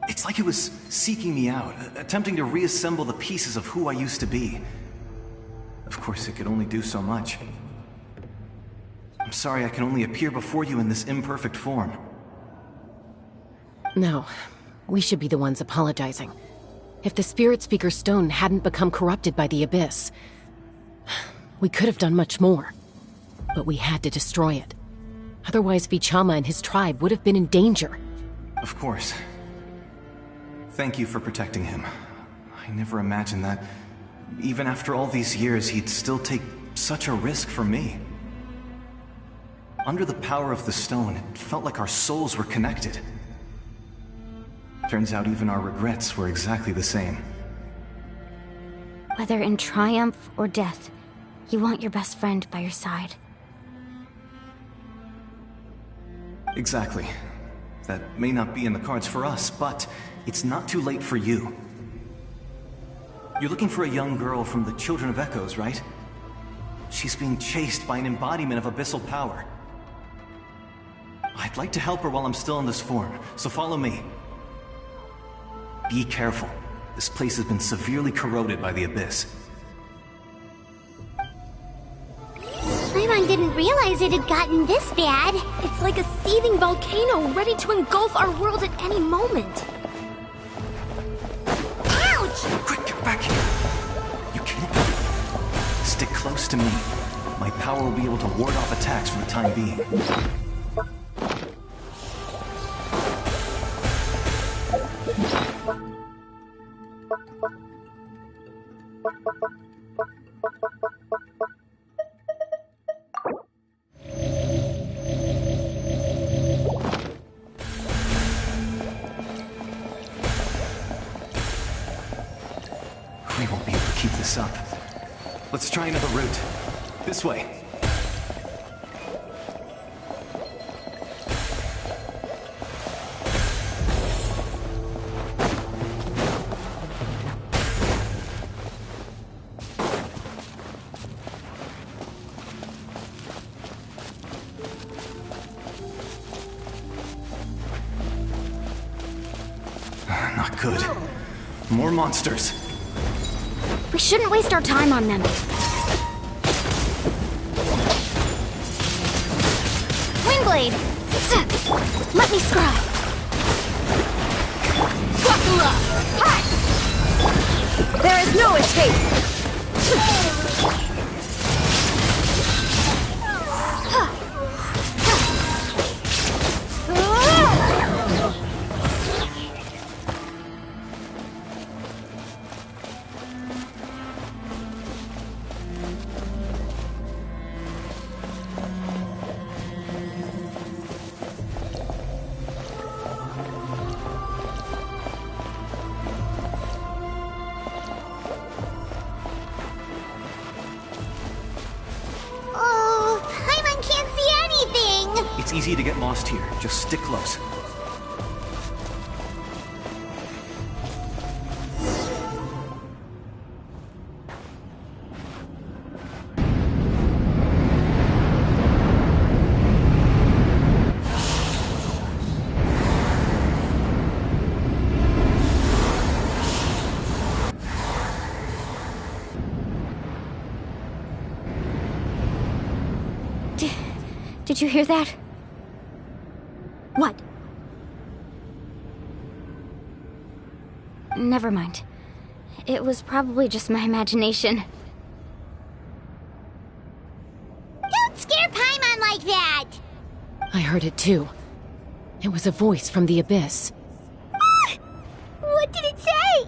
It's like it was seeking me out, attempting to reassemble the pieces of who I used to be. Of course, it could only do so much. I'm sorry I can only appear before you in this imperfect form. No, we should be the ones apologizing. If the Spirit Speaker's stone hadn't become corrupted by the Abyss, we could have done much more. But we had to destroy it. Otherwise, Vichama and his tribe would have been in danger. Of course. Thank you for protecting him. I never imagined that, even after all these years, he'd still take such a risk for me. Under the power of the stone, it felt like our souls were connected. Turns out even our regrets were exactly the same. Whether in triumph or death, you want your best friend by your side. Exactly. That may not be in the cards for us, but it's not too late for you. You're looking for a young girl from the Children of Echoes, right? She's being chased by an embodiment of abyssal power. I'd like to help her while I'm still in this form, so follow me. Be careful. This place has been severely corroded by the Abyss. Paimon didn't realize it had gotten this bad. It's like a seething volcano ready to engulf our world at any moment. Ouch! Quick, get back here! You can't... Stick close to me. My power will be able to ward off attacks for the time being. We won't be able to keep this up. Let's try another route. This way. Not good. More monsters. We shouldn't waste our time on them. Windblade! Let me scry! Buckle up! Hi! There is no escape! It's easy to get lost here. Just stick close. Did you hear that? What? Never mind. It was probably just my imagination. Don't scare Paimon like that! I heard it too. It was a voice from the abyss. What did it say?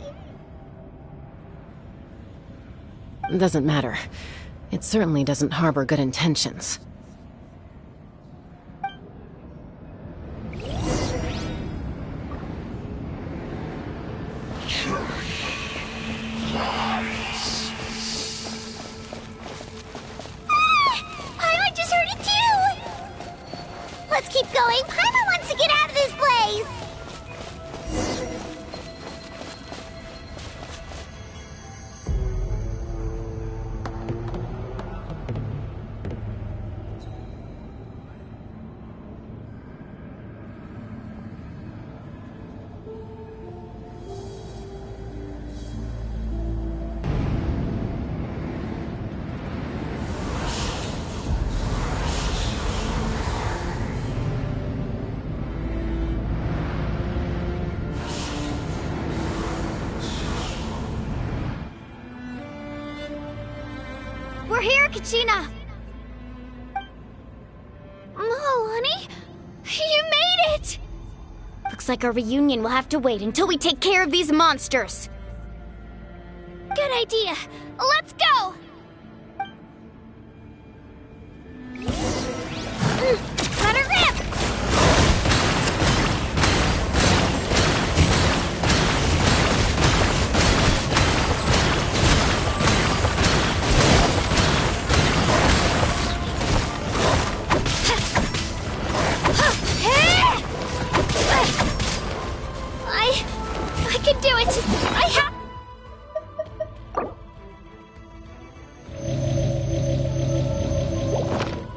Doesn't matter. It certainly doesn't harbor good intentions. Paimon just heard it too! Let's keep going. Paimon wants to get out of this place! We're here, Kachina! Oh, honey? You made it! Looks like our reunion will have to wait until we take care of these monsters. Good idea. Let's go! Let her rip! I can do it! I have...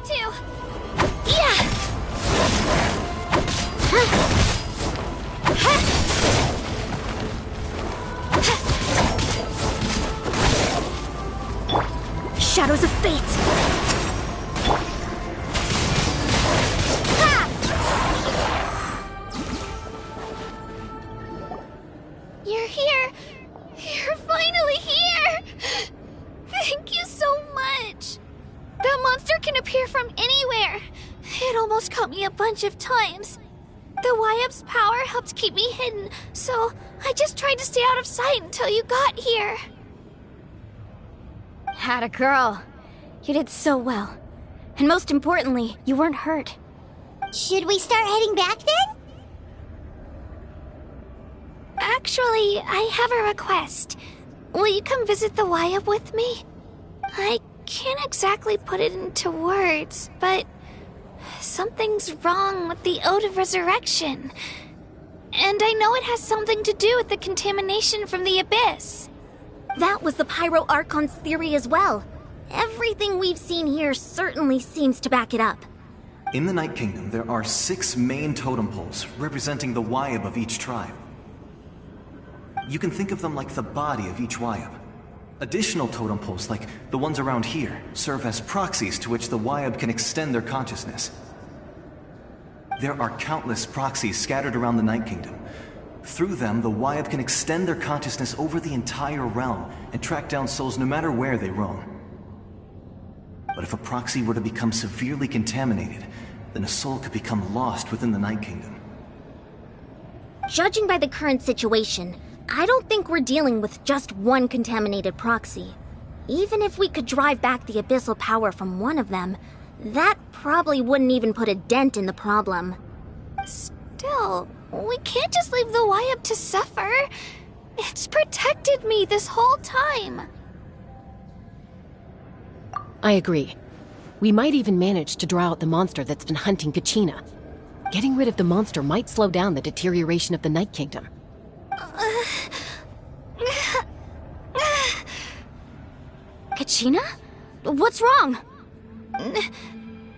Two. Yeah! Shadows of fate! You're here! You're finally here! Thank you so much! That monster can appear from anywhere! It almost caught me a bunch of times. The Wyap's power helped keep me hidden, so I just tried to stay out of sight until you got here. Atta girl. You did so well. And most importantly, you weren't hurt. Should we start heading back then? Actually, I have a request. Will you come visit the Wyap with me? I can't exactly put it into words, but something's wrong with the Ode of Resurrection. And I know it has something to do with the contamination from the Abyss. That was the Pyro Archon's theory as well. Everything we've seen here certainly seems to back it up. In the Night Kingdom, there are 6 main totem poles representing the Wyap of each tribe. You can think of them like the body of each Wyap. Additional totem poles, like the ones around here, serve as proxies to which the Wyap can extend their consciousness. There are countless proxies scattered around the Night Kingdom. Through them, the Wyap can extend their consciousness over the entire realm and track down souls no matter where they roam. But if a proxy were to become severely contaminated, then a soul could become lost within the Night Kingdom. Judging by the current situation, I don't think we're dealing with just one contaminated proxy. Even if we could drive back the abyssal power from one of them, that probably wouldn't even put a dent in the problem. Still, we can't just leave the Wyap to suffer. It's protected me this whole time. I agree. We might even manage to draw out the monster that's been hunting Kachina. Getting rid of the monster might slow down the deterioration of the Night Kingdom. Kachina? What's wrong?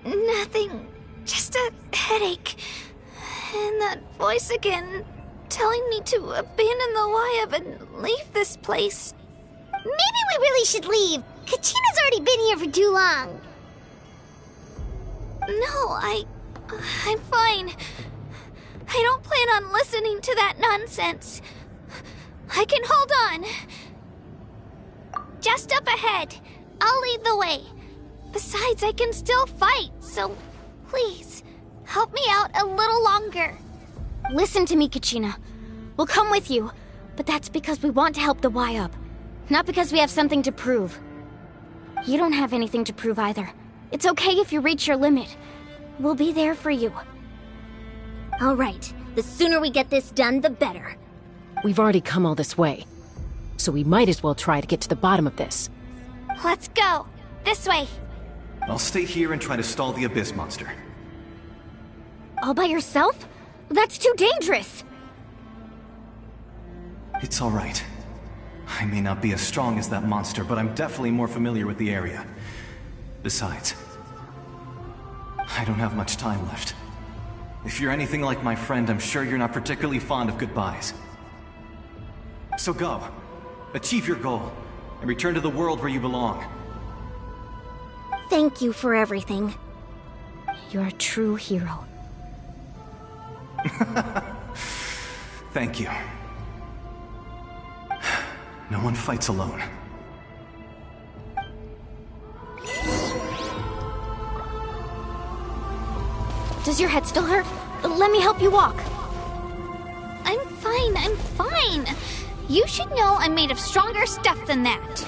Nothing. Just a headache. And that voice again, telling me to abandon the Wyap and leave this place. Maybe we really should leave. Kachina's already been here for too long. No, I'm fine. I don't plan on listening to that nonsense. I can hold on. Just up ahead. I'll lead the way. Besides, I can still fight, so please, help me out a little longer. Listen to me, Kachina. We'll come with you, but that's because we want to help the Y-Up, not because we have something to prove. You don't have anything to prove either. It's okay if you reach your limit. We'll be there for you. All right. The sooner we get this done, the better. We've already come all this way, so we might as well try to get to the bottom of this. Let's go. This way. I'll stay here and try to stall the Abyss monster. All by yourself? That's too dangerous! It's all right. I may not be as strong as that monster, but I'm definitely more familiar with the area. Besides, I don't have much time left. If you're anything like my friend, I'm sure you're not particularly fond of goodbyes. So go. Achieve your goal, and return to the world where you belong. Thank you for everything. You're a true hero. Thank you. No one fights alone. Does your head still hurt? Let me help you walk. I'm fine. You should know I'm made of stronger stuff than that.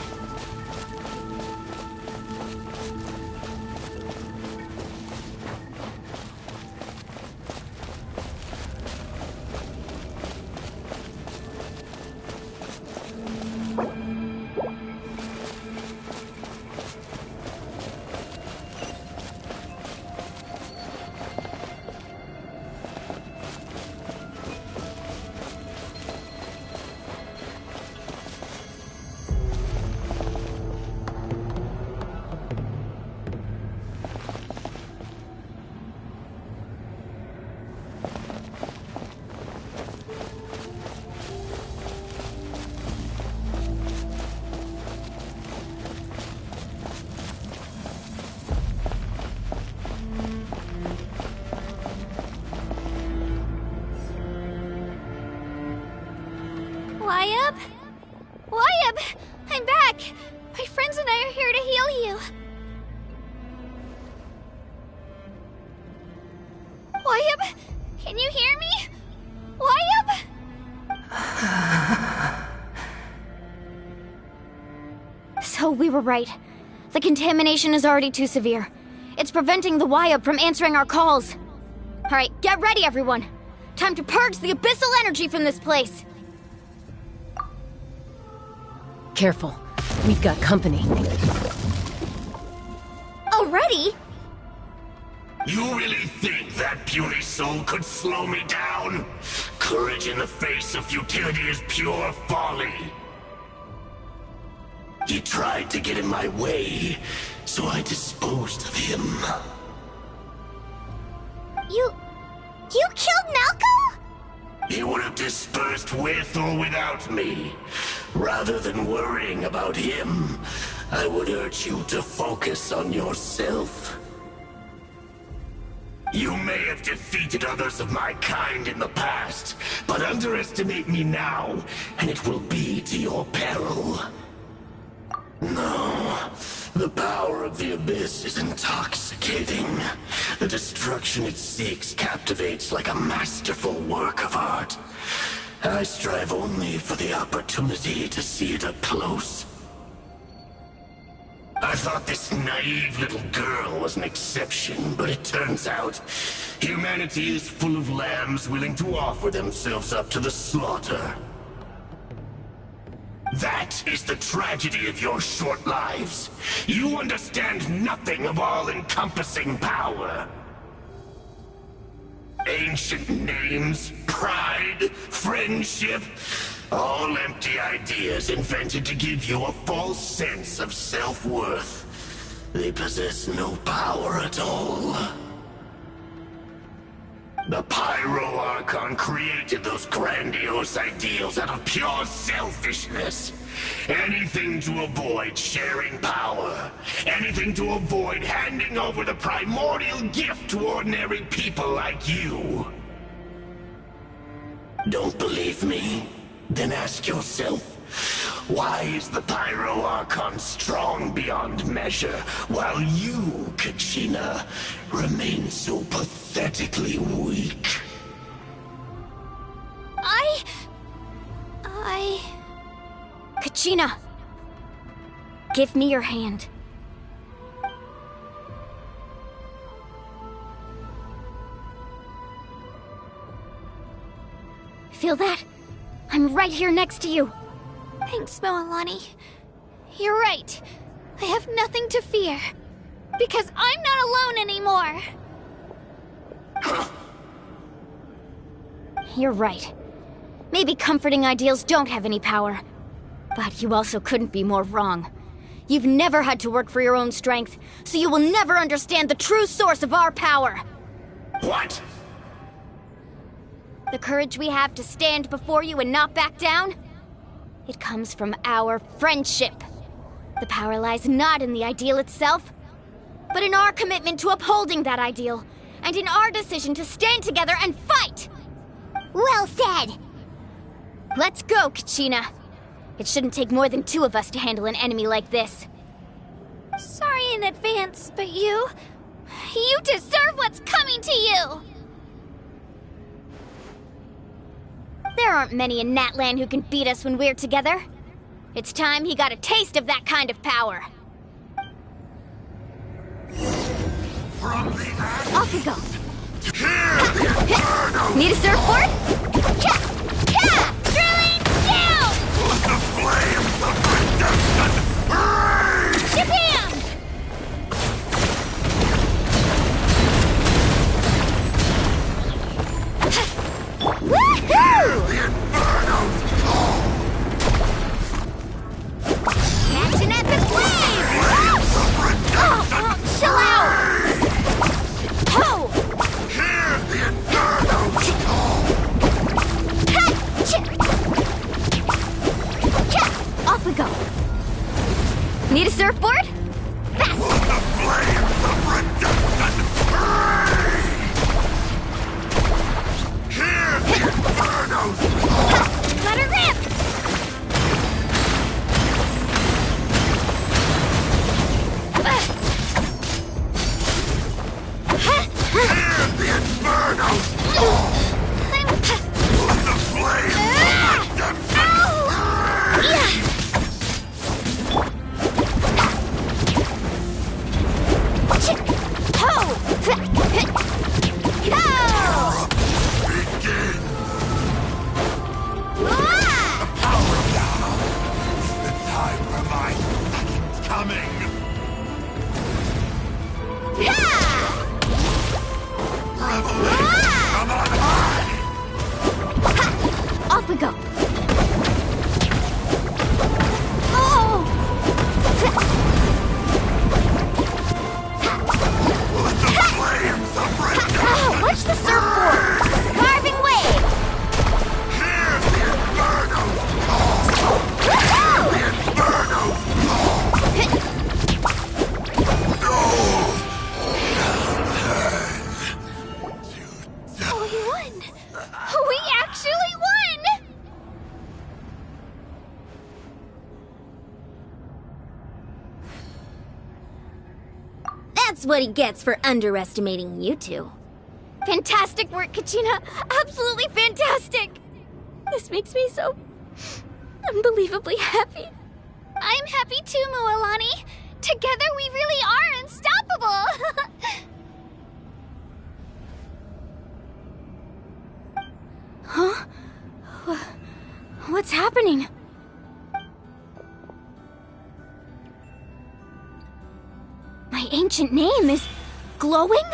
Y-Up, I'm back. My friends and I are here to heal you. Y-Up, can you hear me? Y-Up? So we were right. The contamination is already too severe. It's preventing the Y-Up from answering our calls. Alright, get ready everyone. Time to purge the abyssal energy from this place. Careful. We've got company. Already? You really think that puny soul could slow me down? Courage in the face of futility is pure folly. He tried to get in my way, so I disposed of him. You killed Malcolm? He would have dispersed with or without me. Rather than worrying about him, I would urge you to focus on yourself. You may have defeated others of my kind in the past, but underestimate me now, and it will be to your peril. No, the power of the Abyss is intoxicating. The destruction it seeks captivates like a masterful work of art. I strive only for the opportunity to see it up close. I thought this naive little girl was an exception, but it turns out humanity is full of lambs willing to offer themselves up to the slaughter. That is the tragedy of your short lives. You understand nothing of all-encompassing power. Ancient names, pride, friendship, all empty ideas invented to give you a false sense of self-worth. They possess no power at all. The Pyro Archon created those grandiose ideals out of pure selfishness. Anything to avoid sharing power. Anything to avoid handing over the primordial gift to ordinary people like you. Don't believe me? Then ask yourself, why is the Pyro Archon strong beyond measure, while you, Kachina, remain so pathetically weak? Kachina! Give me your hand. Feel that? I'm right here next to you. Thanks, Moalani. You're right. I have nothing to fear. Because I'm not alone anymore. You're right. Maybe comforting ideals don't have any power. But you also couldn't be more wrong. You've never had to work for your own strength, so you will never understand the true source of our power. What? The courage we have to stand before you and not back down? It comes from our friendship. The power lies not in the ideal itself, but in our commitment to upholding that ideal, and in our decision to stand together and fight! Well said! Let's go, Kachina. It shouldn't take more than 2 of us to handle an enemy like this. Sorry in advance, but you deserve what's coming to you! There aren't many in Natlan who can beat us when we're together. It's time he got a taste of that kind of power. Off we go. Need a surfboard? Drilling down! The flames of redemption! Shabam! Woohoo! The inferno! Catch an epic wave! Chill out! Ho! Hear the inferno! Off we go. Need a surfboard? Fast! The flames of redemption! Hear the inferno! Let her rip! Hear the inferno! The flames of redemption! Begin! The power down! The time for my coming! Revelation from on high! Off we go. Let the flames of redemption! Watch the surfboard! Carving waves! Hear the inferno! The inferno! We won! We actually won! That's what he gets for underestimating you two. Fantastic work, Kachina! Absolutely fantastic! This makes me so unbelievably happy. I'm happy too, Moalani. Together we really are unstoppable! Huh? What's happening? My ancient name is glowing?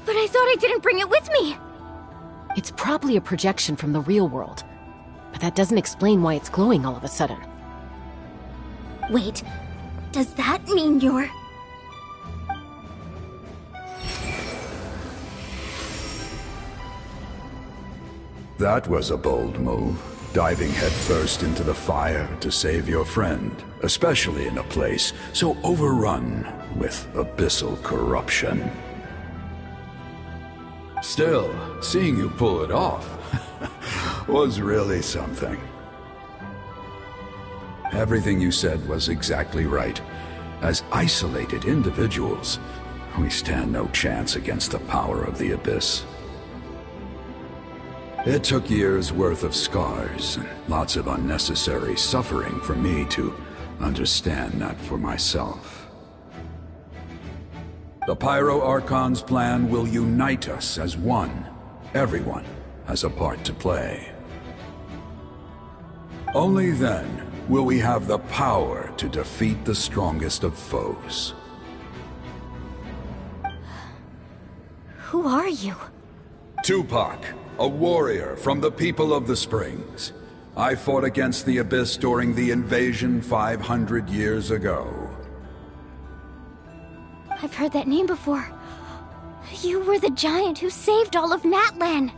But I thought I didn't bring it with me. It's probably a projection from the real world. But that doesn't explain why it's glowing all of a sudden. Wait, does that mean you're... That was a bold move, diving headfirst into the fire to save your friend, especially in a place so overrun with abyssal corruption. Still, seeing you pull it off was really something. Everything you said was exactly right. As isolated individuals, we stand no chance against the power of the Abyss. It took years' worth of scars and lots of unnecessary suffering for me to understand that for myself. The Pyro Archon's plan will unite us as one. Everyone has a part to play. Only then will we have the power to defeat the strongest of foes. Who are you? Tupac, a warrior from the people of the Springs. I fought against the Abyss during the invasion 500 years ago. I've heard that name before. You were the giant who saved all of Natlan.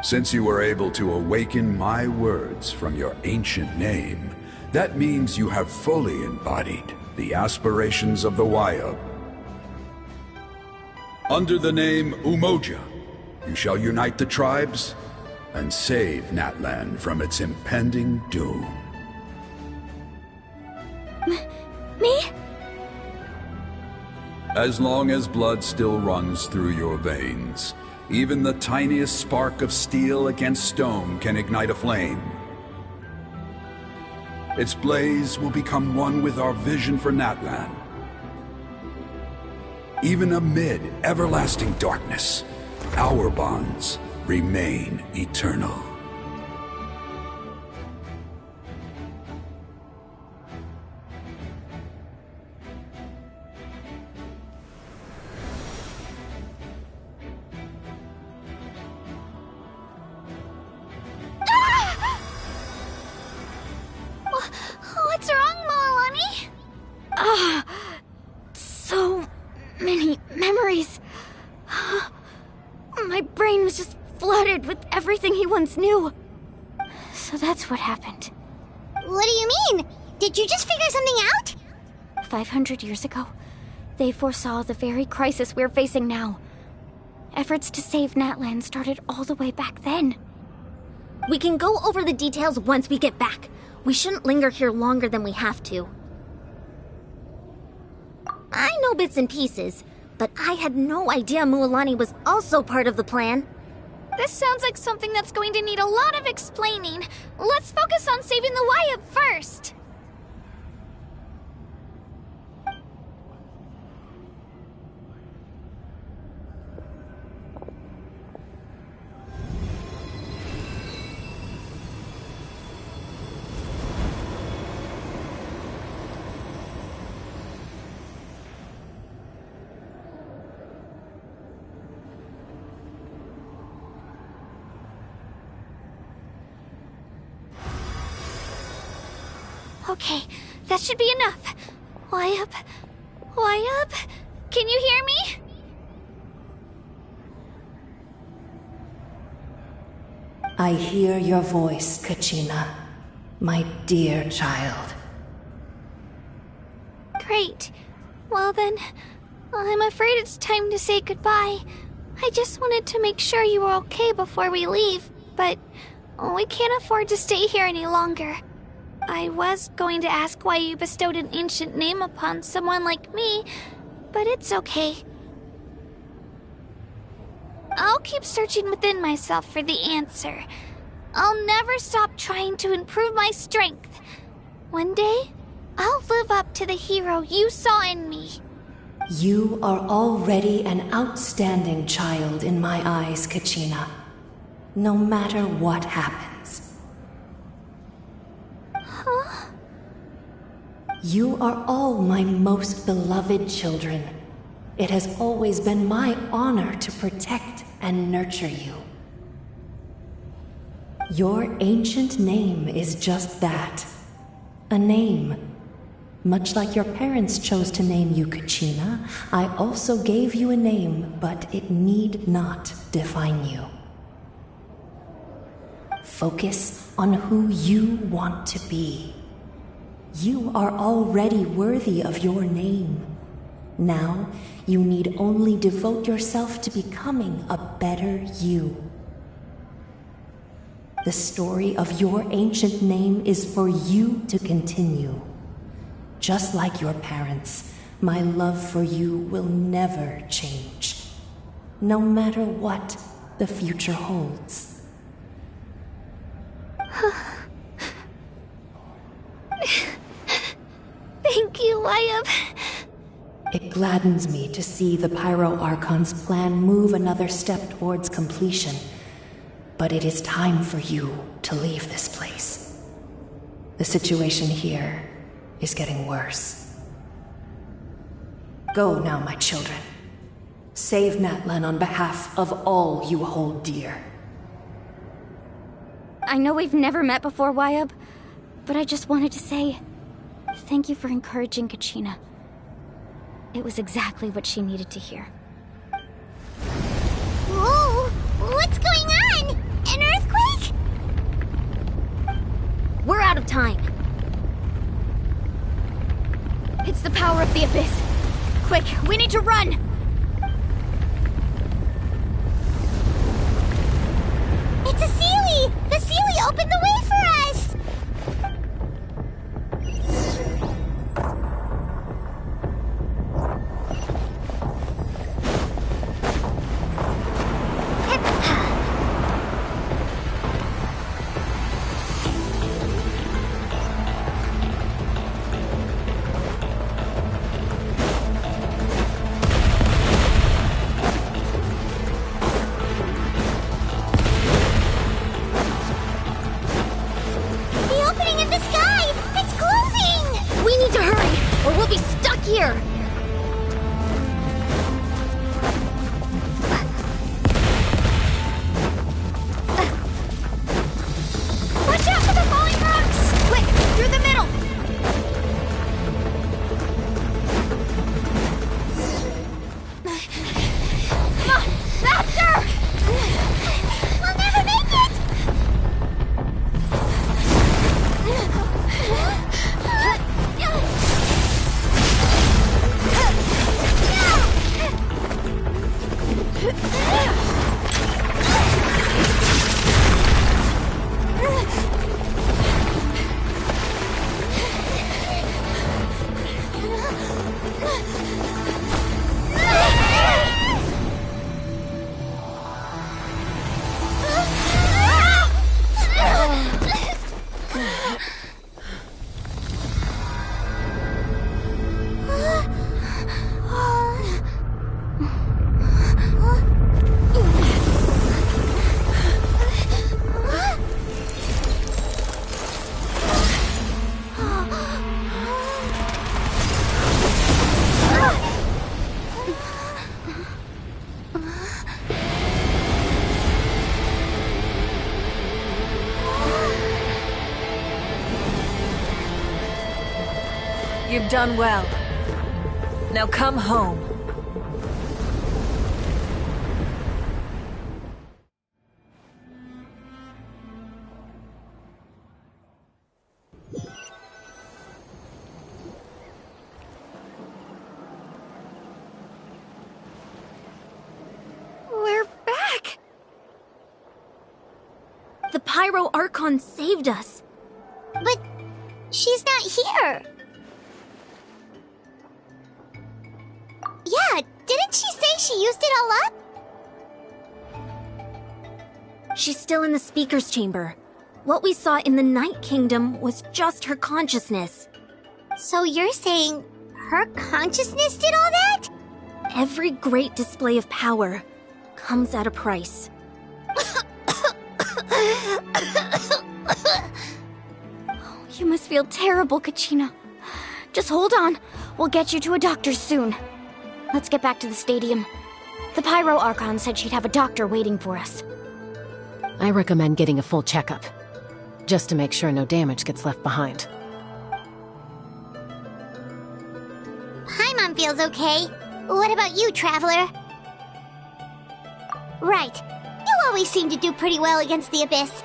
Since you were able to awaken my words from your ancient name, that means you have fully embodied the aspirations of the Wayub. Under the name Umoja, you shall unite the tribes and save Natlan from its impending doom. Me? As long as blood still runs through your veins, even the tiniest spark of steel against stone can ignite a flame. Its blaze will become one with our vision for Natlan. Even amid everlasting darkness, our bonds remain eternal. What's wrong, Moalani? So many memories. My brain was just flooded with everything he once knew. So that's what happened. What do you mean? Did you just figure something out? 500 years ago, they foresaw the very crisis we're facing now. Efforts to save Natlan started all the way back then. We can go over the details once we get back. We shouldn't linger here longer than we have to. I know bits and pieces, but I had no idea Mualani was also part of the plan. This sounds like something that's going to need a lot of explaining. Let's focus on saving the Wayub first. Okay, that should be enough. Wayub? Wayub? Can you hear me? I hear your voice, Kachina, my dear child. Great. Well then, I'm afraid it's time to say goodbye. I just wanted to make sure you were okay before we leave, but we can't afford to stay here any longer. I was going to ask why you bestowed an ancient name upon someone like me, but it's okay. I'll keep searching within myself for the answer. I'll never stop trying to improve my strength. One day, I'll live up to the hero you saw in me. You are already an outstanding child in my eyes, Kachina. No matter what happens. Huh? You are all my most beloved children. It has always been my honor to protect and nurture you. Your ancient name is just that. A name. Much like your parents chose to name you Kachina, I also gave you a name, but it need not define you. Focus on who you want to be. You are already worthy of your name. Now, you need only devote yourself to becoming a better you. The story of your ancient name is for you to continue. Just like your parents, my love for you will never change. No matter what the future holds. Thank you, Wyatt. It gladdens me to see the Pyro Archon's plan move another step towards completion. But it is time for you to leave this place. The situation here is getting worse. Go now, my children. Save Natlan on behalf of all you hold dear. I know we've never met before, Wyatt, but I just wanted to say thank you for encouraging Kachina. It was exactly what she needed to hear. Whoa! What's going on? An earthquake? We're out of time. It's the power of the Abyss. Quick, we need to run! It's a Seelie! The Seelie opened the way for us! Here! Watch out for the falling rocks! Quick, through the middle! Come on, faster! We'll never make it! You've done well. Now come home. We're back! The Pyro Archon saved us. But she's not here. Yeah, didn't she say she used it all up? She's still in the speaker's chamber. What we saw in the Night Kingdom was just her consciousness. So you're saying her consciousness did all that? Every great display of power comes at a price. You must feel terrible, Kachina. Just hold on. We'll get you to a doctor soon. Let's get back to the stadium. The Pyro Archon said she'd have a doctor waiting for us. I recommend getting a full checkup, just to make sure no damage gets left behind. Paimon feels okay. What about you, Traveler? Right. You always seem to do pretty well against the Abyss.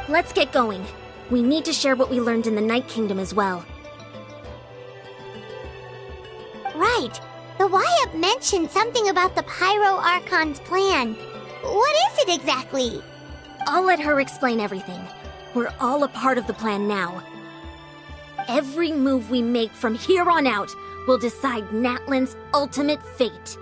Let's get going. We need to share what we learned in the Night Kingdom as well. Right. The Wyatt mentioned something about the Pyro Archon's plan. What is it exactly? I'll let her explain everything. We're all a part of the plan now. Every move we make from here on out will decide Natlan's ultimate fate.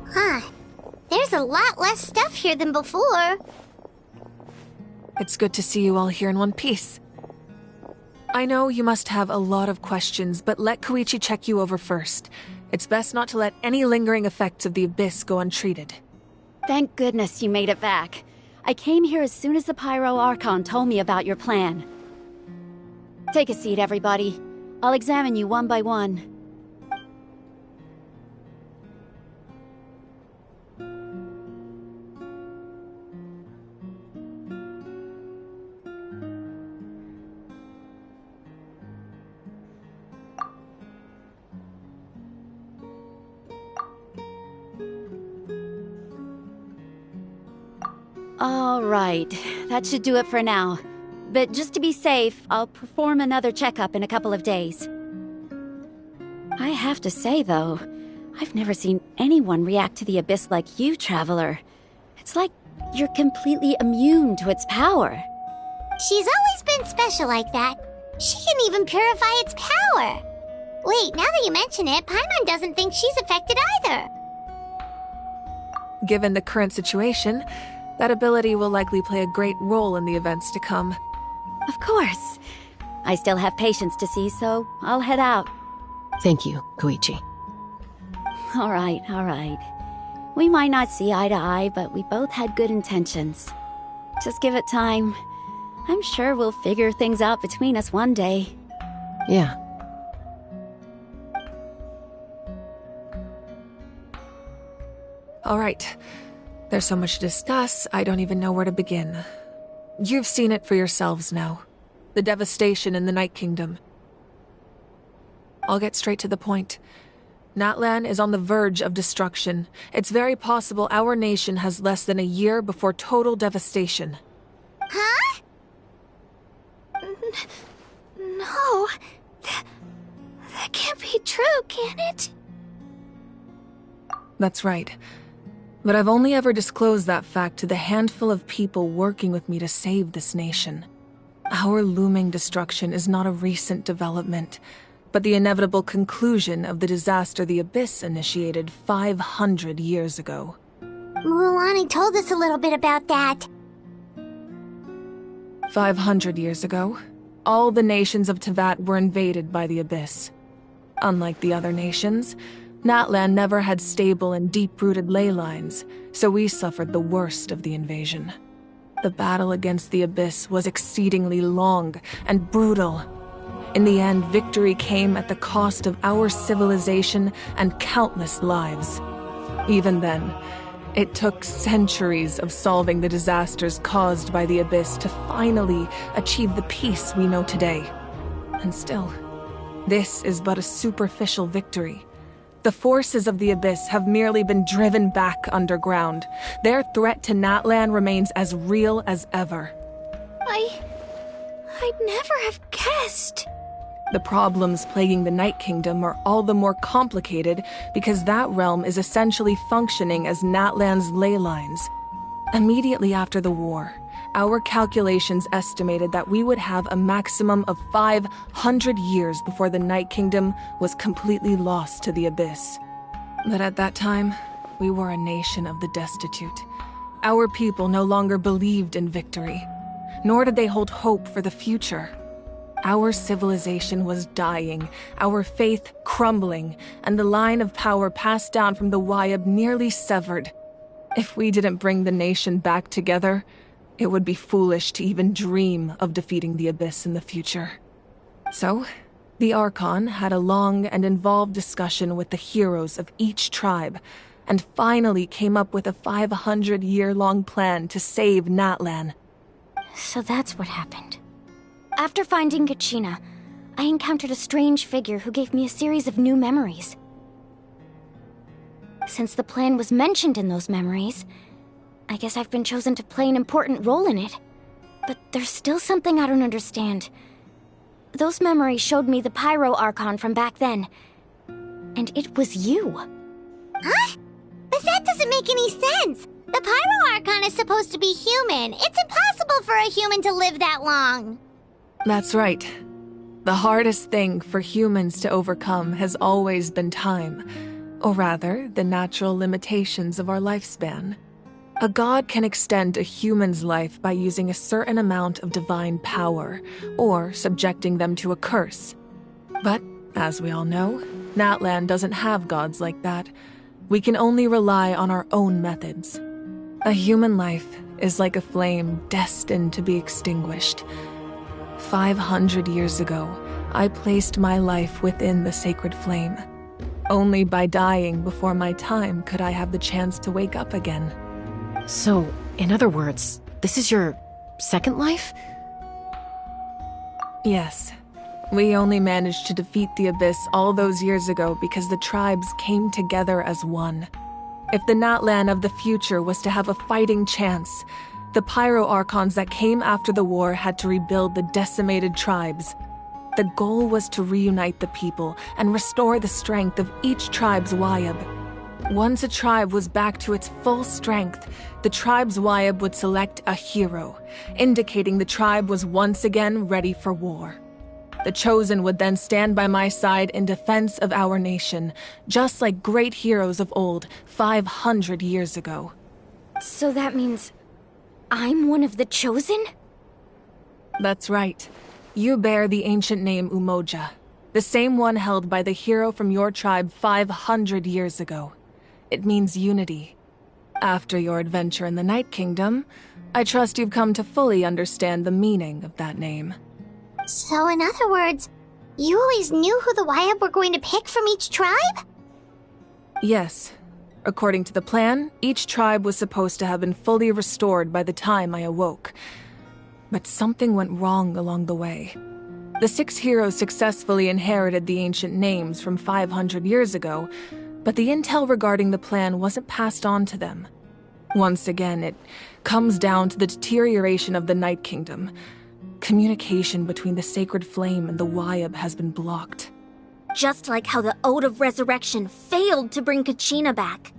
Huh. There's a lot less stuff here than before. It's good to see you all here in one piece. I know you must have a lot of questions, but let Koichi check you over first. It's best not to let any lingering effects of the Abyss go untreated. Thank goodness you made it back. I came here as soon as the Pyro Archon told me about your plan. Take a seat, everybody. I'll examine you one by one. All right, that should do it for now. But just to be safe, I'll perform another checkup in a couple of days. I have to say, though, I've never seen anyone react to the Abyss like you, Traveler. It's like you're completely immune to its power. She's always been special like that. She can even purify its power. Wait, now that you mention it, Paimon doesn't think she's affected either. Given the current situation, that ability will likely play a great role in the events to come. Of course. I still have patients to see, so I'll head out. Thank you, Koichi. All right. We might not see eye to eye, but we both had good intentions. Just give it time. I'm sure we'll figure things out between us one day. Yeah. All right. There's so much to discuss, I don't even know where to begin. You've seen it for yourselves now. The devastation in the Night Kingdom. I'll get straight to the point. Natlan is on the verge of destruction. It's very possible our nation has less than a year before total devastation. Huh? No. That can't be true, can it? That's right. But I've only ever disclosed that fact to the handful of people working with me to save this nation. Our looming destruction is not a recent development, but the inevitable conclusion of the disaster the Abyss initiated 500 years ago. Mualani told us a little bit about that. 500 years ago, all the nations of Tevat were invaded by the Abyss. Unlike the other nations, Natlan never had stable and deep-rooted ley lines, so we suffered the worst of the invasion. The battle against the Abyss was exceedingly long and brutal. In the end, victory came at the cost of our civilization and countless lives. Even then, it took centuries of solving the disasters caused by the Abyss to finally achieve the peace we know today. And still, this is but a superficial victory. The forces of the Abyss have merely been driven back underground. Their threat to Natlan remains as real as ever. I'd never have guessed. The problems plaguing the Night Kingdom are all the more complicated because that realm is essentially functioning as Natlan's ley lines. Immediately after the war, our calculations estimated that we would have a maximum of 500 years before the Night Kingdom was completely lost to the Abyss. But at that time, we were a nation of the destitute. Our people no longer believed in victory, nor did they hold hope for the future. Our civilization was dying, our faith crumbling, and the line of power passed down from the Wayab nearly severed. If we didn't bring the nation back together, it would be foolish to even dream of defeating the Abyss in the future. So, the Archon had a long and involved discussion with the heroes of each tribe, and finally came up with a 500-year-long plan to save Natlan. So that's what happened. After finding Kachina, I encountered a strange figure who gave me a series of new memories. Since the plan was mentioned in those memories, I guess I've been chosen to play an important role in it. But there's still something I don't understand. Those memories showed me the Pyro Archon from back then. And it was you. Huh? But that doesn't make any sense! The Pyro Archon is supposed to be human. It's impossible for a human to live that long. That's right. The hardest thing for humans to overcome has always been time. Or rather, the natural limitations of our lifespan. A god can extend a human's life by using a certain amount of divine power, or subjecting them to a curse. But, as we all know, Natlan doesn't have gods like that. We can only rely on our own methods. A human life is like a flame destined to be extinguished. 500 years ago, I placed my life within the sacred flame. Only by dying before my time could I have the chance to wake up again. So, in other words, this is your second life? Yes. We only managed to defeat the Abyss all those years ago because the tribes came together as one. If the Natlan of the future was to have a fighting chance, the Pyro Archons that came after the war had to rebuild the decimated tribes. The goal was to reunite the people and restore the strength of each tribe's Wayab. Once a tribe was back to its full strength, the tribe's Wayab would select a hero, indicating the tribe was once again ready for war. The Chosen would then stand by my side in defense of our nation, just like great heroes of old, 500 years ago. So that means I'm one of the Chosen? That's right. You bear the ancient name Umoja, the same one held by the hero from your tribe 500 years ago. It means unity. After your adventure in the Night Kingdom, I trust you've come to fully understand the meaning of that name. So in other words, you always knew who the Wayab were going to pick from each tribe? Yes. According to the plan, each tribe was supposed to have been fully restored by the time I awoke. But something went wrong along the way. The 6 heroes successfully inherited the ancient names from 500 years ago, but the intel regarding the plan wasn't passed on to them. Once again, it comes down to the deterioration of the Night Kingdom. Communication between the Sacred Flame and the Wayab has been blocked. Just like how the Ode of Resurrection failed to bring Kachina back.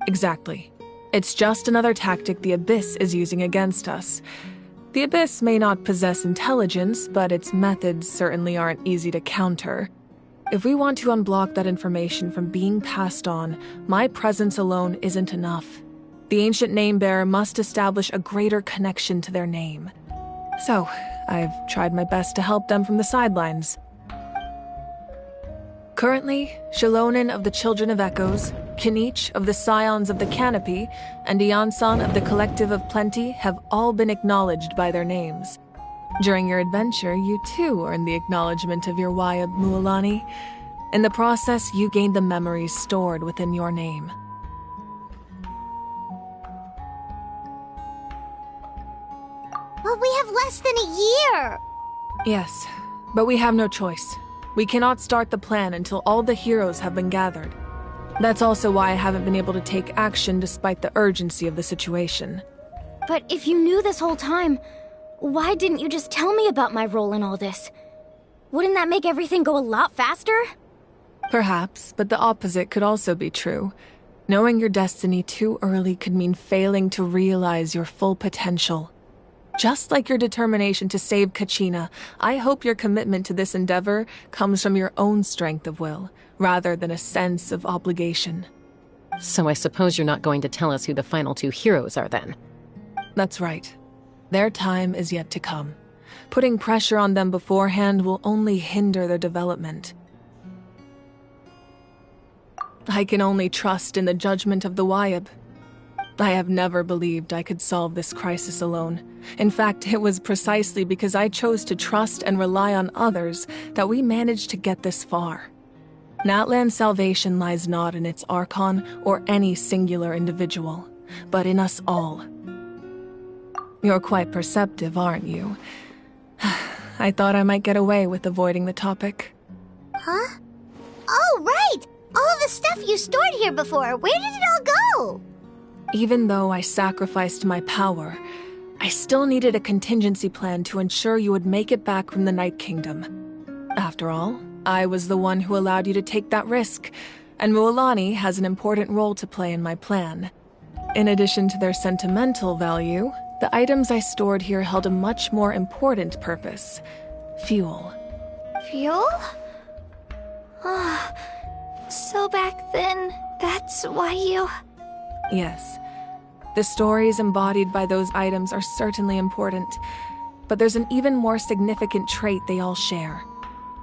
Exactly. It's just another tactic the Abyss is using against us. The Abyss may not possess intelligence, but its methods certainly aren't easy to counter. If we want to unblock that information from being passed on, my presence alone isn't enough. The ancient name-bearer must establish a greater connection to their name. So, I've tried my best to help them from the sidelines. Currently, Shalonin of the Children of Echoes, Kinich of the Scions of the Canopy, and Iansan of the Collective of Plenty have all been acknowledged by their names. During your adventure, you too earned the acknowledgement of your Wayab, Mualani. In the process, you gained the memories stored within your name. Well, we have less than a year! Yes, but we have no choice. We cannot start the plan until all the heroes have been gathered. That's also why I haven't been able to take action despite the urgency of the situation. But if you knew this whole time, why didn't you just tell me about my role in all this? Wouldn't that make everything go a lot faster? Perhaps, but the opposite could also be true. Knowing your destiny too early could mean failing to realize your full potential. Just like your determination to save Kachina, I hope your commitment to this endeavor comes from your own strength of will, rather than a sense of obligation. So I suppose you're not going to tell us who the final 2 heroes are then? That's right. Their time is yet to come. Putting pressure on them beforehand will only hinder their development. I can only trust in the judgment of the Wayab. I have never believed I could solve this crisis alone. In fact, it was precisely because I chose to trust and rely on others that we managed to get this far. Natlan's salvation lies not in its Archon or any singular individual, but in us all. You're quite perceptive, aren't you? I thought I might get away with avoiding the topic. Huh? Oh, right! All of the stuff you stored here before, where did it all go? Even though I sacrificed my power, I still needed a contingency plan to ensure you would make it back from the Night Kingdom. After all, I was the one who allowed you to take that risk, and Mualani has an important role to play in my plan. In addition to their sentimental value, the items I stored here held a much more important purpose: fuel. Fuel? So back then, that's why you... Yes. The stories embodied by those items are certainly important, but there's an even more significant trait they all share.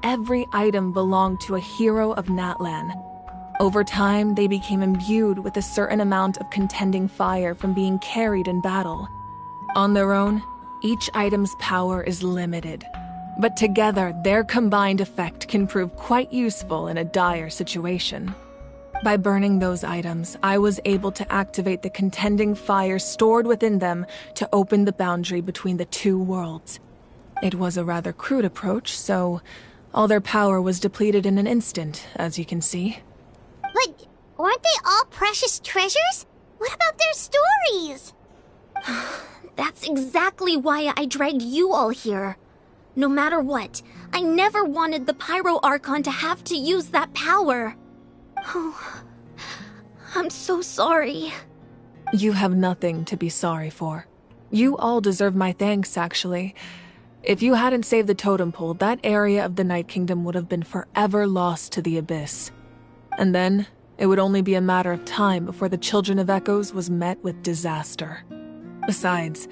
Every item belonged to a hero of Natlan. Over time, they became imbued with a certain amount of contending fire from being carried in battle. On their own, each item's power is limited, but together, their combined effect can prove quite useful in a dire situation. By burning those items, I was able to activate the contending fire stored within them to open the boundary between the two worlds. It was a rather crude approach, so all their power was depleted in an instant, as you can see. But weren't they all precious treasures? What about their stories? That's exactly why I dragged you all here. No matter what, I never wanted the Pyro Archon to have to use that power. Oh, I'm so sorry. You have nothing to be sorry for. You all deserve my thanks, actually. If you hadn't saved the totem pole, that area of the Night Kingdom would have been forever lost to the Abyss. And then, it would only be a matter of time before the Children of Echoes was met with disaster. Besides,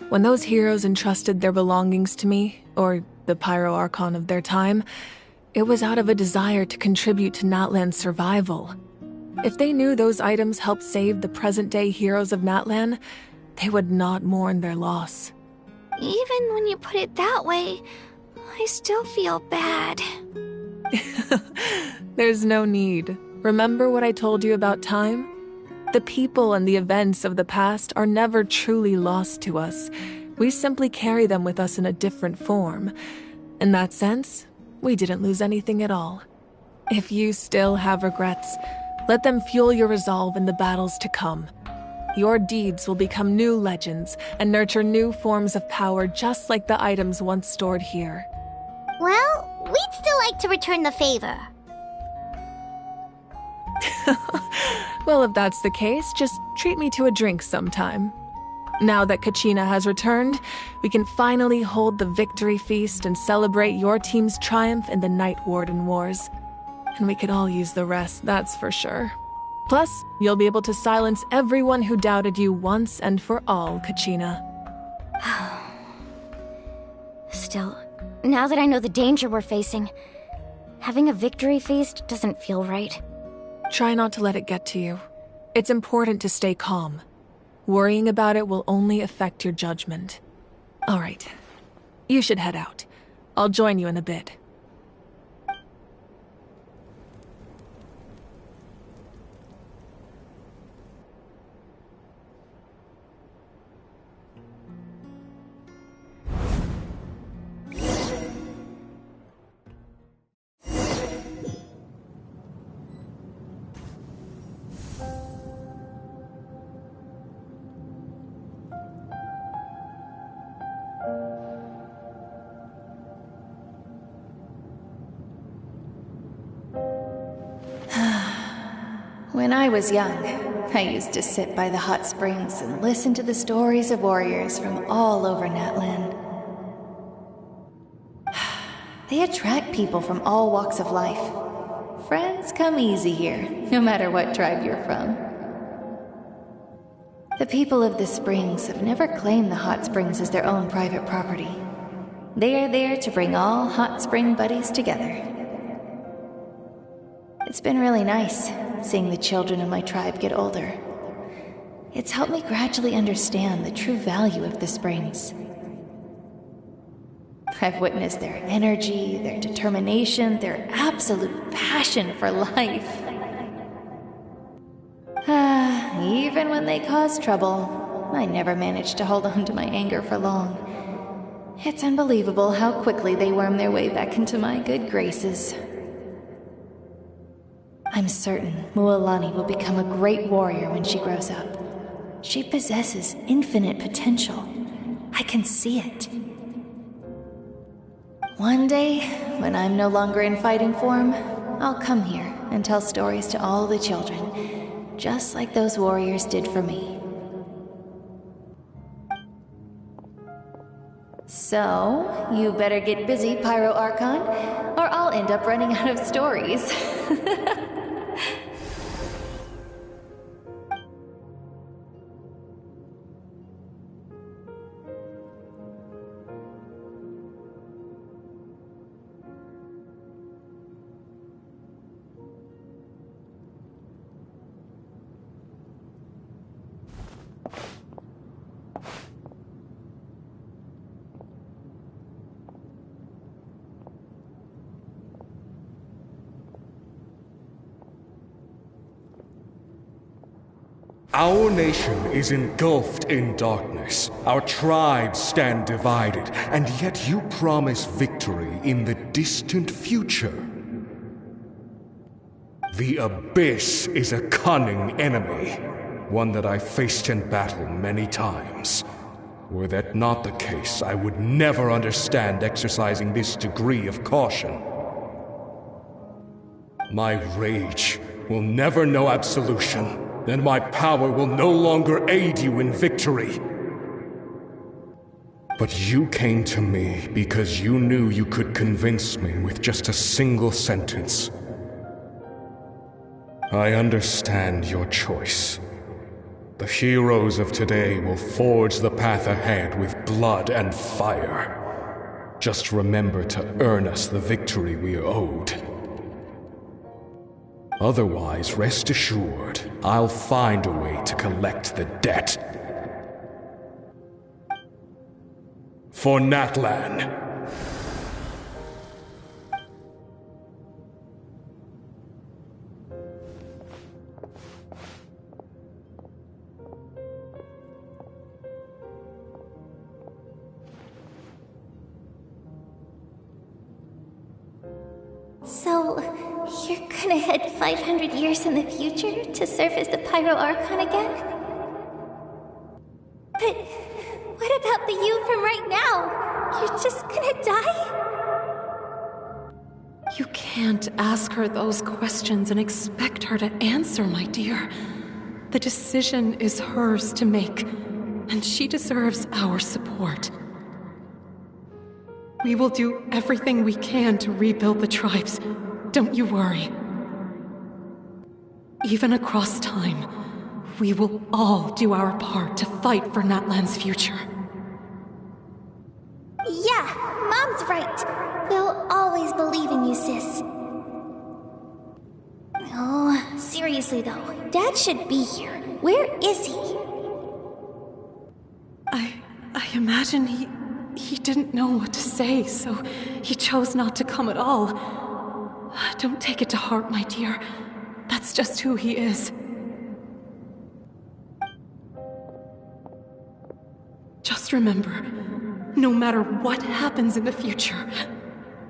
when those heroes entrusted their belongings to me, or the Pyro Archon of their time, it was out of a desire to contribute to Natlan's survival. If they knew those items helped save the present-day heroes of Natlan, they would not mourn their loss. Even when you put it that way, I still feel bad. There's no need. Remember what I told you about time? The people and the events of the past are never truly lost to us. We simply carry them with us in a different form. In that sense, we didn't lose anything at all. If you still have regrets, let them fuel your resolve in the battles to come. Your deeds will become new legends and nurture new forms of power just like the items once stored here. Well, we'd still like to return the favor. Well, if that's the case, just treat me to a drink sometime. Now that Kachina has returned, we can finally hold the victory feast and celebrate your team's triumph in the Night Warden Wars. And we could all use the rest, that's for sure. Plus, you'll be able to silence everyone who doubted you once and for all, Kachina. Still, now that I know the danger we're facing, having a victory feast doesn't feel right. Try not to let it get to you. It's important to stay calm. Worrying about it will only affect your judgment. All right. You should head out. I'll join you in a bit. When I was young, I used to sit by the hot springs and listen to the stories of warriors from all over Natlan. They attract people from all walks of life. Friends come easy here, no matter what tribe you're from. The people of the springs have never claimed the hot springs as their own private property. They are there to bring all hot spring buddies together. It's been really nice, seeing the children of my tribe get older. It's helped me gradually understand the true value of the springs. I've witnessed their energy, their determination, their absolute passion for life. Even when they cause trouble, I never managed to hold on to my anger for long. It's unbelievable how quickly they worm their way back into my good graces. I'm certain Mualani will become a great warrior when she grows up. She possesses infinite potential. I can see it. One day, when I'm no longer in fighting form, I'll come here and tell stories to all the children, just like those warriors did for me. So, you better get busy, Pyro Archon, or I'll end up running out of stories. Our nation is engulfed in darkness. Our tribes stand divided, and yet you promise victory in the distant future. The Abyss is a cunning enemy, one that I faced in battle many times. Were that not the case, I would never understand exercising this degree of caution. My rage will never know absolution. Then my power will no longer aid you in victory. But you came to me because you knew you could convince me with just a single sentence. I understand your choice. The heroes of today will forge the path ahead with blood and fire. Just remember to earn us the victory we are owed. Otherwise, rest assured, I'll find a way to collect the debt. For Natlan. So, you're gonna head 500 years in the future to serve as the Pyro Archon again? But what about the you from right now? You're just gonna die? You can't ask her those questions and expect her to answer, my dear. The decision is hers to make, and she deserves our support. We will do everything we can to rebuild the tribes. Don't you worry. Even across time, we will all do our part to fight for Natlan's future. Yeah, Mom's right. We'll always believe in you, sis. Oh, seriously though, Dad should be here. Where is he? I imagine he didn't know what to say, so he chose not to come at all. Don't take it to heart, my dear. That's just who he is. Just remember, no matter what happens in the future,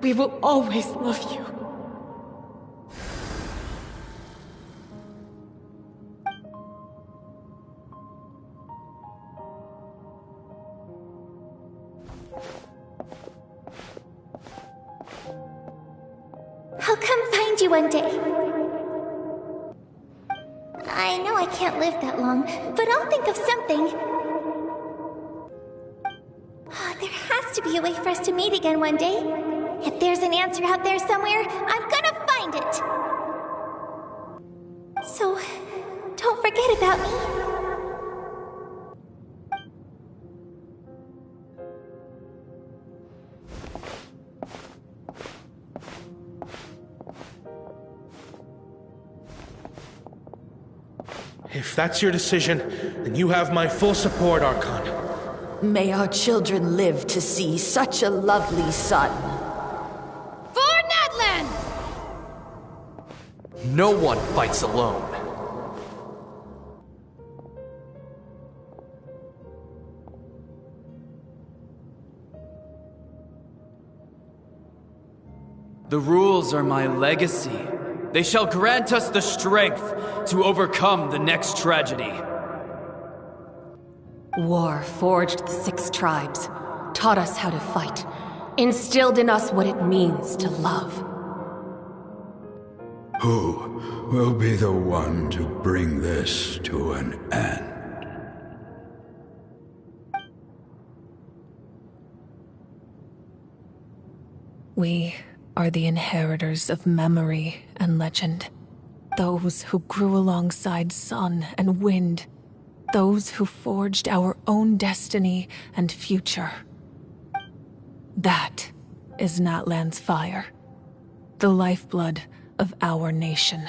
we will always love you. I'll come find you one day. I know I can't live that long, but I'll think of something. There has to be a way for us to meet again one day. If there's an answer out there somewhere, I'm gonna find it. So, don't forget about me. If that's your decision, then you have my full support, Archon. May our children live to see such a lovely son. For Natlan! No one fights alone. The rules are my legacy. They shall grant us the strength to overcome the next tragedy. War forged the 6 tribes, taught us how to fight, instilled in us what it means to love. Who will be the one to bring this to an end? We are the inheritors of memory and legend. Those who grew alongside sun and wind. Those who forged our own destiny and future. That is Natlan's fire. The lifeblood of our nation.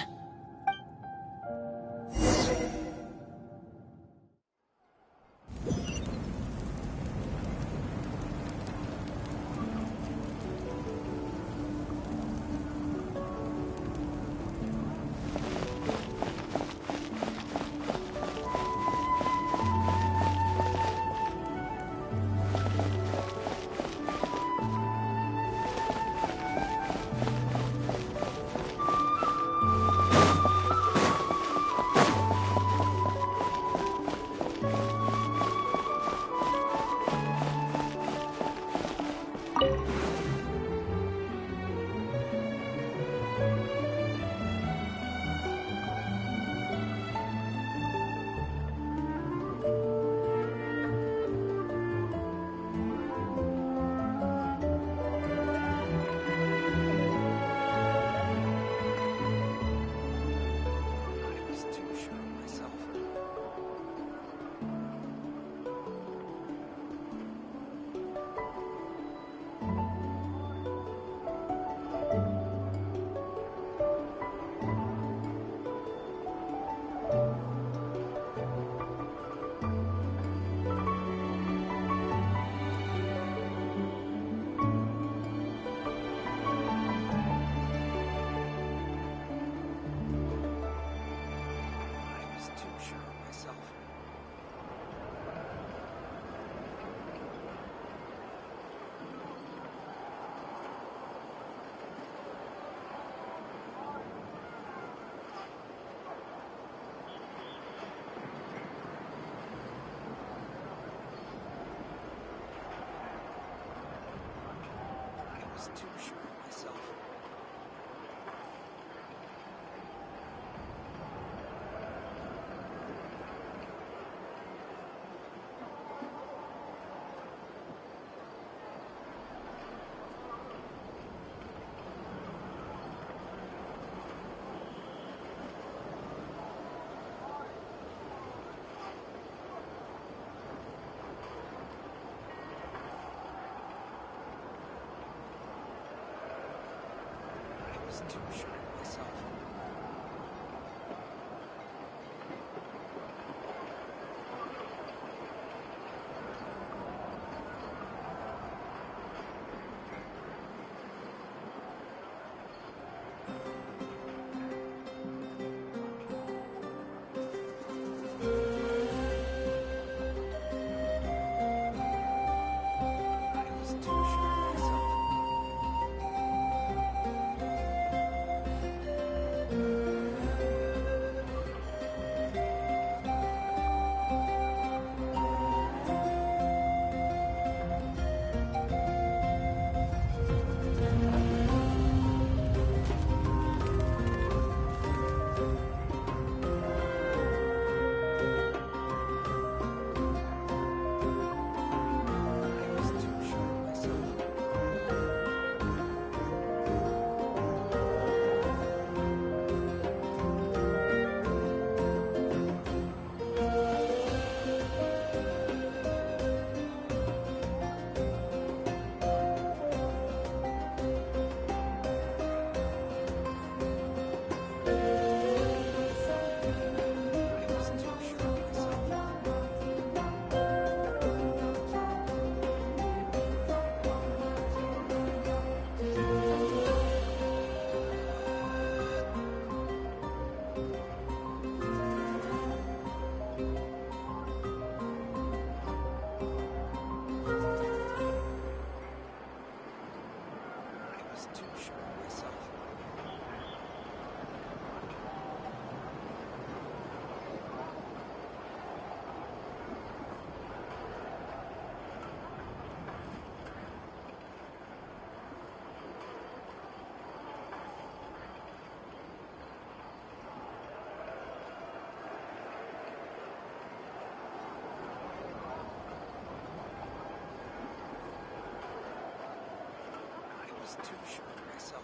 was too sure of myself.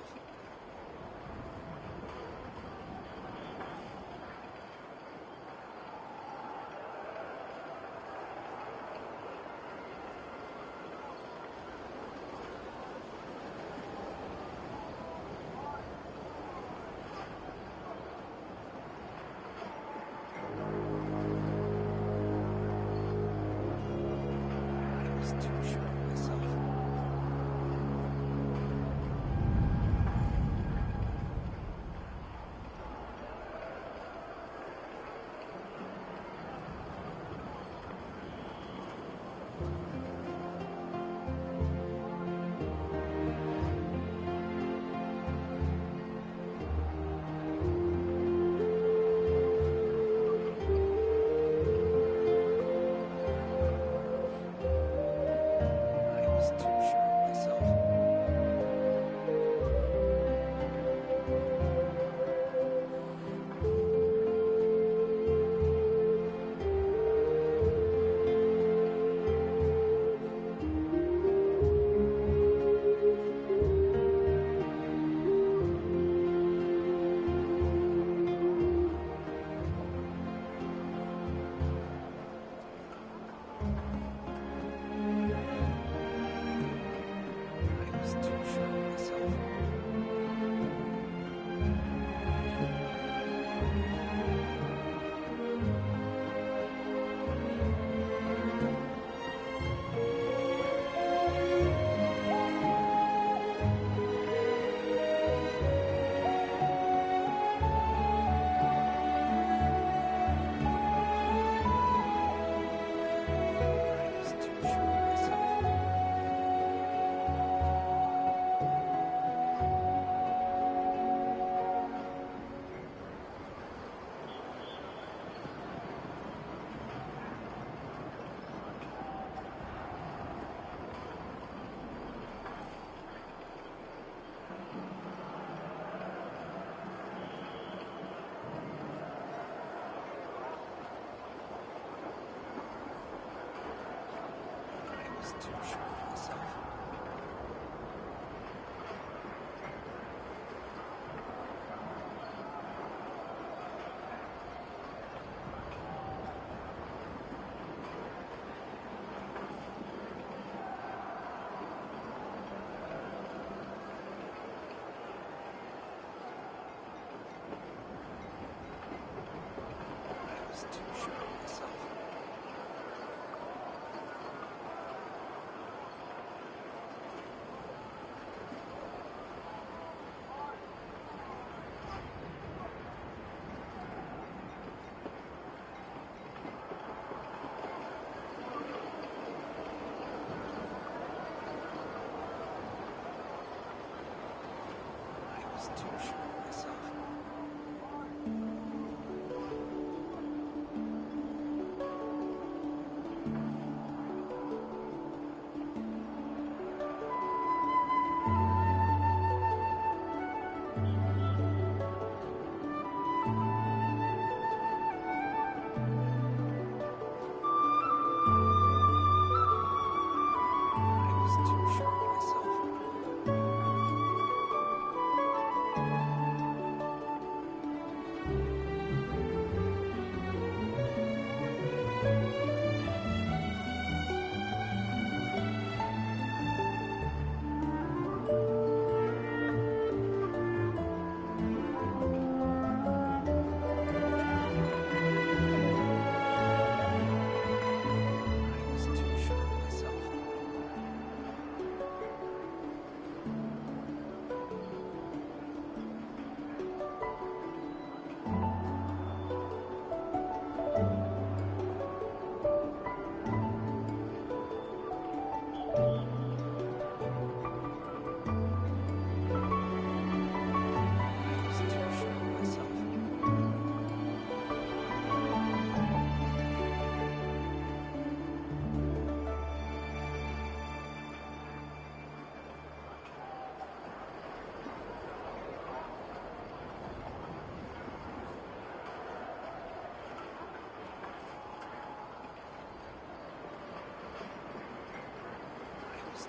Too sure of myself. I was too sure of myself. Too sure of myself.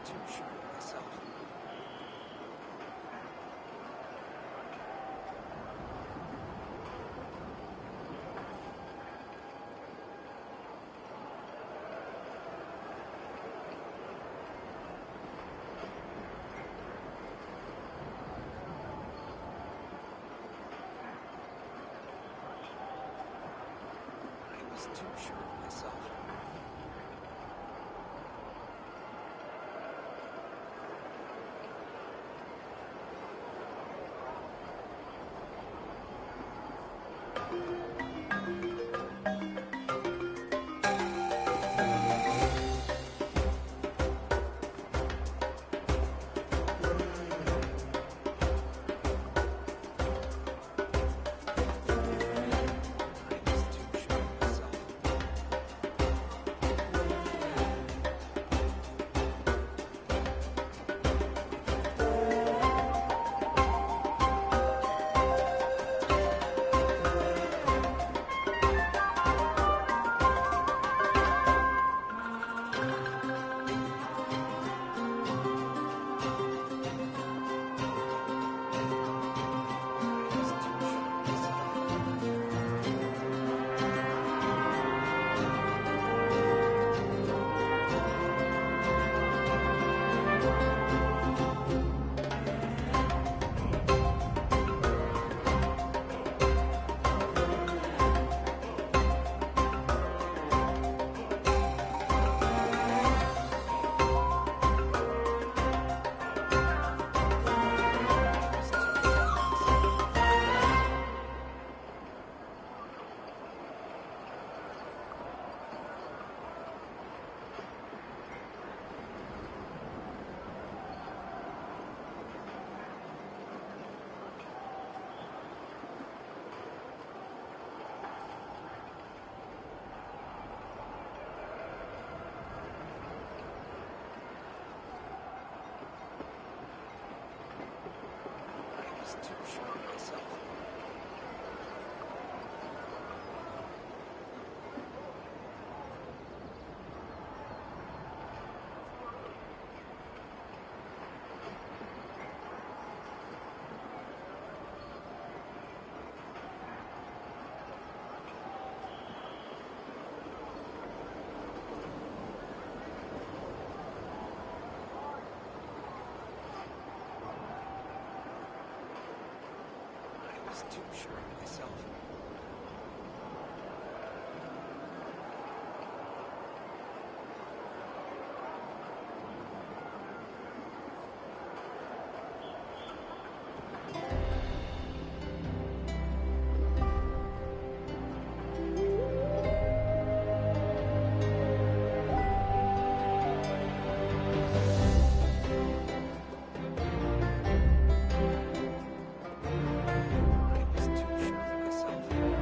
too sure of myself. too sure of myself. Too sure of myself. I was too sure of myself. I was too sure of myself.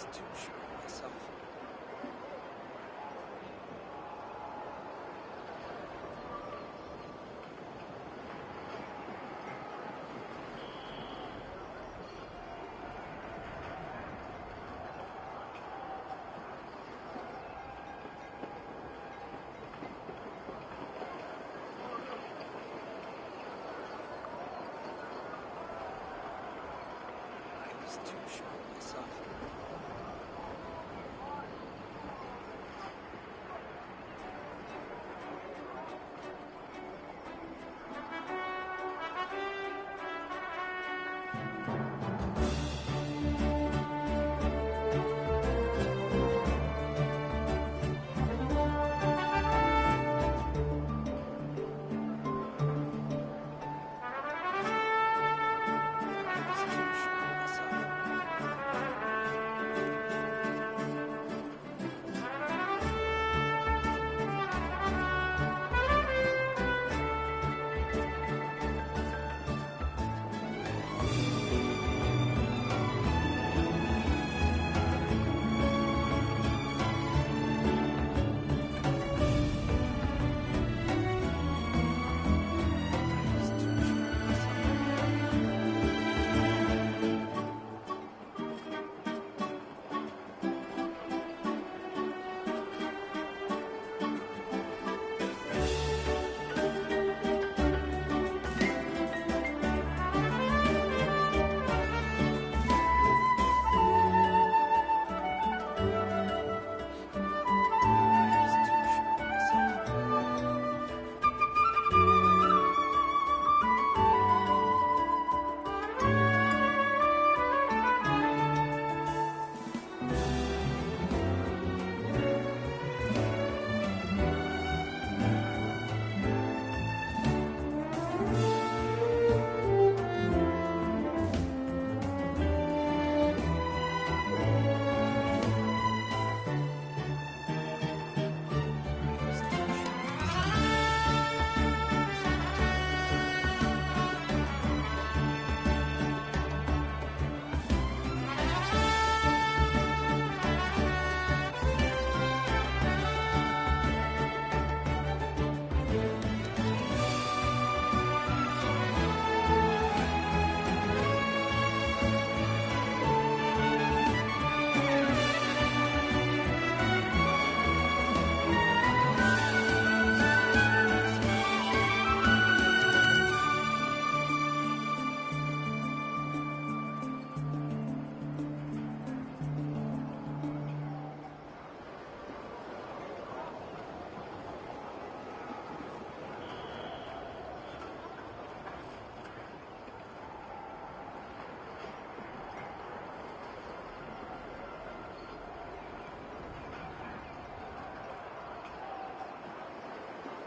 was too sure of myself. I was too sure of myself.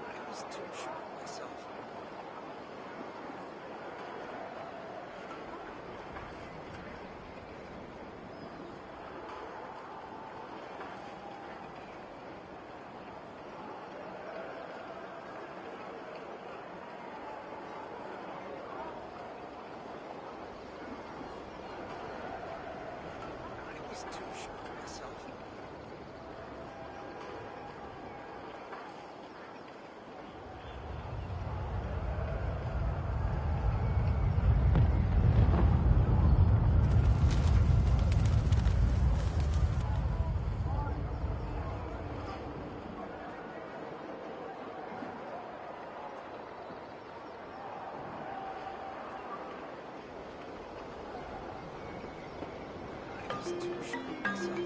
I was too sure of myself. I was too sure of myself. I was too sure of myself.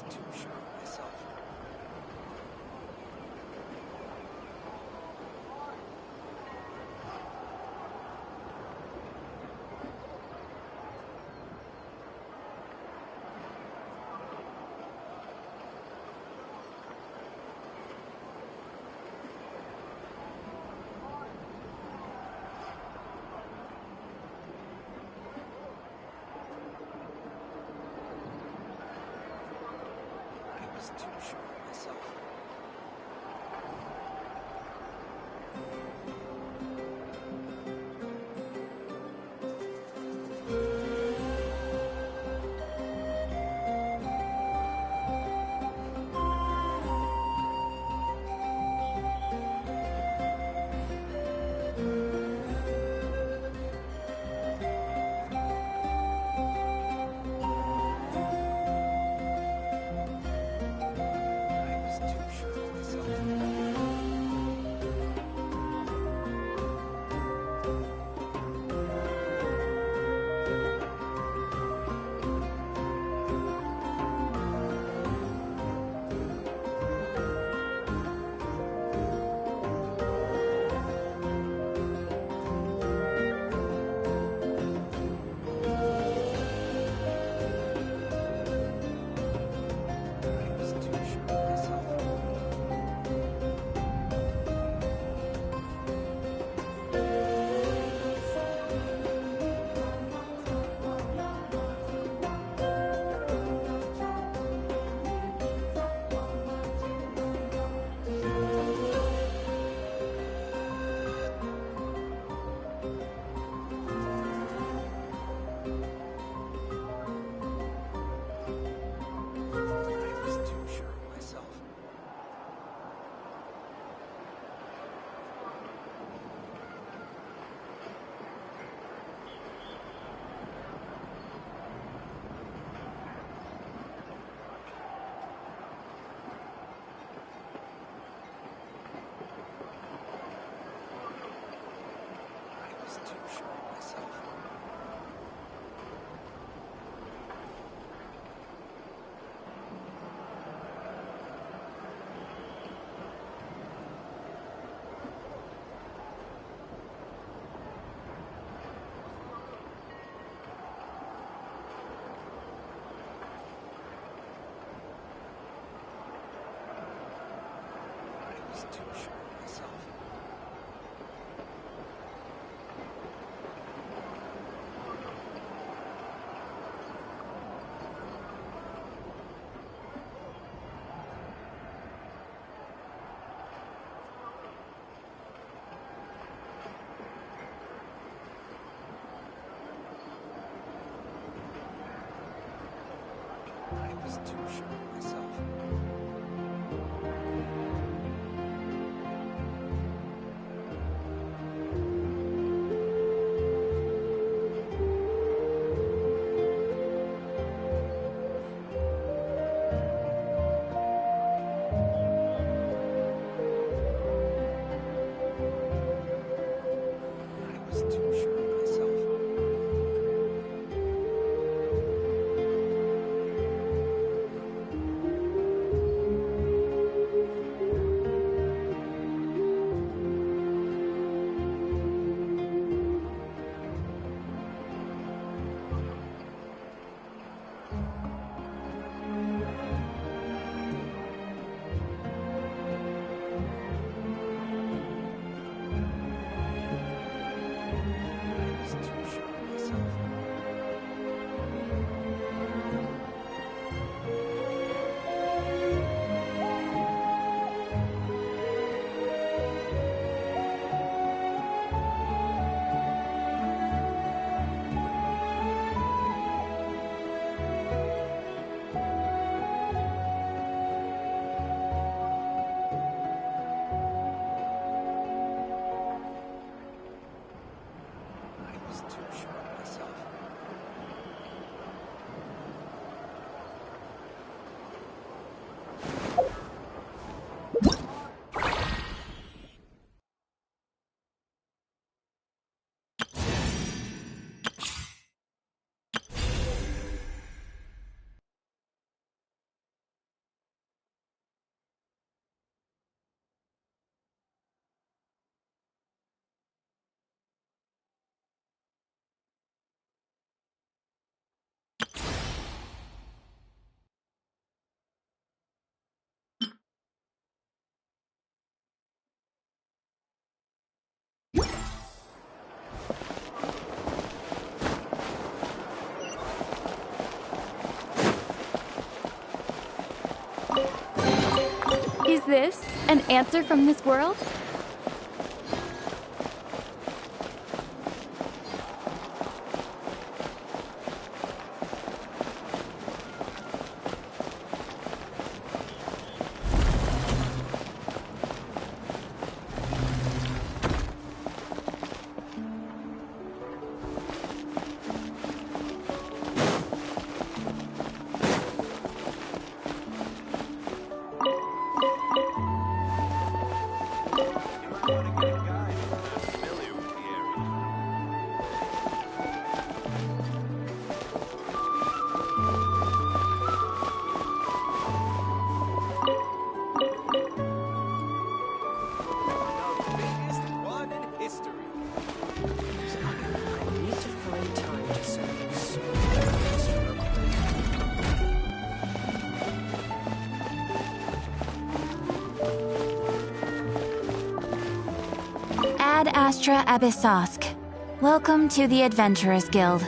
was too sure of myself. I was too sure of myself. I was too sure of myself. I was too sure of myself. I was too sure of myself. I was too sure of myself. I was too sure of myself. I was too sure of myself. I was too sure of myself. this an answer from this world? Ad Astra Abyssosk. Welcome to the Adventurers Guild.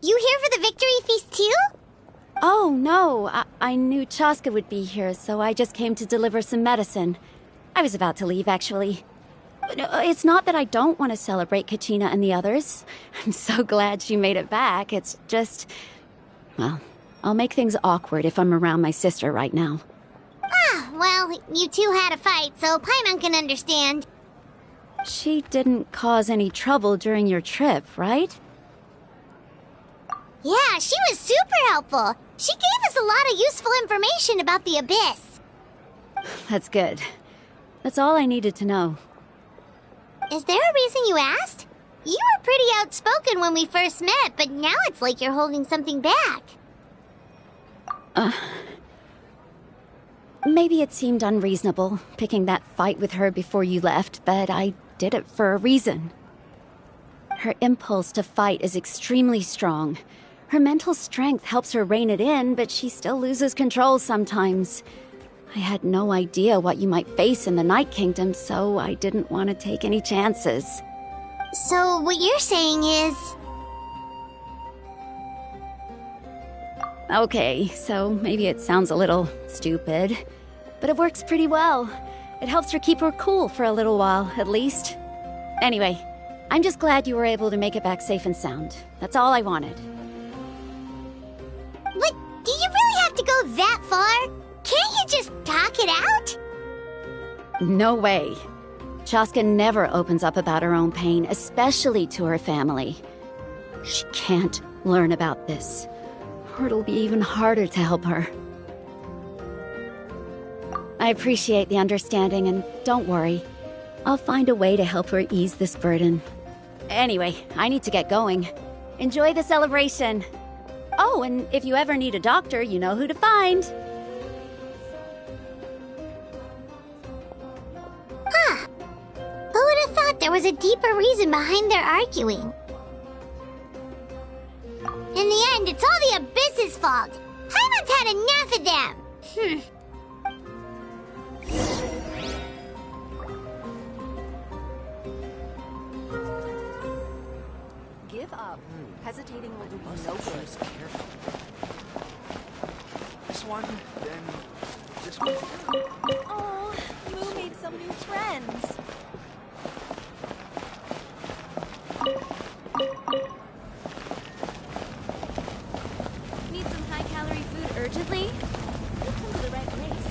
You here for the victory feast too? Oh, no. I knew Chaska would be here, so I just came to deliver some medicine. I was about to leave, actually. It's not that I don't want to celebrate Kachina and the others. I'm so glad she made it back. It's just... well, I'll make things awkward if I'm around my sister right now. Ah, well, you two had a fight, so Paimon can understand. She didn't cause any trouble during your trip, right? Yeah, she was super helpful. She gave us a lot of useful information about the Abyss. That's good. That's all I needed to know. Is there a reason you asked? You were pretty outspoken when we first met, but now it's like you're holding something back. Maybe it seemed unreasonable, picking that fight with her before you left, but I did it for a reason. Her impulse to fight is extremely strong. Her mental strength helps her rein it in, but she still loses control sometimes. I had no idea what you might face in the Night Kingdom, so I didn't want to take any chances. So what you're saying is... Okay, so maybe it sounds a little stupid, but it works pretty well. It helps her keep her cool for a little while, at least. Anyway, I'm just glad you were able to make it back safe and sound. That's all I wanted. But do you really have to go that far? Can't you just talk it out? No way. Chaska never opens up about her own pain, especially to her family. She can't learn about this, or it'll be even harder to help her. I appreciate the understanding, and don't worry. I'll find a way to help her ease this burden. Anyway, I need to get going. Enjoy the celebration. Oh, and if you ever need a doctor, you know who to find. Huh. Who would have thought there was a deeper reason behind their arguing? In the end, it's all the Abyss's fault. Paimon's had enough of them. Give up. Hesitating will do you no good. Careful. This one, then this one. Oh, Moo made some new friends. Need some high-calorie food urgently? You've come to the right place.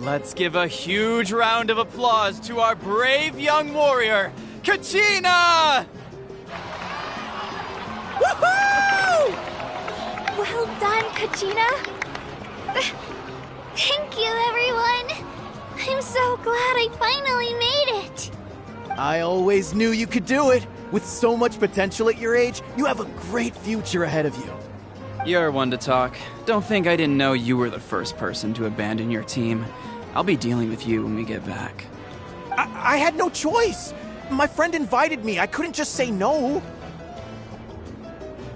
Let's give a huge round of applause to our brave young warrior, Kachina! Woohoo! Well done, Kachina. Thank you, everyone. I'm so glad I finally made it. I always knew you could do it. With so much potential at your age, you have a great future ahead of you. You're one to talk. Don't think I didn't know you were the first person to abandon your team. I'll be dealing with you when we get back. I had no choice. My friend invited me. I couldn't just say no.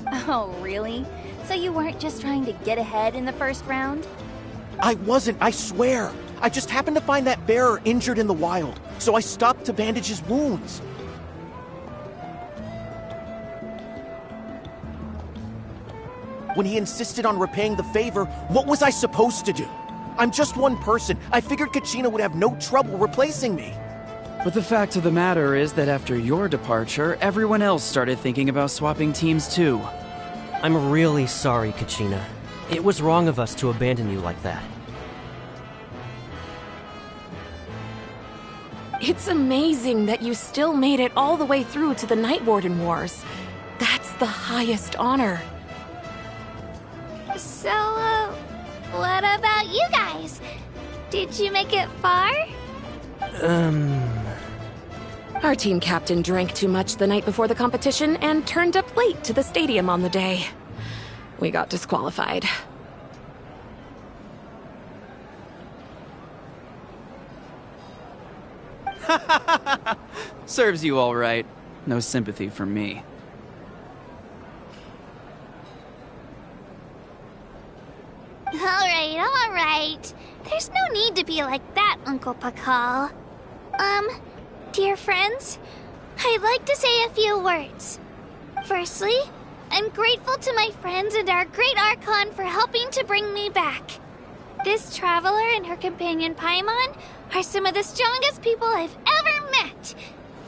Oh, really? So you weren't just trying to get ahead in the first round? I wasn't, I swear. I just happened to find that bearer injured in the wild, so I stopped to bandage his wounds. When he insisted on repaying the favor, what was I supposed to do? I'm just one person. I figured Kachina would have no trouble replacing me. But the fact of the matter is that after your departure, everyone else started thinking about swapping teams too. I'm really sorry, Kachina. It was wrong of us to abandon you like that. It's amazing that you still made it all the way through to the Night Warden Wars. That's the highest honor. So, what about you guys? Did you make it far? Our team captain drank too much the night before the competition and turned up late to the stadium on the day. We got disqualified. Serves you all right. No sympathy for me. All right. There's no need to be like that, Uncle Pakal. Dear friends, I'd like to say a few words. Firstly, I'm grateful to my friends and our great Archon for helping to bring me back. This traveler and her companion Paimon are some of the strongest people I've ever met.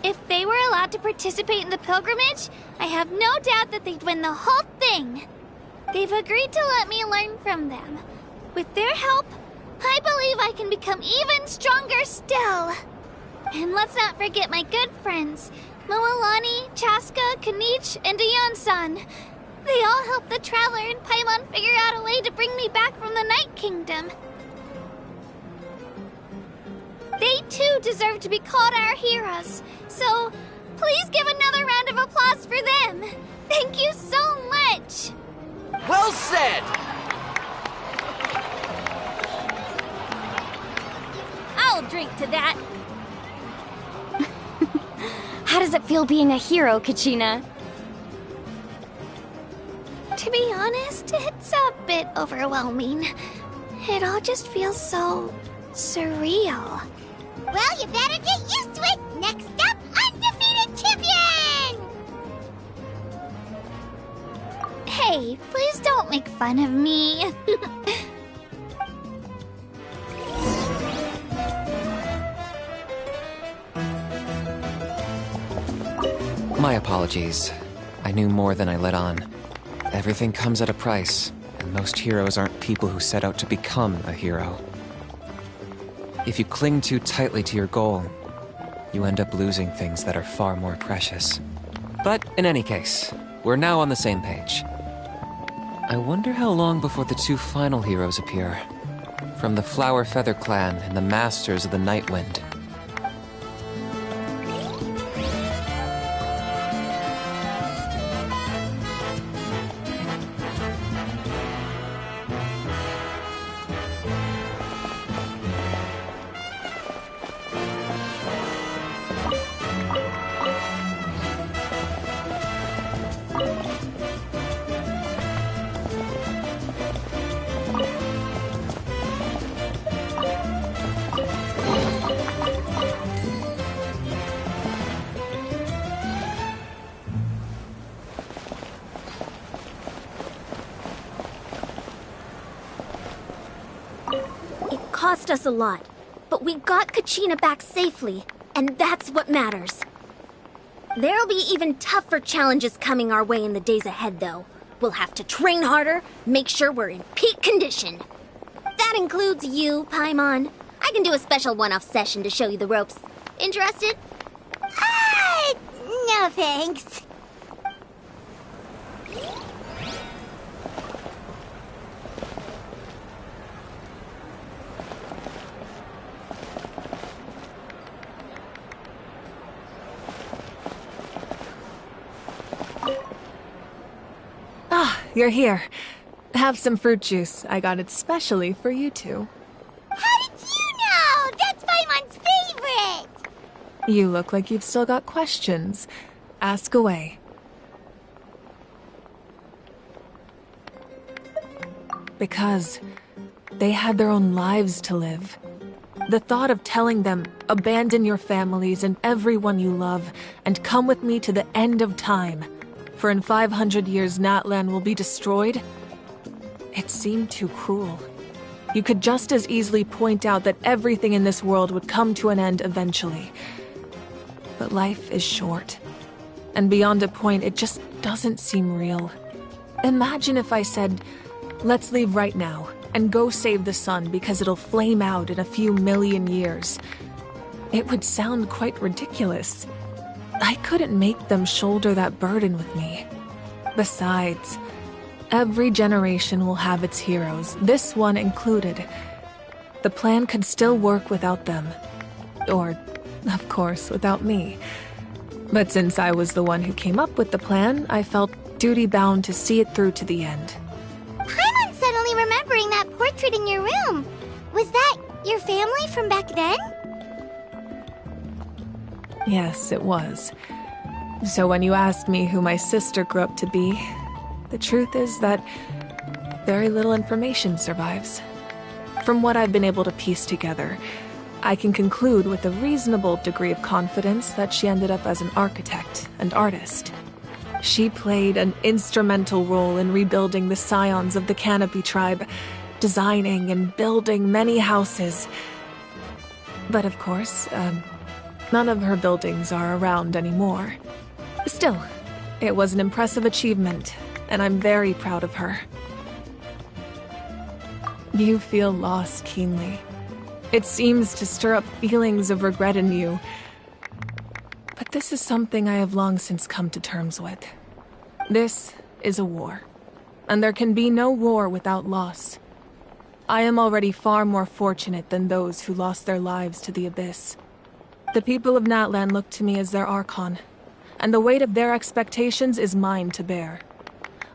If they were allowed to participate in the pilgrimage, I have no doubt that they'd win the whole thing. They've agreed to let me learn from them. With their help, I believe I can become even stronger still. And let's not forget my good friends, Moalani, Chaska, Kanich, and Dayan-san. They all helped the Traveler and Paimon figure out a way to bring me back from the Night Kingdom. They too deserve to be called our heroes, so please give another round of applause for them. Thank you so much! Well said! I'll drink to that. How does it feel being a hero, Kachina? To be honest, it's a bit overwhelming. It all just feels so surreal. Well, you better get used to it! Next up, undefeated champion! Hey, please don't make fun of me. My apologies. I knew more than I let on. Everything comes at a price, and most heroes aren't people who set out to become a hero. If you cling too tightly to your goal, you end up losing things that are far more precious. But in any case, we're now on the same page. I wonder how long before the two final heroes appear. From the Flower Feather Clan and the Masters of the Night Wind. Cost us a lot, but we got Kachina back safely, and that's what matters. There'll be even tougher challenges coming our way in the days ahead, though. We'll have to train harder, make sure we're in peak condition. That includes you, Paimon. I I can do a special one-off session to show you the ropes. Interested? No thanks. Ah, you're here. Have some fruit juice. I got it specially for you two. How did you know? That's Paimon's favorite! You look like you've still got questions. Ask away. Because they had their own lives to live. The thought of telling them, abandon your families and everyone you love, and come with me to the end of time, for in 500 years Natlan will be destroyed, it seemed too cruel. You could just as easily point out that everything in this world would come to an end eventually. But life is short. And beyond a point, it just doesn't seem real. Imagine if I said, let's leave right now, and go save the sun because it'll flame out in a few million years. It would sound quite ridiculous. I couldn't make them shoulder that burden with me. Besides, every generation will have its heroes, this one included. The plan could still work without them. Or, of course, without me. But since I was the one who came up with the plan, I felt duty-bound to see it through to the end. Paimon's suddenly remembering that portrait in your room. Was that your family from back then? Yes, it was. So when you asked me who my sister grew up to be, the truth is that very little information survives. From what I've been able to piece together, I can conclude with a reasonable degree of confidence that she ended up as an architect and artist. She played an instrumental role in rebuilding the scions of the Canopy tribe, designing and building many houses. But of course, none of her buildings are around anymore. Still, it was an impressive achievement, and I'm very proud of her. You feel loss keenly. It seems to stir up feelings of regret in you. But this is something I have long since come to terms with. This is a war, and there can be no war without loss. I am already far more fortunate than those who lost their lives to the Abyss. The people of Natlan look to me as their Archon, and the weight of their expectations is mine to bear.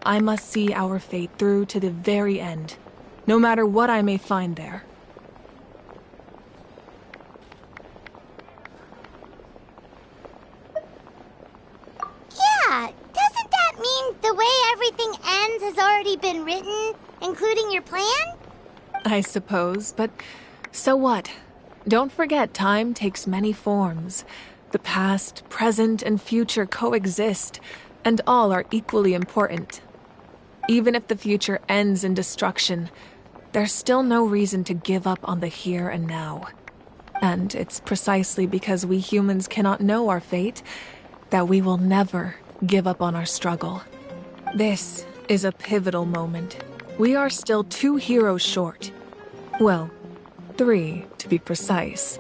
I must see our fate through to the very end, no matter what I may find there. Yeah, doesn't that mean the way everything ends has already been written, including your plan? I suppose, but so what? Don't forget, time takes many forms. The past, present, and future coexist, and all are equally important. Even if the future ends in destruction, there's still no reason to give up on the here and now. And it's precisely because we humans cannot know our fate that we will never give up on our struggle. This is a pivotal moment. We are still 2 heroes short. Well, 3 to be precise.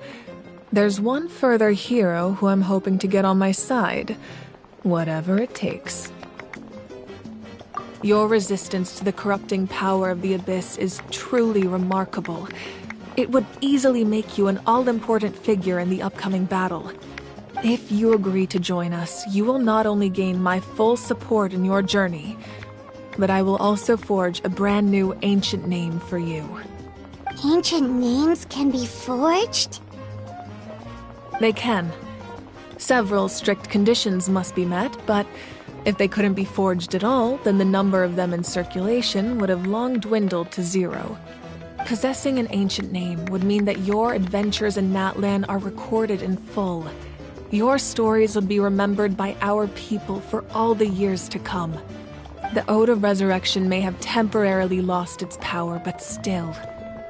There's one further hero who I'm hoping to get on my side, whatever it takes. Your resistance to the corrupting power of the Abyss is truly remarkable. It would easily make you an all-important figure in the upcoming battle. If you agree to join us, you will not only gain my full support in your journey, but I will also forge a brand new ancient name for you. Ancient names can be forged? They can. Several strict conditions must be met, but if they couldn't be forged at all, then the number of them in circulation would have long dwindled to 0. Possessing an ancient name would mean that your adventures in Natlan are recorded in full. Your stories would be remembered by our people for all the years to come. The Ode of Resurrection may have temporarily lost its power, but still,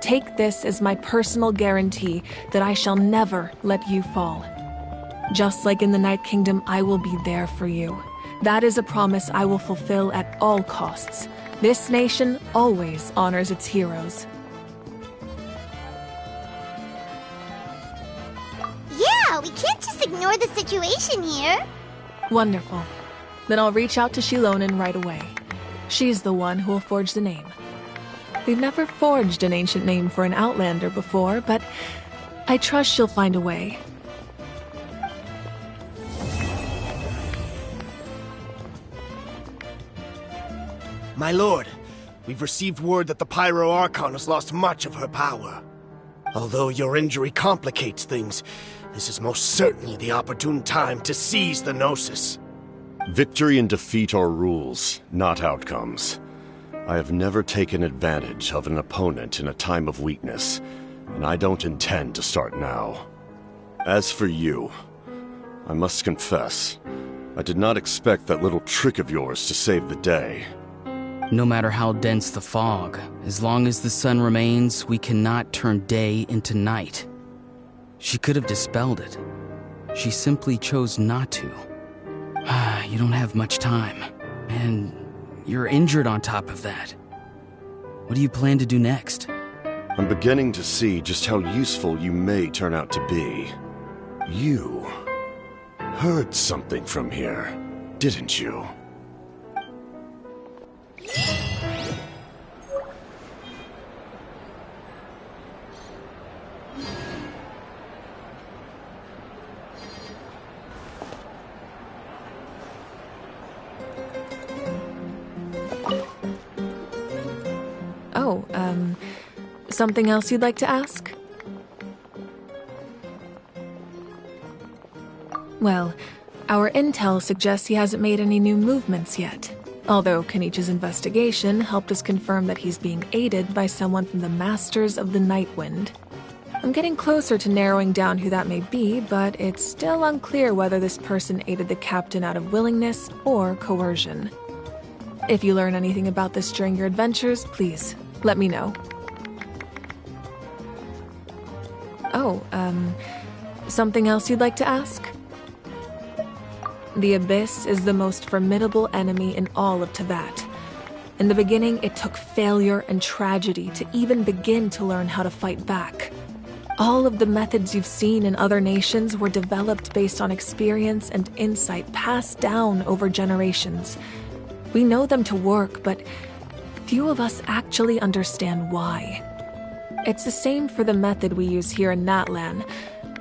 take this as my personal guarantee that I shall never let you fall. Just like in the Night Kingdom, I will be there for you. That is a promise I will fulfill at all costs. This nation always honors its heroes. just ignore the situation here. Wonderful. Then I'll reach out to Shilonen right away. She's the one who will forge the name. We've never forged an ancient name for an Outlander before, but I trust she'll find a way. My lord, we've received word that the Pyro Archon has lost much of her power. Although your injury complicates things, this is most certainly the opportune time to seize the Gnosis. Victory and defeat are rules, not outcomes. I have never taken advantage of an opponent in a time of weakness, and I don't intend to start now. As for you, I must confess, I did not expect that little trick of yours to save the day. No matter how dense the fog, as long as the sun remains, we cannot turn day into night. She could have dispelled it. She simply chose not to. You don't have much time, and you're injured on top of that. What do you plan to do next? I'm beginning to see just how useful you may turn out to be. You heard something from here, didn't you? Something else you'd like to ask? Well, our intel suggests he hasn't made any new movements yet. Although Kenichi's investigation helped us confirm that he's being aided by someone from the Masters of the Nightwind. I'm getting closer to narrowing down who that may be, but it's still unclear whether this person aided the captain out of willingness or coercion. If you learn anything about this during your adventures, please let me know. Something else you'd like to ask? The Abyss is the most formidable enemy in all of Teyvat. In the beginning, it took failure and tragedy to even begin to learn how to fight back. All of the methods you've seen in other nations were developed based on experience and insight passed down over generations. We know them to work, but few of us actually understand why. It's the same for the method we use here in Natlan.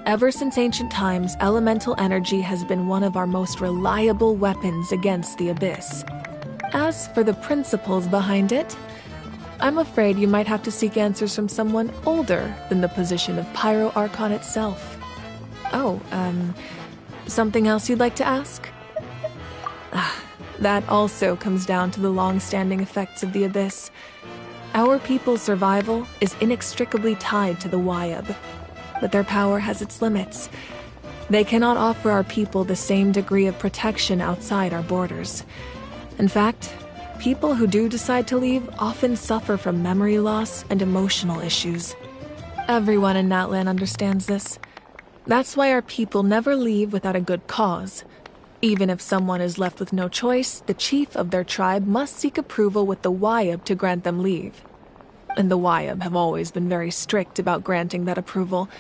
Ever since ancient times, elemental energy has been one of our most reliable weapons against the Abyss. As for the principles behind it, I'm afraid you might have to seek answers from someone older than the position of Pyro Archon itself. Something else you'd like to ask? That also comes down to the long-standing effects of the Abyss. Our people's survival is inextricably tied to the Wyab, but their power has its limits. They cannot offer our people the same degree of protection outside our borders. In fact, people who do decide to leave often suffer from memory loss and emotional issues. Everyone in Natlan understands this. That's why our people never leave without a good cause. Even if someone is left with no choice, the chief of their tribe must seek approval with the Wyab to grant them leave. And the Wyab have always been very strict about granting that approval,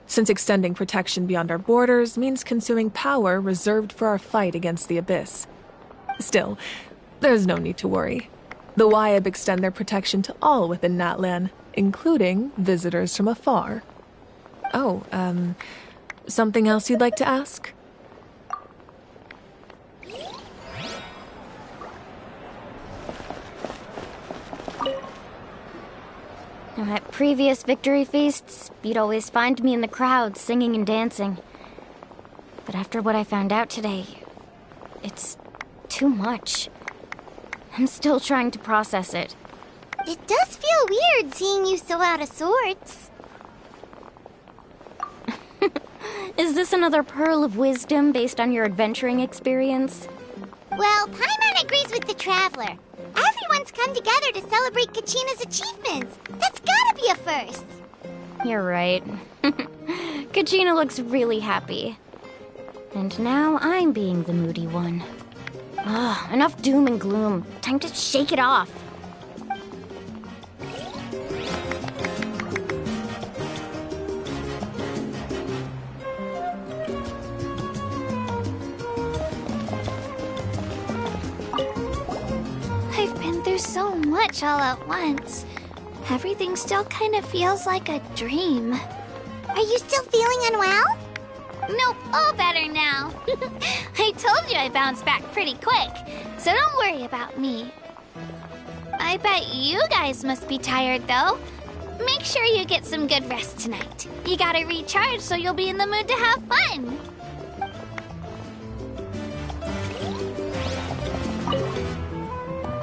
since extending protection beyond our borders means consuming power reserved for our fight against the Abyss. Still, there's no need to worry. The Wyab extend their protection to all within Natlan, including visitors from afar. Something else you'd like to ask? Now, at previous victory feasts, you'd always find me in the crowd singing and dancing. But after what I found out today, it's too much. I'm still trying to process it. It does feel weird seeing you so out of sorts. Is this another pearl of wisdom based on your adventuring experience? Well, Paimon agrees with the Traveler. Everyone's come together to celebrate Kachina's achievements. That's gotta be a first. You're right. Kachina looks really happy. And now I'm being the moody one. Enough doom and gloom. Time to shake it off. much all at once. Everything still kind of feels like a dream. Are you still feeling unwell? Nope, all better now. I told you I bounced back pretty quick, so don't worry about me. I bet you guys must be tired, though. Make sure you get some good rest tonight. You gotta recharge so you'll be in the mood to have fun.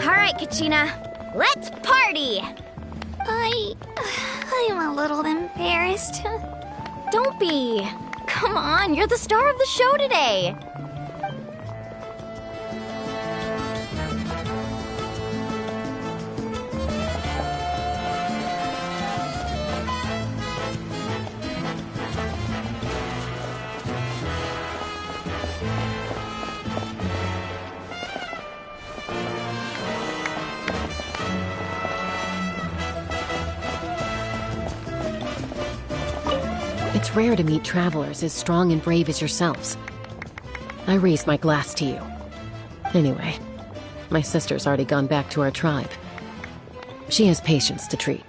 All right, Kachina, let's party! I'm a little embarrassed. Don't be. Come on, you're the star of the show today. It's rare to meet travelers as strong and brave as yourselves. I raise my glass to you. Anyway, my sister's already gone back to our tribe. She has patients to treat.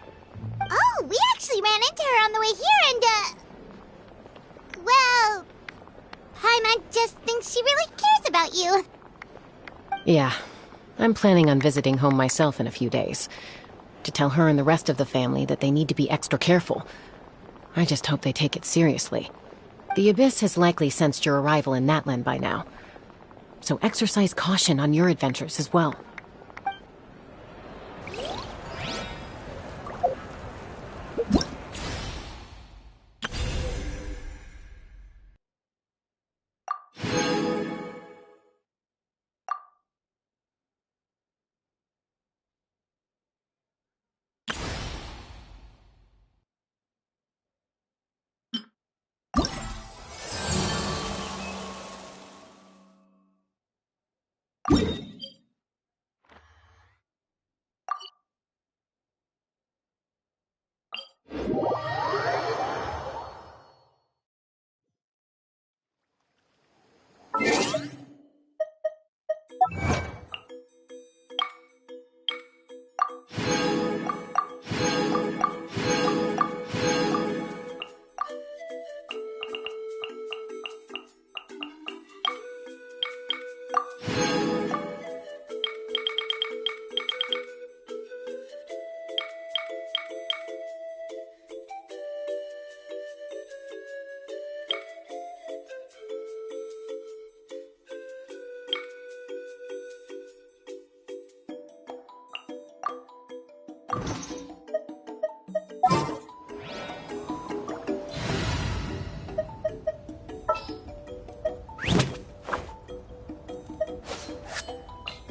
Oh, we actually ran into her on the way here and, well, Paimon just thinks she really cares about you. Yeah, I'm planning on visiting home myself in a few days. To tell her and the rest of the family that they need to be extra careful. I just hope they take it seriously. The Abyss has likely sensed your arrival in Natlan by now. So exercise caution on your adventures as well.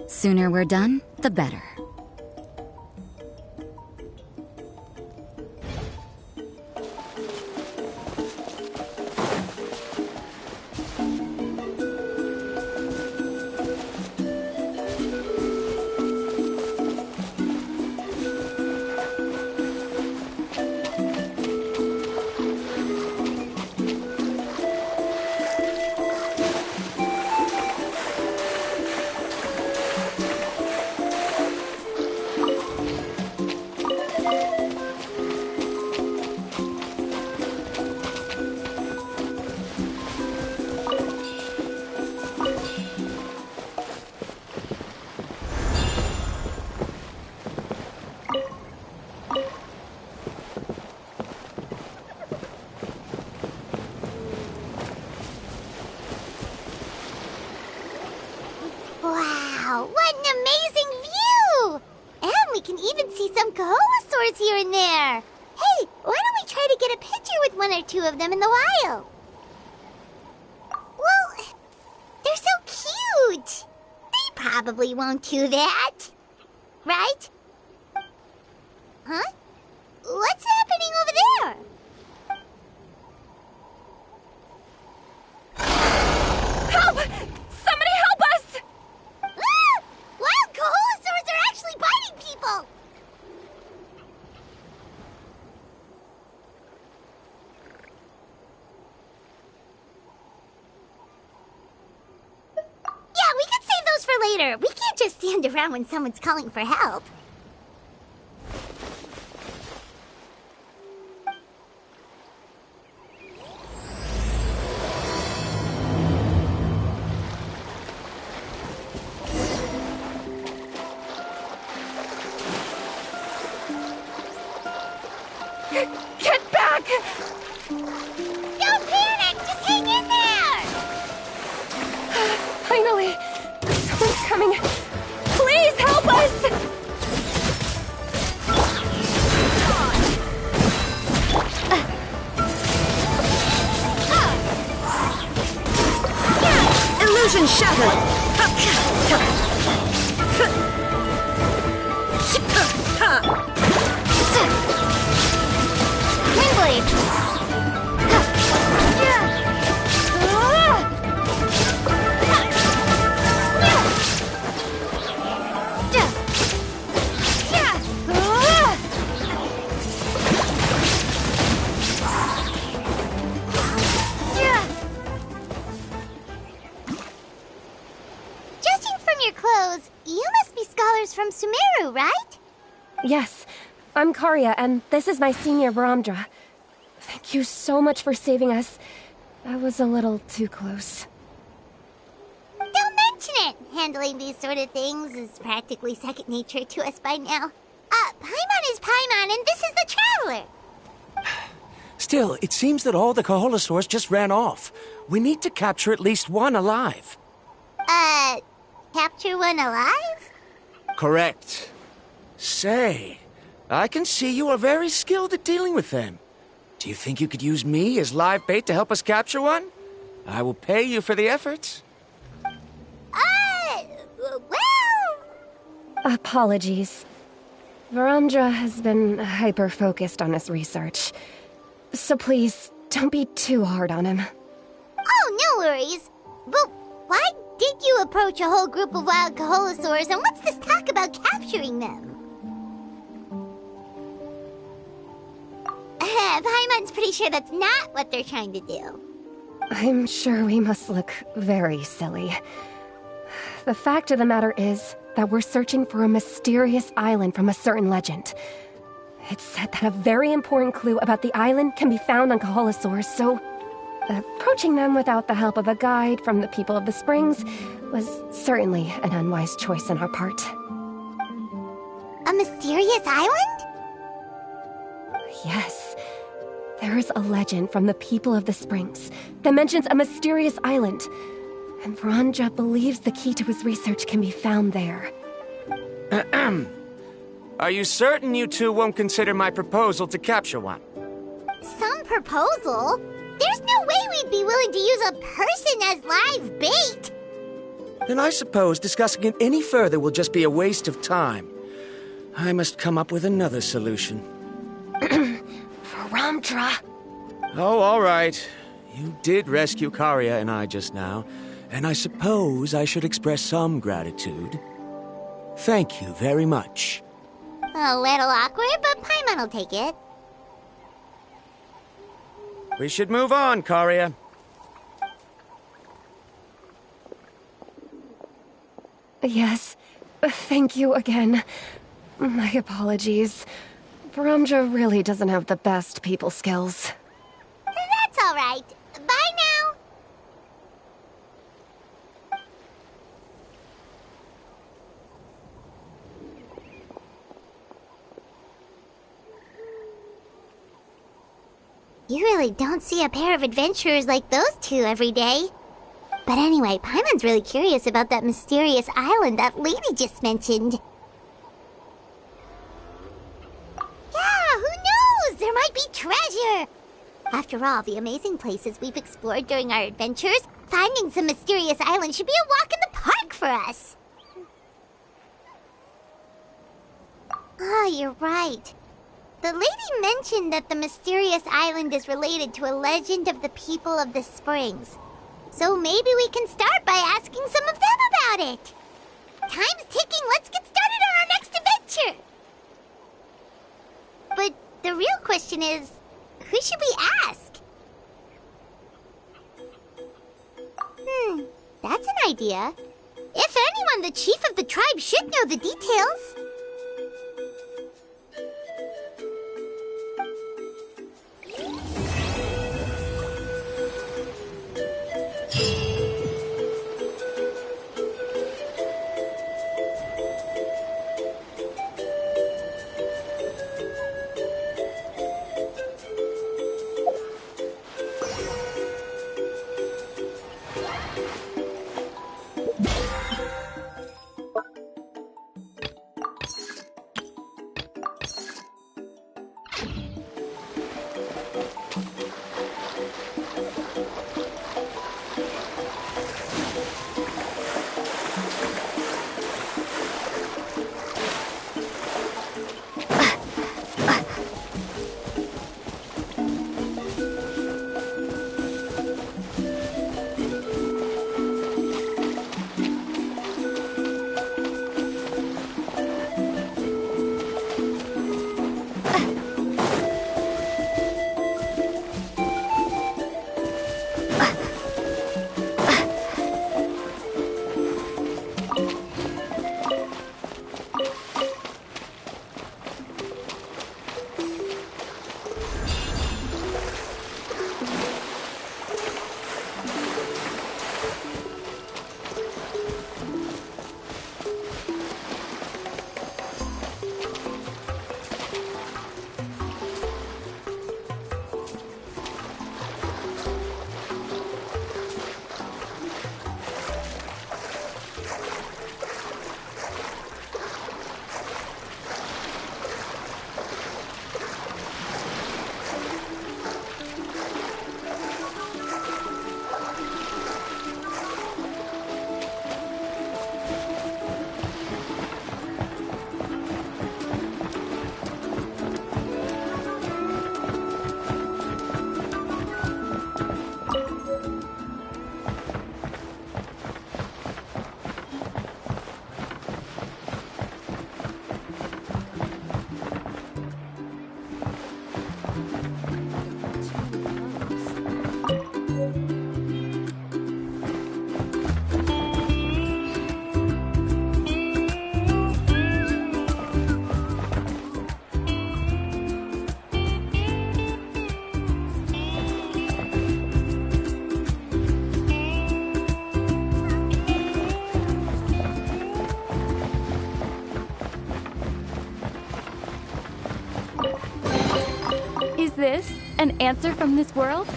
Sooner we're done, the better. Wow, what an amazing view! And we can even see some Kaholosaurs here and there. Hey, why don't we try to get a picture with one or two of them in the wild? Well, they're so cute. They probably won't do that. Right? Huh? What's happening over there? Help! Somebody help us! Ah! Wild Kaholosaurs are actually biting people! Yeah, we could save those for later. We can't just stand around when someone's calling for help. Get back! Don't panic! Just hang in there! Finally! Someone's coming! Please help us! Illusion shattered! Windblade! Judging from your clothes, you must be scholars from Sumeru, right? Yes, I'm Karya, and this is my senior Varamdra. Thank you so much for saving us. That was a little too close. Don't mention it! Handling these sort of things is practically second nature to us by now. Paimon is Paimon, and this is the Traveler! Still, it seems that all the Kaholosaurs just ran off. We need to capture at least one alive. Capture one alive? Correct. Say, I can see you are very skilled at dealing with them. Do you think you could use me as live bait to help us capture one? I will pay you for the efforts. Well... Apologies. Varamdra has been hyper-focused on his research. So please, don't be too hard on him. Oh, no worries. But why did you approach a whole group of wild Kaholosaurs, and what's this talk about capturing them? Paimon's pretty sure that's not what they're trying to do. I'm sure we must look very silly. The fact of the matter is that we're searching for a mysterious island from a certain legend. It's said that a very important clue about the island can be found on Kaholosaurs, so approaching them without the help of a guide from the people of the Springs was certainly an unwise choice on our part. A mysterious island? Yes. There is a legend from the people of the Springs that mentions a mysterious island, and Varamdra believes the key to his research can be found there. Are you certain you two won't consider my proposal to capture one? Some proposal? There's no way we'd be willing to use a person as live bait! Then I suppose discussing it any further will just be a waste of time. I must come up with another solution. Varamdra! Oh, all right. You did rescue Karya and I just now, and I suppose I should express some gratitude. Thank you very much. A little awkward, but Paimon will take it. We should move on, Karya. Yes. Thank you again. My apologies. Varamdra really doesn't have the best people skills. That's all right. Bye now. You really don't see a pair of adventurers like those two every day. But anyway, Paimon's really curious about that mysterious island that lady just mentioned. Yeah, who knows? There might be treasure! After all the amazing places we've explored during our adventures, finding some mysterious island should be a walk in the park for us. Oh, you're right. The lady mentioned that the mysterious island is related to a legend of the people of the Springs. So maybe we can start by asking some of them about it. Time's ticking, let's get started on our next adventure! But the real question is, who should we ask? That's an idea. If anyone, the chief of the tribe should know the details. Is this an answer from this world?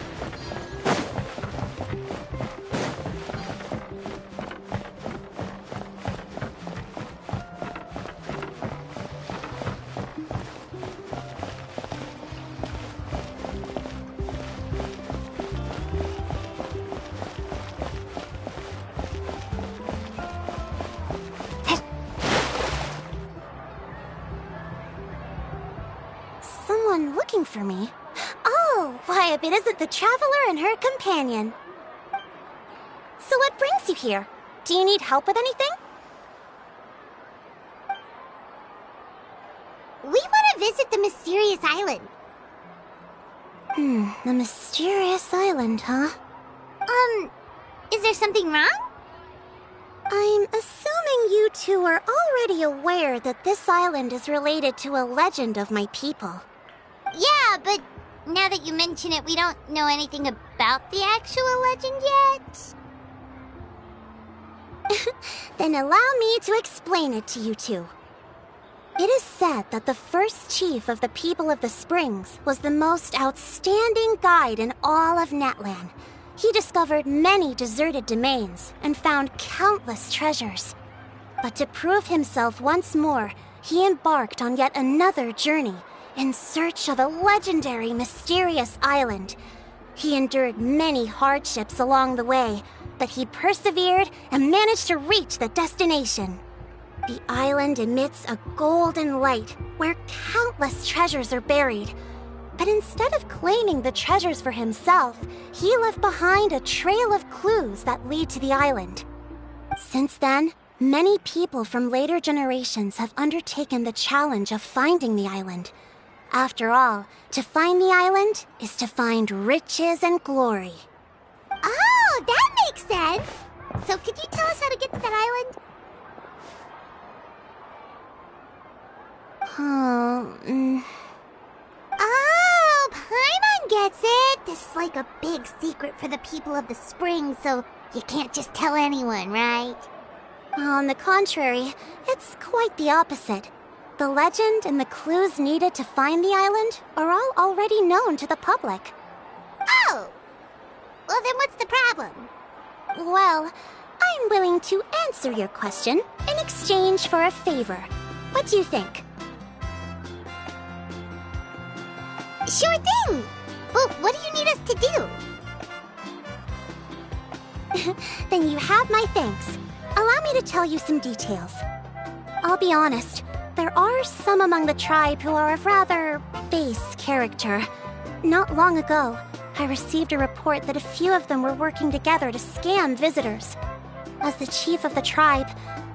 Someone looking for me? Oh, why, if it isn't the Traveler and her companion. So what brings you here? Do you need help with anything? We want to visit the mysterious island. The mysterious island, huh? Is there something wrong? I'm assuming you two are already aware that this island is related to a legend of my people. Yeah, but now that you mention it, we don't know anything about the actual legend yet. Then allow me to explain it to you two. It is said that the first chief of the people of the Springs was the most outstanding guide in all of Netland. He discovered many deserted domains and found countless treasures. But to prove himself once more, he embarked on yet another journey in search of a legendary, mysterious island. He endured many hardships along the way, but he persevered and managed to reach the destination. The island emits a golden light where countless treasures are buried. But instead of claiming the treasures for himself, he left behind a trail of clues that lead to the island. Since then, many people from later generations have undertaken the challenge of finding the island. After all, to find the island is to find riches and glory. Oh, that makes sense! So could you tell us how to get to that island? Oh, Paimon gets it! This is like a big secret for the people of the spring, so you can't just tell anyone, right? On the contrary, it's quite the opposite. The legend and the clues needed to find the island are all already known to the public. Oh! Well, then what's the problem? Well, I'm willing to answer your question in exchange for a favor. What do you think? Sure thing! Well, what do you need us to do? Then you have my thanks. Allow me to tell you some details. I'll be honest, there are some among the tribe who are of rather base character. Not long ago, I received a report that a few of them were working together to scam visitors. As the chief of the tribe,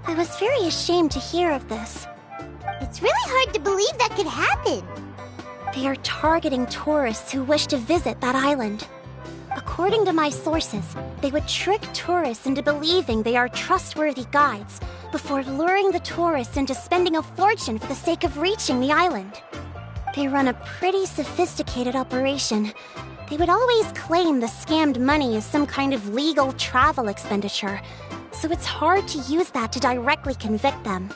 I was very ashamed to hear of this. It's really hard to believe that could happen. They are targeting tourists who wish to visit that island. According to my sources, they would trick tourists into believing they are trustworthy guides before luring the tourists into spending a fortune for the sake of reaching the island. They run a pretty sophisticated operation. They would always claim the scammed money is some kind of legal travel expenditure, so it's hard to use that to directly convict them.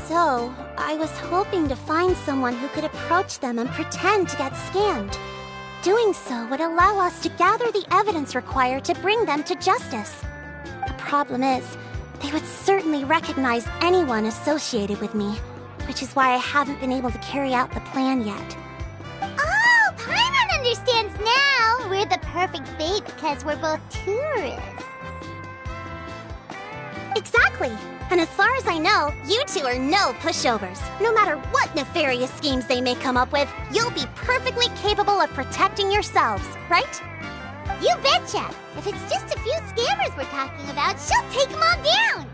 So, I was hoping to find someone who could approach them and pretend to get scammed. Doing so would allow us to gather the evidence required to bring them to justice. The problem is, they would certainly recognize anyone associated with me, which is why I haven't been able to carry out the plan yet. Oh, Paimon understands now! We're the perfect bait because we're both tourists. Exactly! And as far as I know, you two are no pushovers. No matter what nefarious schemes they may come up with, you'll be perfectly capable of protecting yourselves, right? You betcha! If it's just a few scammers we're talking about, she'll take them all down!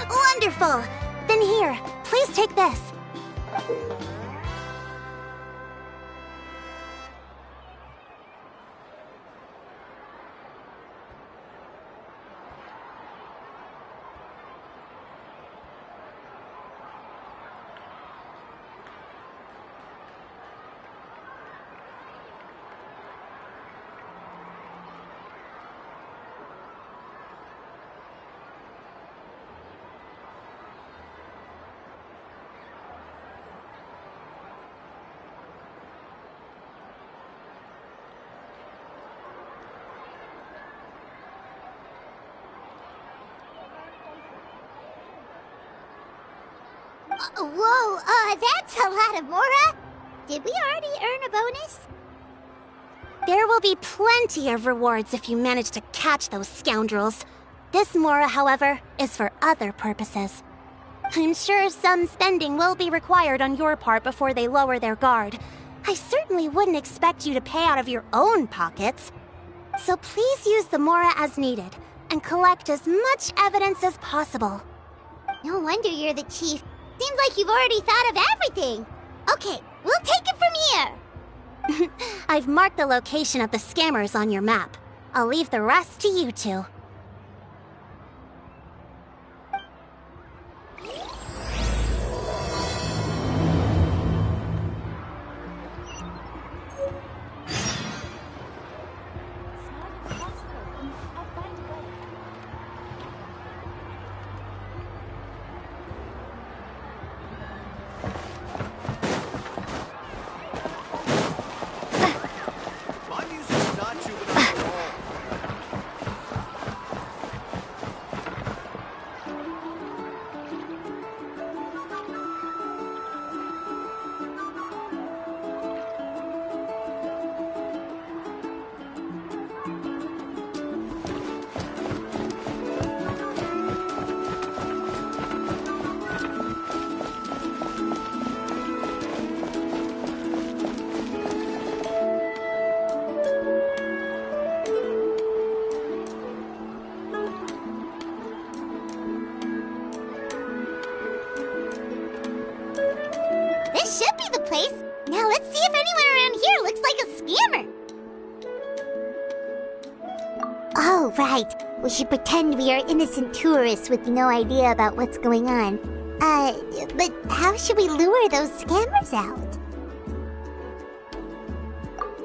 Wonderful! Then here, please take this. Whoa, that's a lot of Mora. Did we already earn a bonus? There will be plenty of rewards if you manage to catch those scoundrels. This Mora, however, is for other purposes. I'm sure some spending will be required on your part before they lower their guard. I certainly wouldn't expect you to pay out of your own pockets. So please use the Mora as needed, and collect as much evidence as possible. No wonder you're the chief. Seems like you've already thought of everything. Okay, we'll take it from here. I've marked the location of the scammers on your map. I'll leave the rest to you two. This should be the place. Now let's see if anyone around here looks like a scammer. Oh, right. We should pretend we are innocent tourists with no idea about what's going on. But how should we lure those scammers out?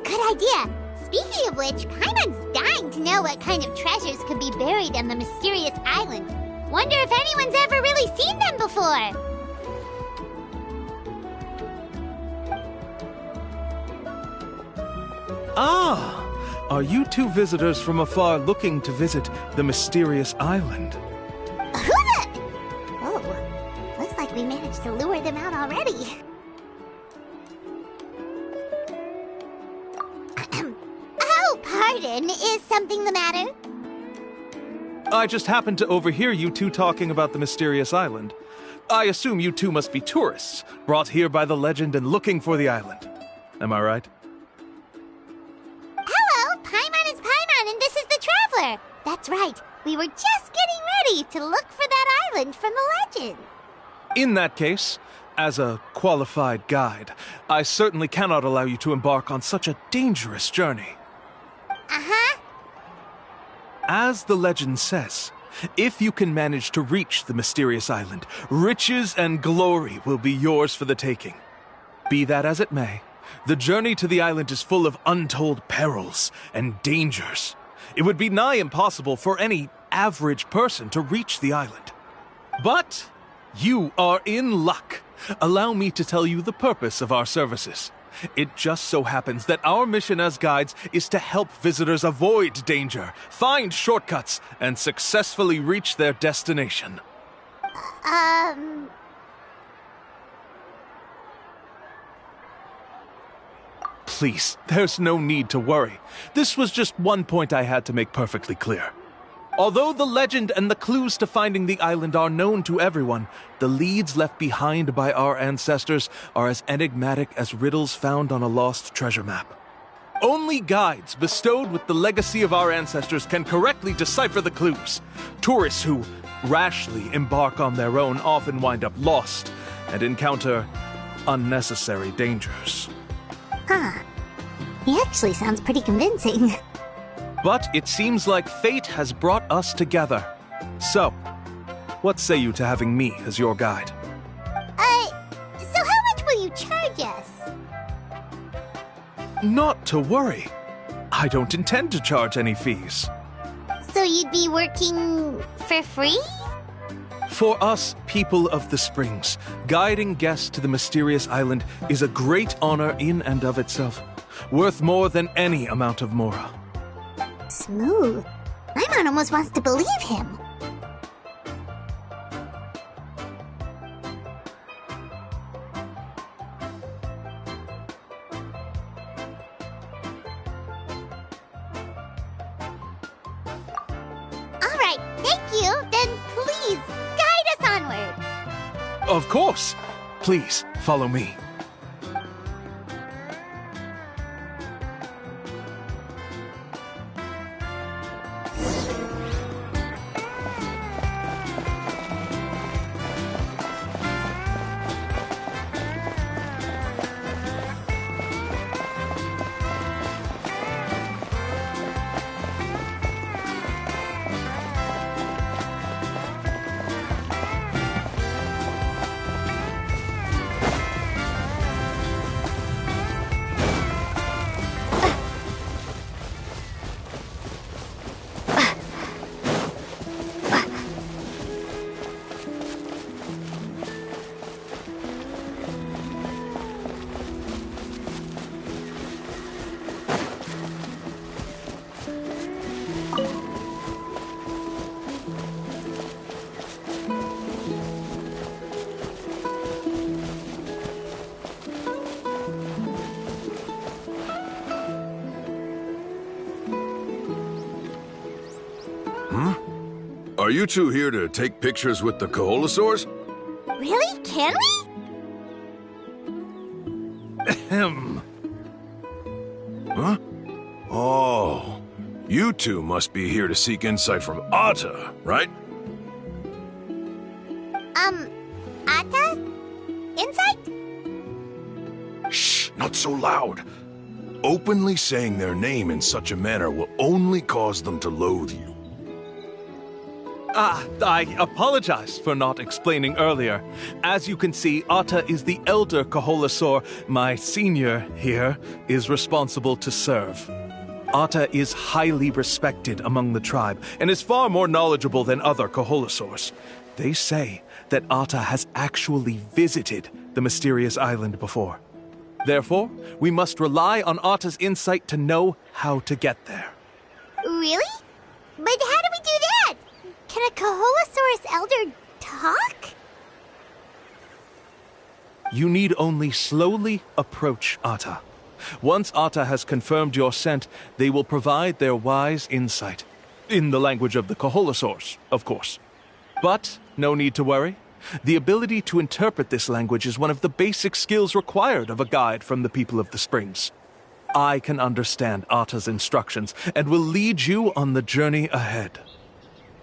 Good idea. Speaking of which, Paimon's dying to know what kind of treasures could be buried on the mysterious island. Wonder if anyone's ever really seen them before. Ah! Are you two visitors from afar looking to visit the mysterious island? Oh, looks like we managed to lure them out already. Oh, pardon. Is something the matter? I just happened to overhear you two talking about the mysterious island. I assume you two must be tourists, brought here by the legend and looking for the island. Am I right? Hello, Paimon is Paimon, and this is the Traveler. That's right. We were just getting ready to look for that island from the legend. In that case, as a qualified guide, I certainly cannot allow you to embark on such a dangerous journey. Uh-huh. As the legend says, if you can manage to reach the mysterious island, riches and glory will be yours for the taking. Be that as it may, the journey to the island is full of untold perils and dangers. It would be nigh impossible for any average person to reach the island. But you are in luck. Allow me to tell you the purpose of our services. It just so happens that our mission as guides is to help visitors avoid danger, find shortcuts, and successfully reach their destination. Please, there's no need to worry. This was just one point I had to make perfectly clear. Although the legend and the clues to finding the island are known to everyone, the leads left behind by our ancestors are as enigmatic as riddles found on a lost treasure map. Only guides bestowed with the legacy of our ancestors can correctly decipher the clues. Tourists who rashly embark on their own often wind up lost and encounter unnecessary dangers. Huh. He actually sounds pretty convincing. But it seems like fate has brought us together. So, what say you to having me as your guide? So how much will you charge us? Not to worry. I don't intend to charge any fees. So you'd be working for free? For us, people of the Springs, guiding guests to the mysterious island is a great honor in and of itself, worth more than any amount of Mora. Smooth. Paimon almost wants to believe him. Thank you. Then please, guide us onward. Of course. Please, follow me. Are you two here to take pictures with the Koholosaurs? Really? Can we? Ahem. Huh? Oh, you two must be here to seek insight from Atta, right? Atta? Insight? Shh, not so loud. Openly saying their name in such a manner will only cause them to loathe you. I apologize for not explaining earlier. As you can see, Atta is the elder Koholosaur. My senior here is responsible to serve. Atta is highly respected among the tribe and is far more knowledgeable than other Koholosaurs. They say that Atta has actually visited the mysterious island before. Therefore, we must rely on Atta's insight to know how to get there. Really? But how do we do that? Can a Koholosaurus elder talk? You need only slowly approach Atta. Once Atta has confirmed your scent, they will provide their wise insight. In the language of the Koholosaurs, of course. But no need to worry. The ability to interpret this language is one of the basic skills required of a guide from the people of the Springs. I can understand Atta's instructions and will lead you on the journey ahead.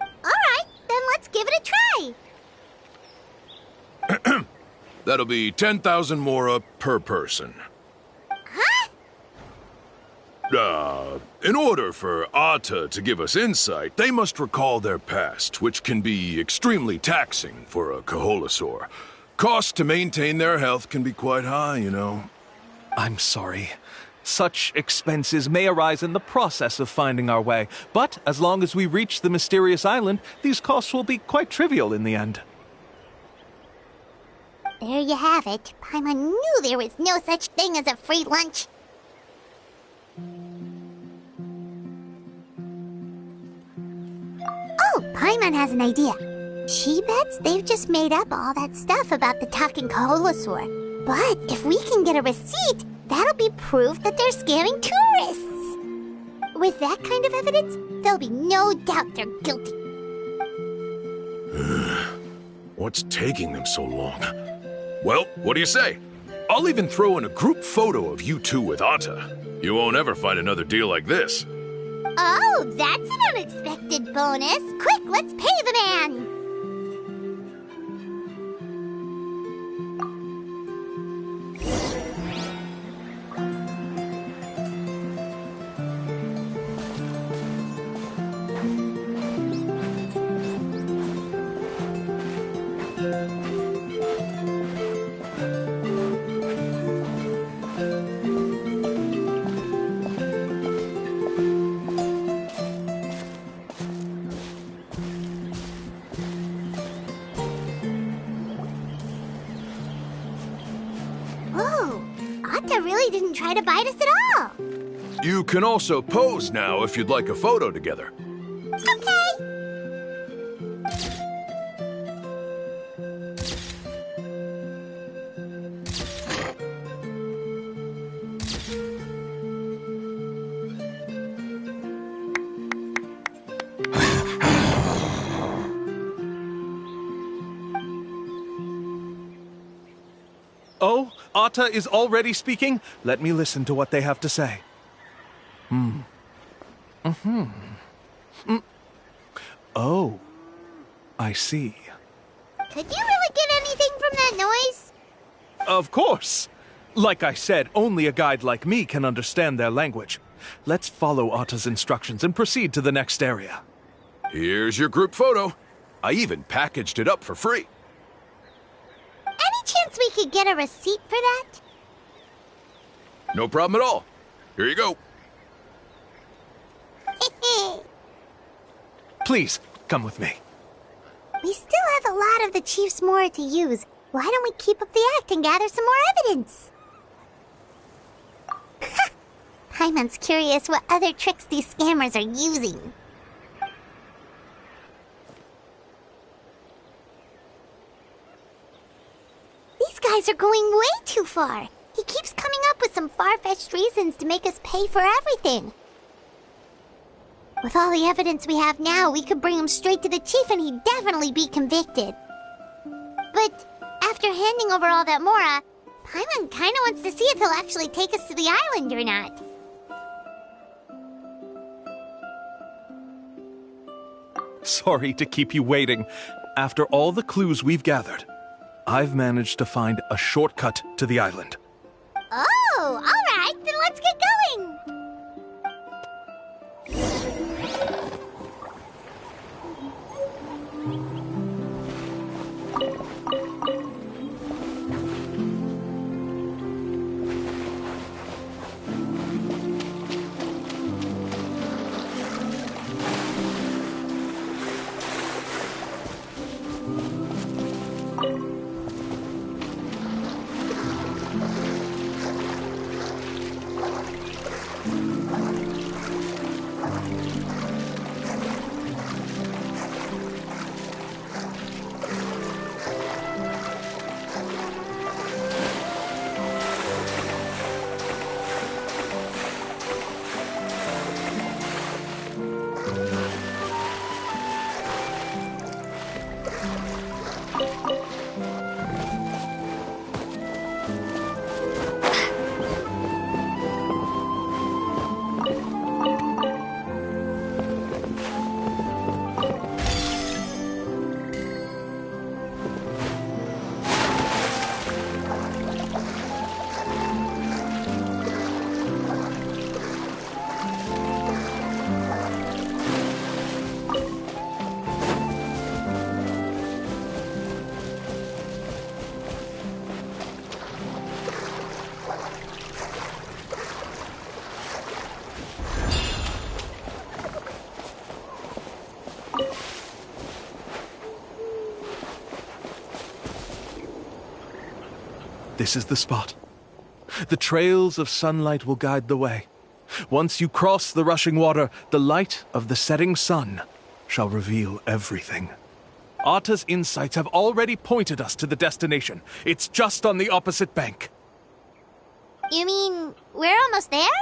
Alright, then let's give it a try. That'll be 10,000 mora per person. Huh? In order for Atta to give us insight, they must recall their past, which can be extremely taxing for a Koholosaur. Costs to maintain their health can be quite high, you know. I'm sorry. Such expenses may arise in the process of finding our way, but as long as we reach the mysterious island, these costs will be quite trivial in the end. There you have it. Paimon knew there was no such thing as a free lunch. Oh, Paimon has an idea. She bets they've just made up all that stuff about the talking Koholosaur. But if we can get a receipt, that'll be proof that they're scamming tourists. With that kind of evidence, there'll be no doubt they're guilty. What's taking them so long? Well, what do you say? I'll even throw in a group photo of you two with Atta. You won't ever find another deal like this. Oh, that's an unexpected bonus. Quick, let's pay the man. Really didn't try to bite us at all. You can also pose now if you'd like a photo together. Okay. Atta is already speaking, let me listen to what they have to say. Oh, I see. Could you really get anything from that noise? Of course! Like I said, only a guide like me can understand their language. Let's follow Atta's instructions and proceed to the next area. Here's your group photo. I even packaged it up for free. Any chance we could get a receipt for that? No problem at all. Here you go. Please, come with me. We still have a lot of the Chief's Mora to use. Why don't we keep up the act and gather some more evidence? Paimon's curious what other tricks these scammers are using. These guys are going way too far. He keeps coming up with some far-fetched reasons to make us pay for everything. With all the evidence we have now, we could bring him straight to the chief and he'd definitely be convicted. But after handing over all that Mora, Paimon kinda wants to see if he'll actually take us to the island or not. Sorry to keep you waiting. After all the clues we've gathered, I've managed to find a shortcut to the island. Oh, alright, then let's get going! This is the spot. The trails of sunlight will guide the way. Once you cross the rushing water, the light of the setting sun shall reveal everything. Atta's insights have already pointed us to the destination. It's just on the opposite bank. You mean we're almost there?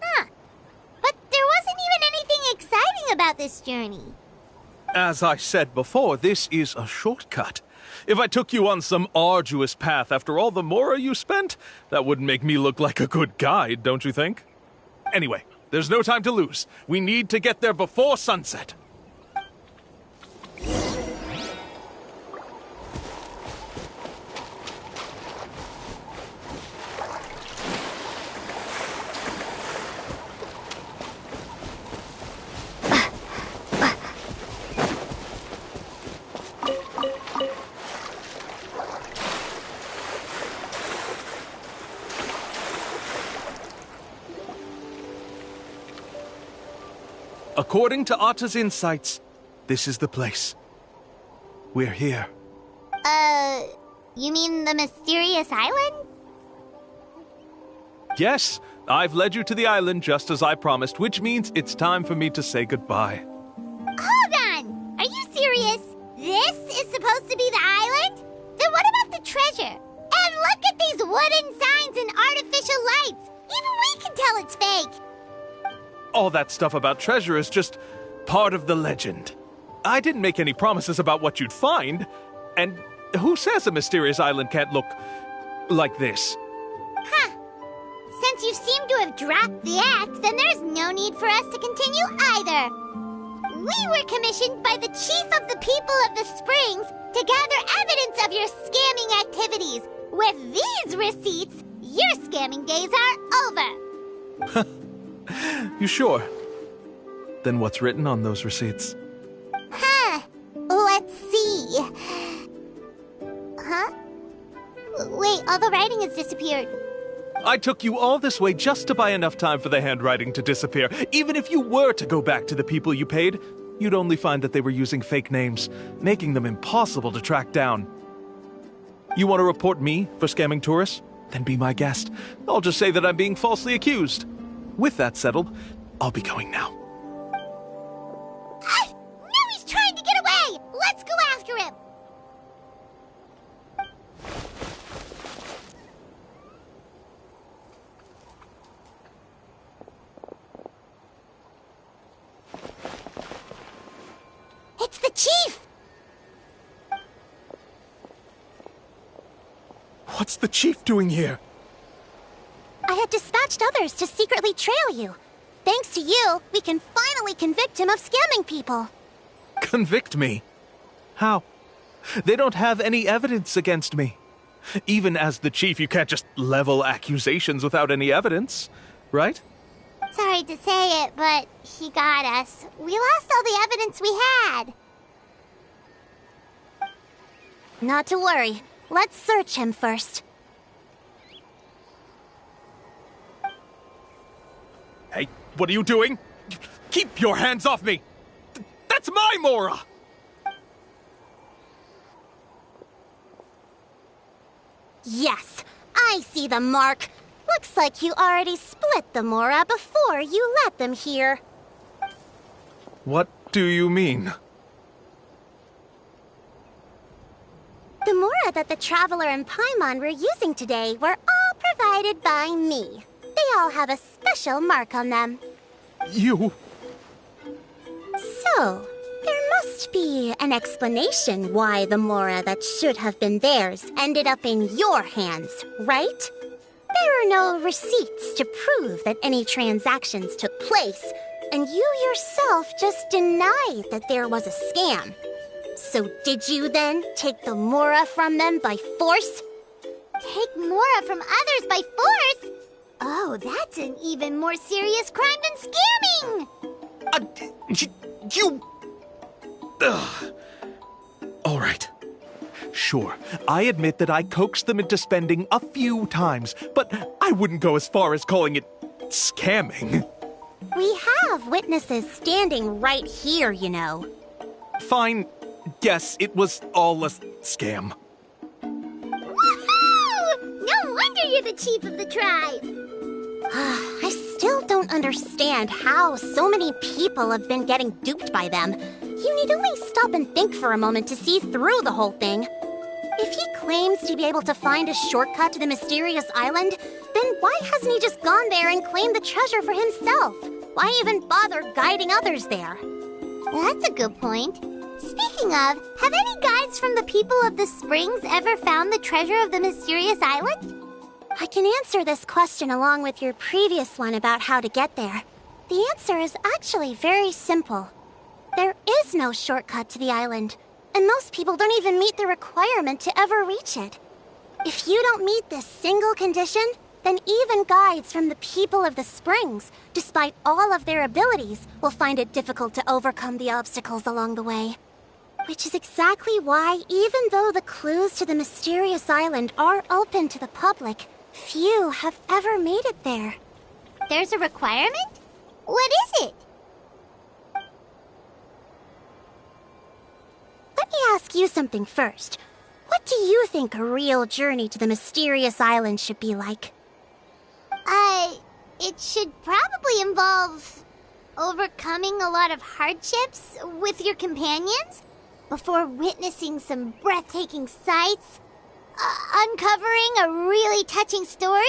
Huh. But there wasn't even anything exciting about this journey. As I said before, this is a shortcut. If I took you on some arduous path after all the Mora you spent, that wouldn't make me look like a good guide, don't you think? Anyway, there's no time to lose. We need to get there before sunset. According to Atta's insights, this is the place. We're here. You mean the mysterious island? Yes, I've led you to the island just as I promised, which means it's time for me to say goodbye. Hold on! Are you serious? This is supposed to be the island? Then what about the treasure? And look at these wooden signs and artificial lights! Even we can tell it's fake! All that stuff about treasure is just part of the legend. I didn't make any promises about what you'd find, and who says a mysterious island can't look like this. Huh. Since you seem to have dropped the act, then there's no need for us to continue either. We were commissioned by the Chief of the People of the Springs to gather evidence of your scamming activities. With these receipts, your scamming days are over. You sure? Then what's written on those receipts? Huh. Let's see. Huh? Wait, all the writing has disappeared. I took you all this way just to buy enough time for the handwriting to disappear. Even if you were to go back to the people you paid, you'd only find that they were using fake names, making them impossible to track down. You want to report me for scamming tourists? Then be my guest. I'll just say that I'm being falsely accused. With that settled, I'll be going now. Now he's trying to get away! Let's go after him! It's the Chief! What's the Chief doing here? I had dispatched others to secretly trail you. Thanks to you, we can finally convict him of scamming people. Convict me? How? They don't have any evidence against me. Even as the Chief, you can't just level accusations without any evidence, right? Sorry to say it, but he got us. We lost all the evidence we had. Not to worry. Let's search him first. Hey, what are you doing? Keep your hands off me! That's my Mora! Yes, I see the mark. Looks like you already split the Mora before you let them here. What do you mean? The Mora that the Traveler and Paimon were using today were all provided by me. They all have a special mark on them. You... So, there must be an explanation why the Mora that should have been theirs ended up in your hands, right? There are no receipts to prove that any transactions took place, and you yourself just denied that there was a scam. So did you then take the Mora from them by force? Take Mora from others by force? Oh, that's an even more serious crime than scamming! You... All right. Sure, I admit that I coaxed them into spending a few times, but I wouldn't go as far as calling it scamming. We have witnesses standing right here, you know. Fine. Yes, it was all a scam. Woohoo! No wonder you're the chief of the tribe! I still don't understand how so many people have been getting duped by them. You need only stop and think for a moment to see through the whole thing. If he claims to be able to find a shortcut to the mysterious island, then why hasn't he just gone there and claimed the treasure for himself? Why even bother guiding others there? That's a good point. Speaking of, have any guides from the people of the Springs ever found the treasure of the mysterious island? I can answer this question along with your previous one about how to get there. The answer is actually very simple. There is no shortcut to the island, and most people don't even meet the requirement to ever reach it. If you don't meet this single condition, then even guides from the people of the Springs, despite all of their abilities, will find it difficult to overcome the obstacles along the way. Which is exactly why, even though the clues to the mysterious island are open to the public, few have ever made it there. There's a requirement? What is it? Let me ask you something first. What do you think a real journey to the mysterious island should be like? It should probably involve overcoming a lot of hardships with your companions before witnessing some breathtaking sights, uncovering a really touching story,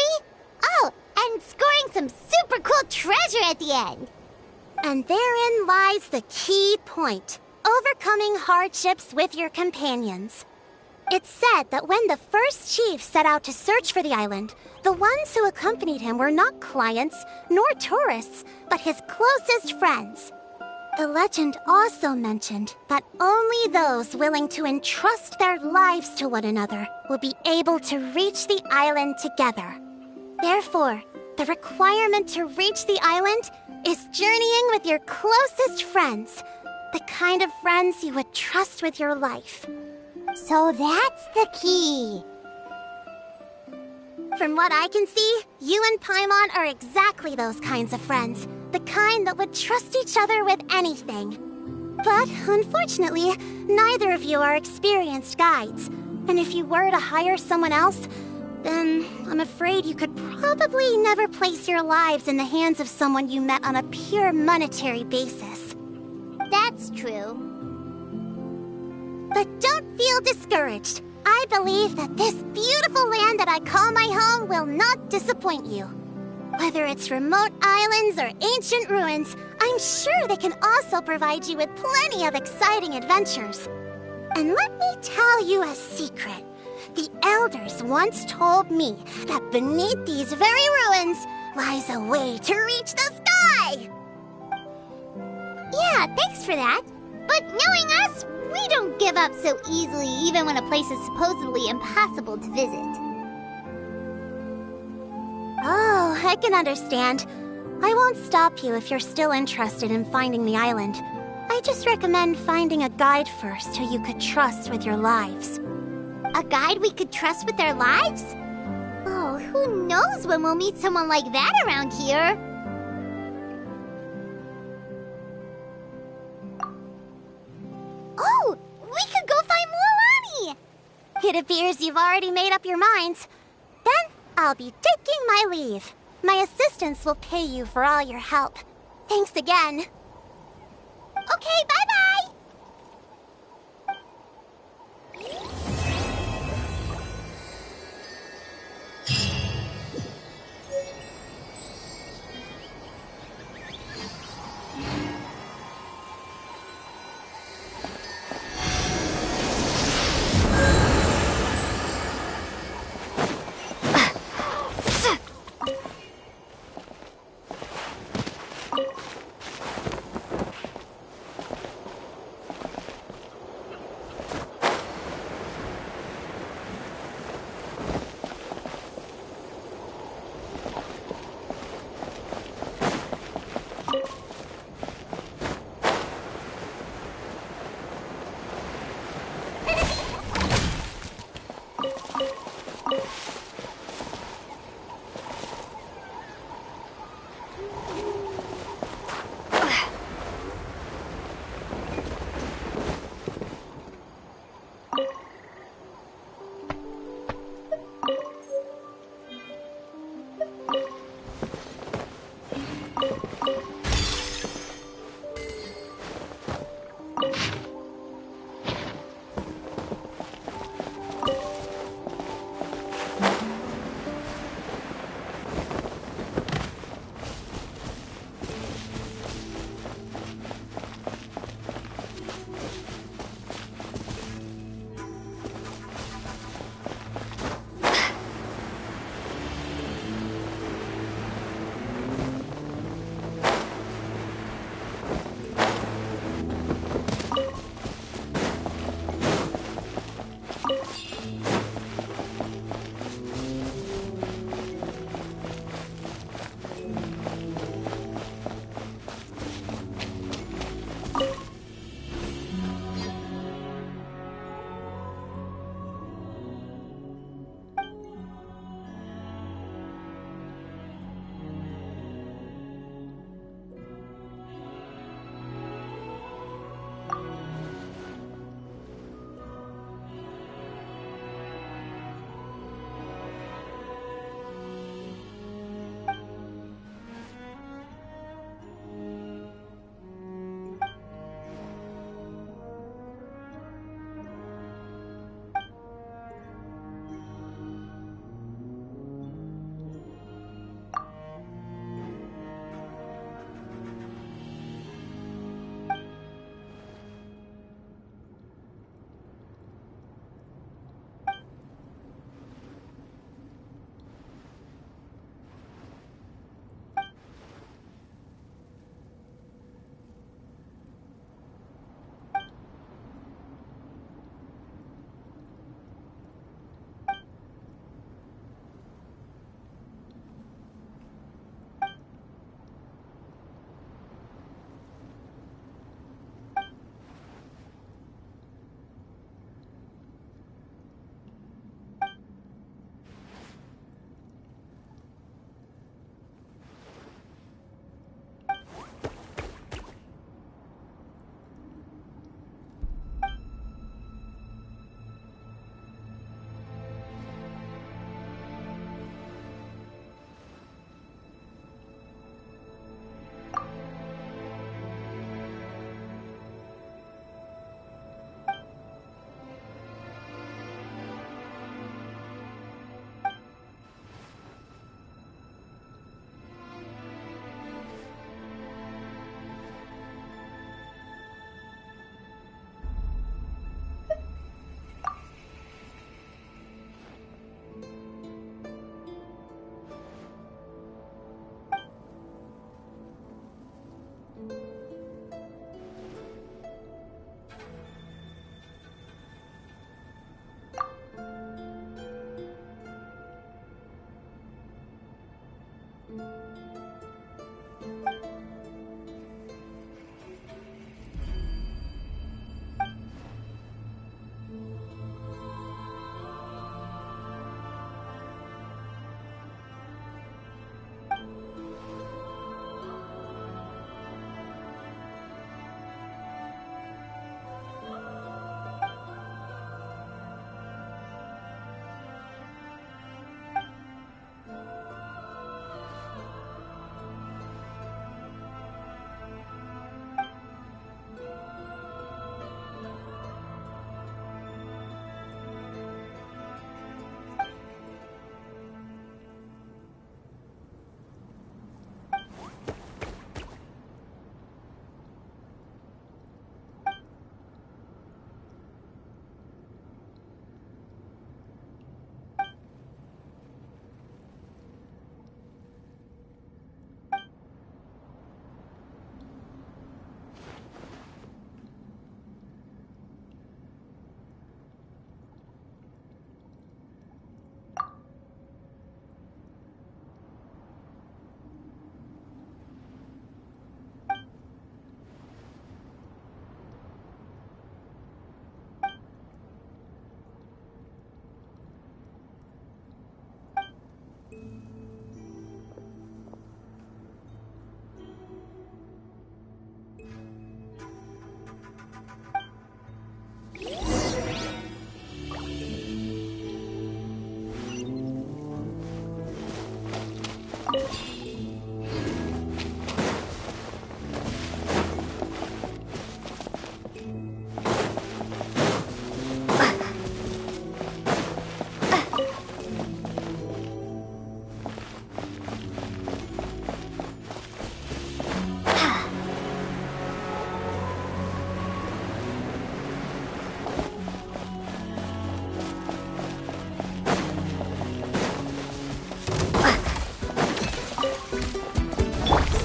oh, and scoring some super cool treasure at the end. And therein lies the key point. Overcoming hardships with your companions. It's said that when the first chief set out to search for the island, the ones who accompanied him were not clients nor tourists, but his closest friends. The legend also mentioned that only those willing to entrust their lives to one another will be able to reach the island together. Therefore, the requirement to reach the island is journeying with your closest friends, the kind of friends you would trust with your life. So that's the key. From what I can see, you and Paimon are exactly those kinds of friends. The kind that would trust each other with anything. But, unfortunately, neither of you are experienced guides. And if you were to hire someone else, then I'm afraid you could probably never place your lives in the hands of someone you met on a pure monetary basis. That's true. But don't feel discouraged. I believe that this beautiful land that I call my home will not disappoint you. Whether it's remote islands or ancient ruins, I'm sure they can also provide you with plenty of exciting adventures. And let me tell you a secret. The elders once told me that beneath these very ruins lies a way to reach the sky! Yeah, thanks for that. But knowing us, we don't give up so easily even when a place is supposedly impossible to visit. Oh, I can understand. I won't stop you if you're still interested in finding the island. I just recommend finding a guide first who you could trust with your lives. A guide we could trust with our lives? Oh, who knows when we'll meet someone like that around here? Oh, we could go find Mualani! It appears you've already made up your minds. Then I'll be taking my leave. My assistants will pay you for all your help. Thanks again. Okay, bye-bye!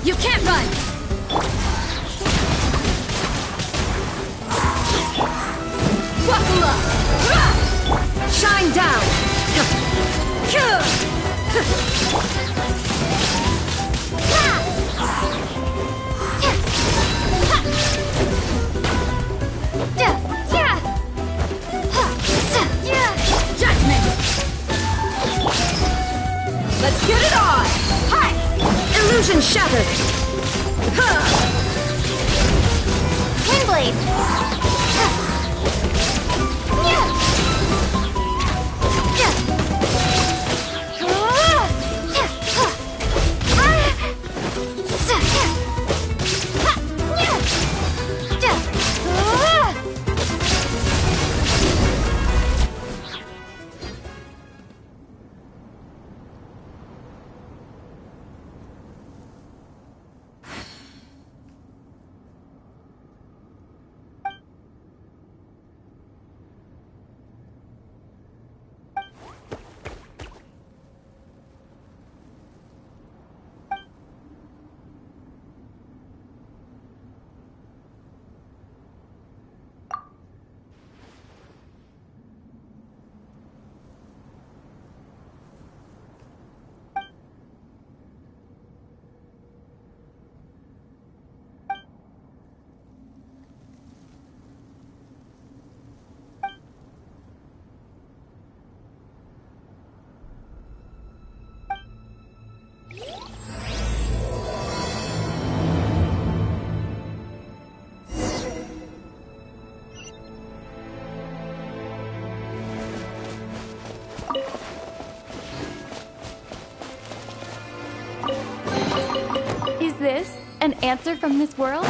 You can't run! Buckle up! Shine down! Judgment! Let's get it on! Hi! Illusion shattered! Windblade! Is this an answer from this world?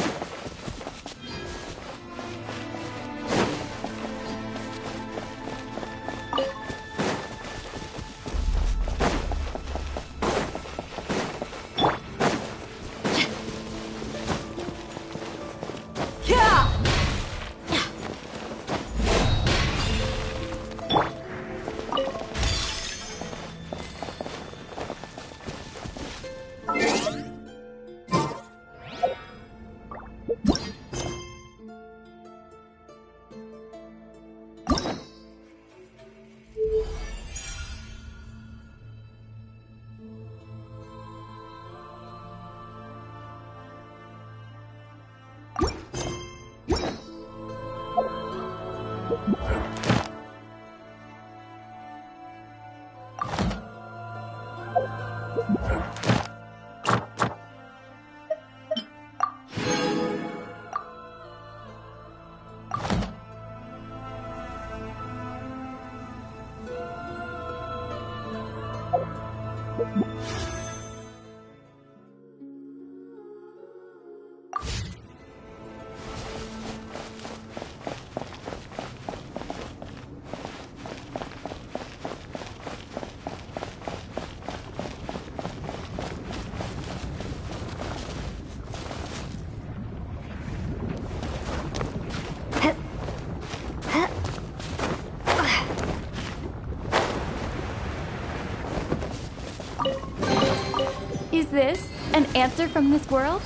Is this an answer from this world?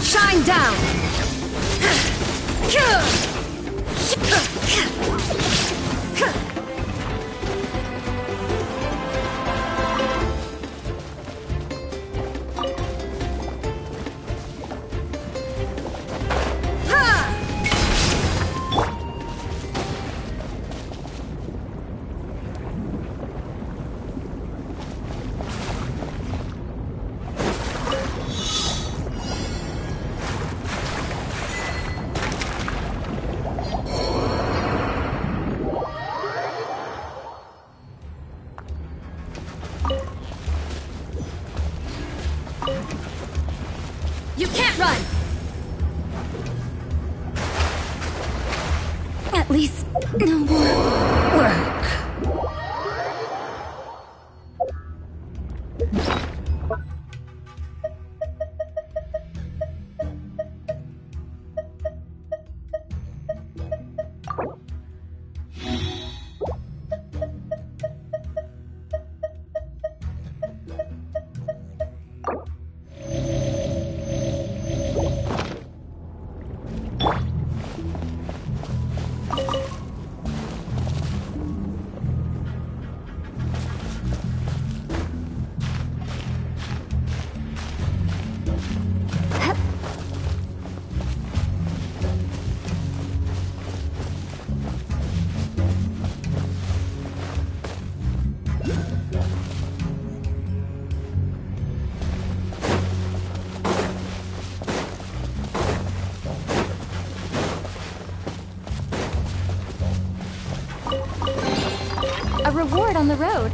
Shine down! You can't run! At least, no more work. A reward on the road.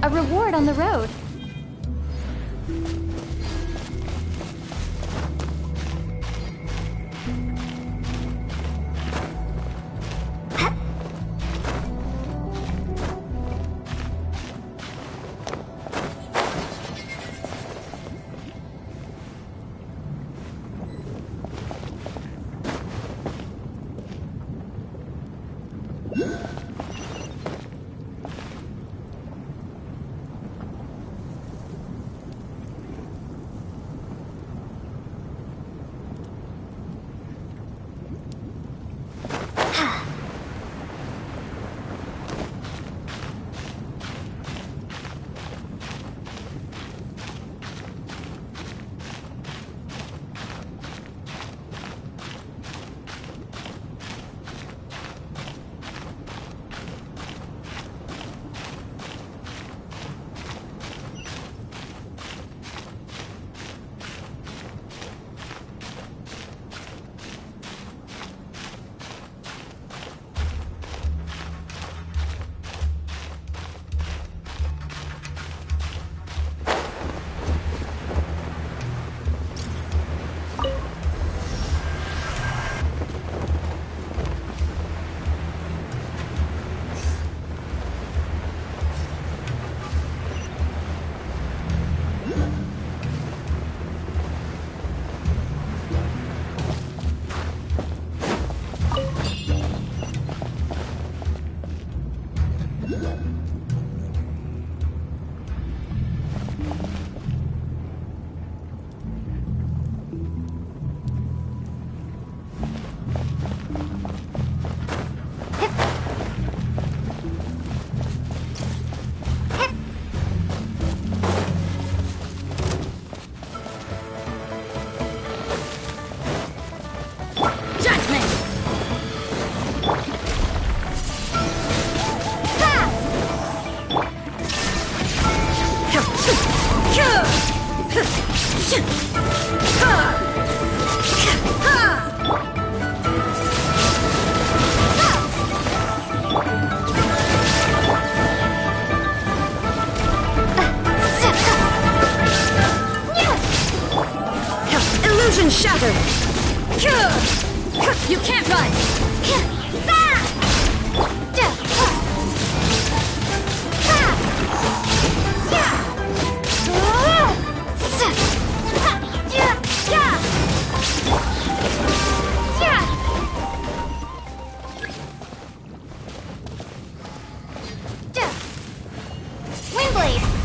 A reward on the road. longer! You can't run! Windblade!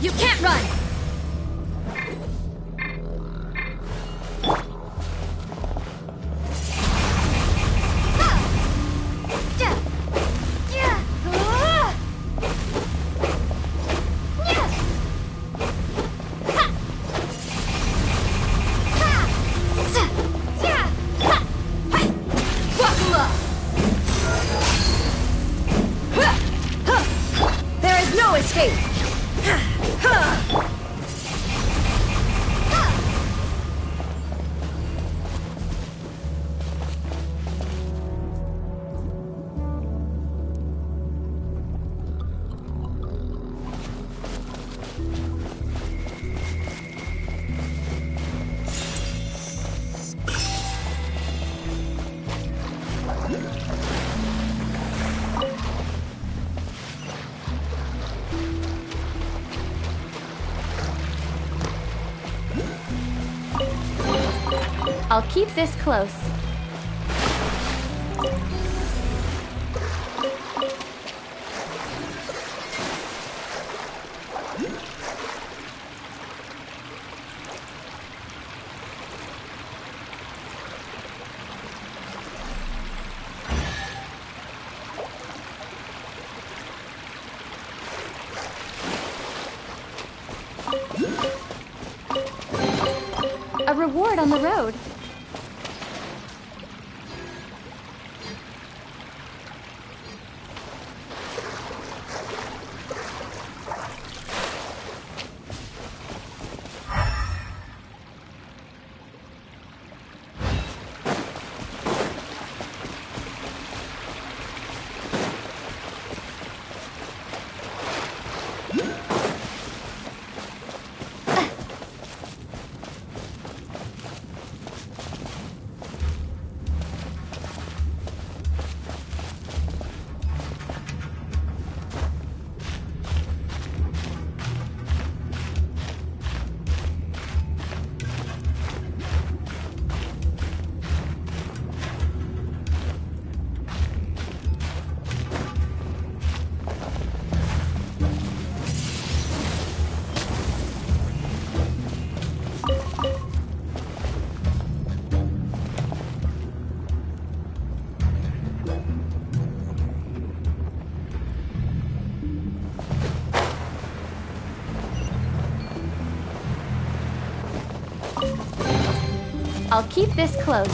You can't run! There is no escape! I'll keep this close. A reward on the road. I'll keep this close.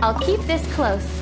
I'll keep this close.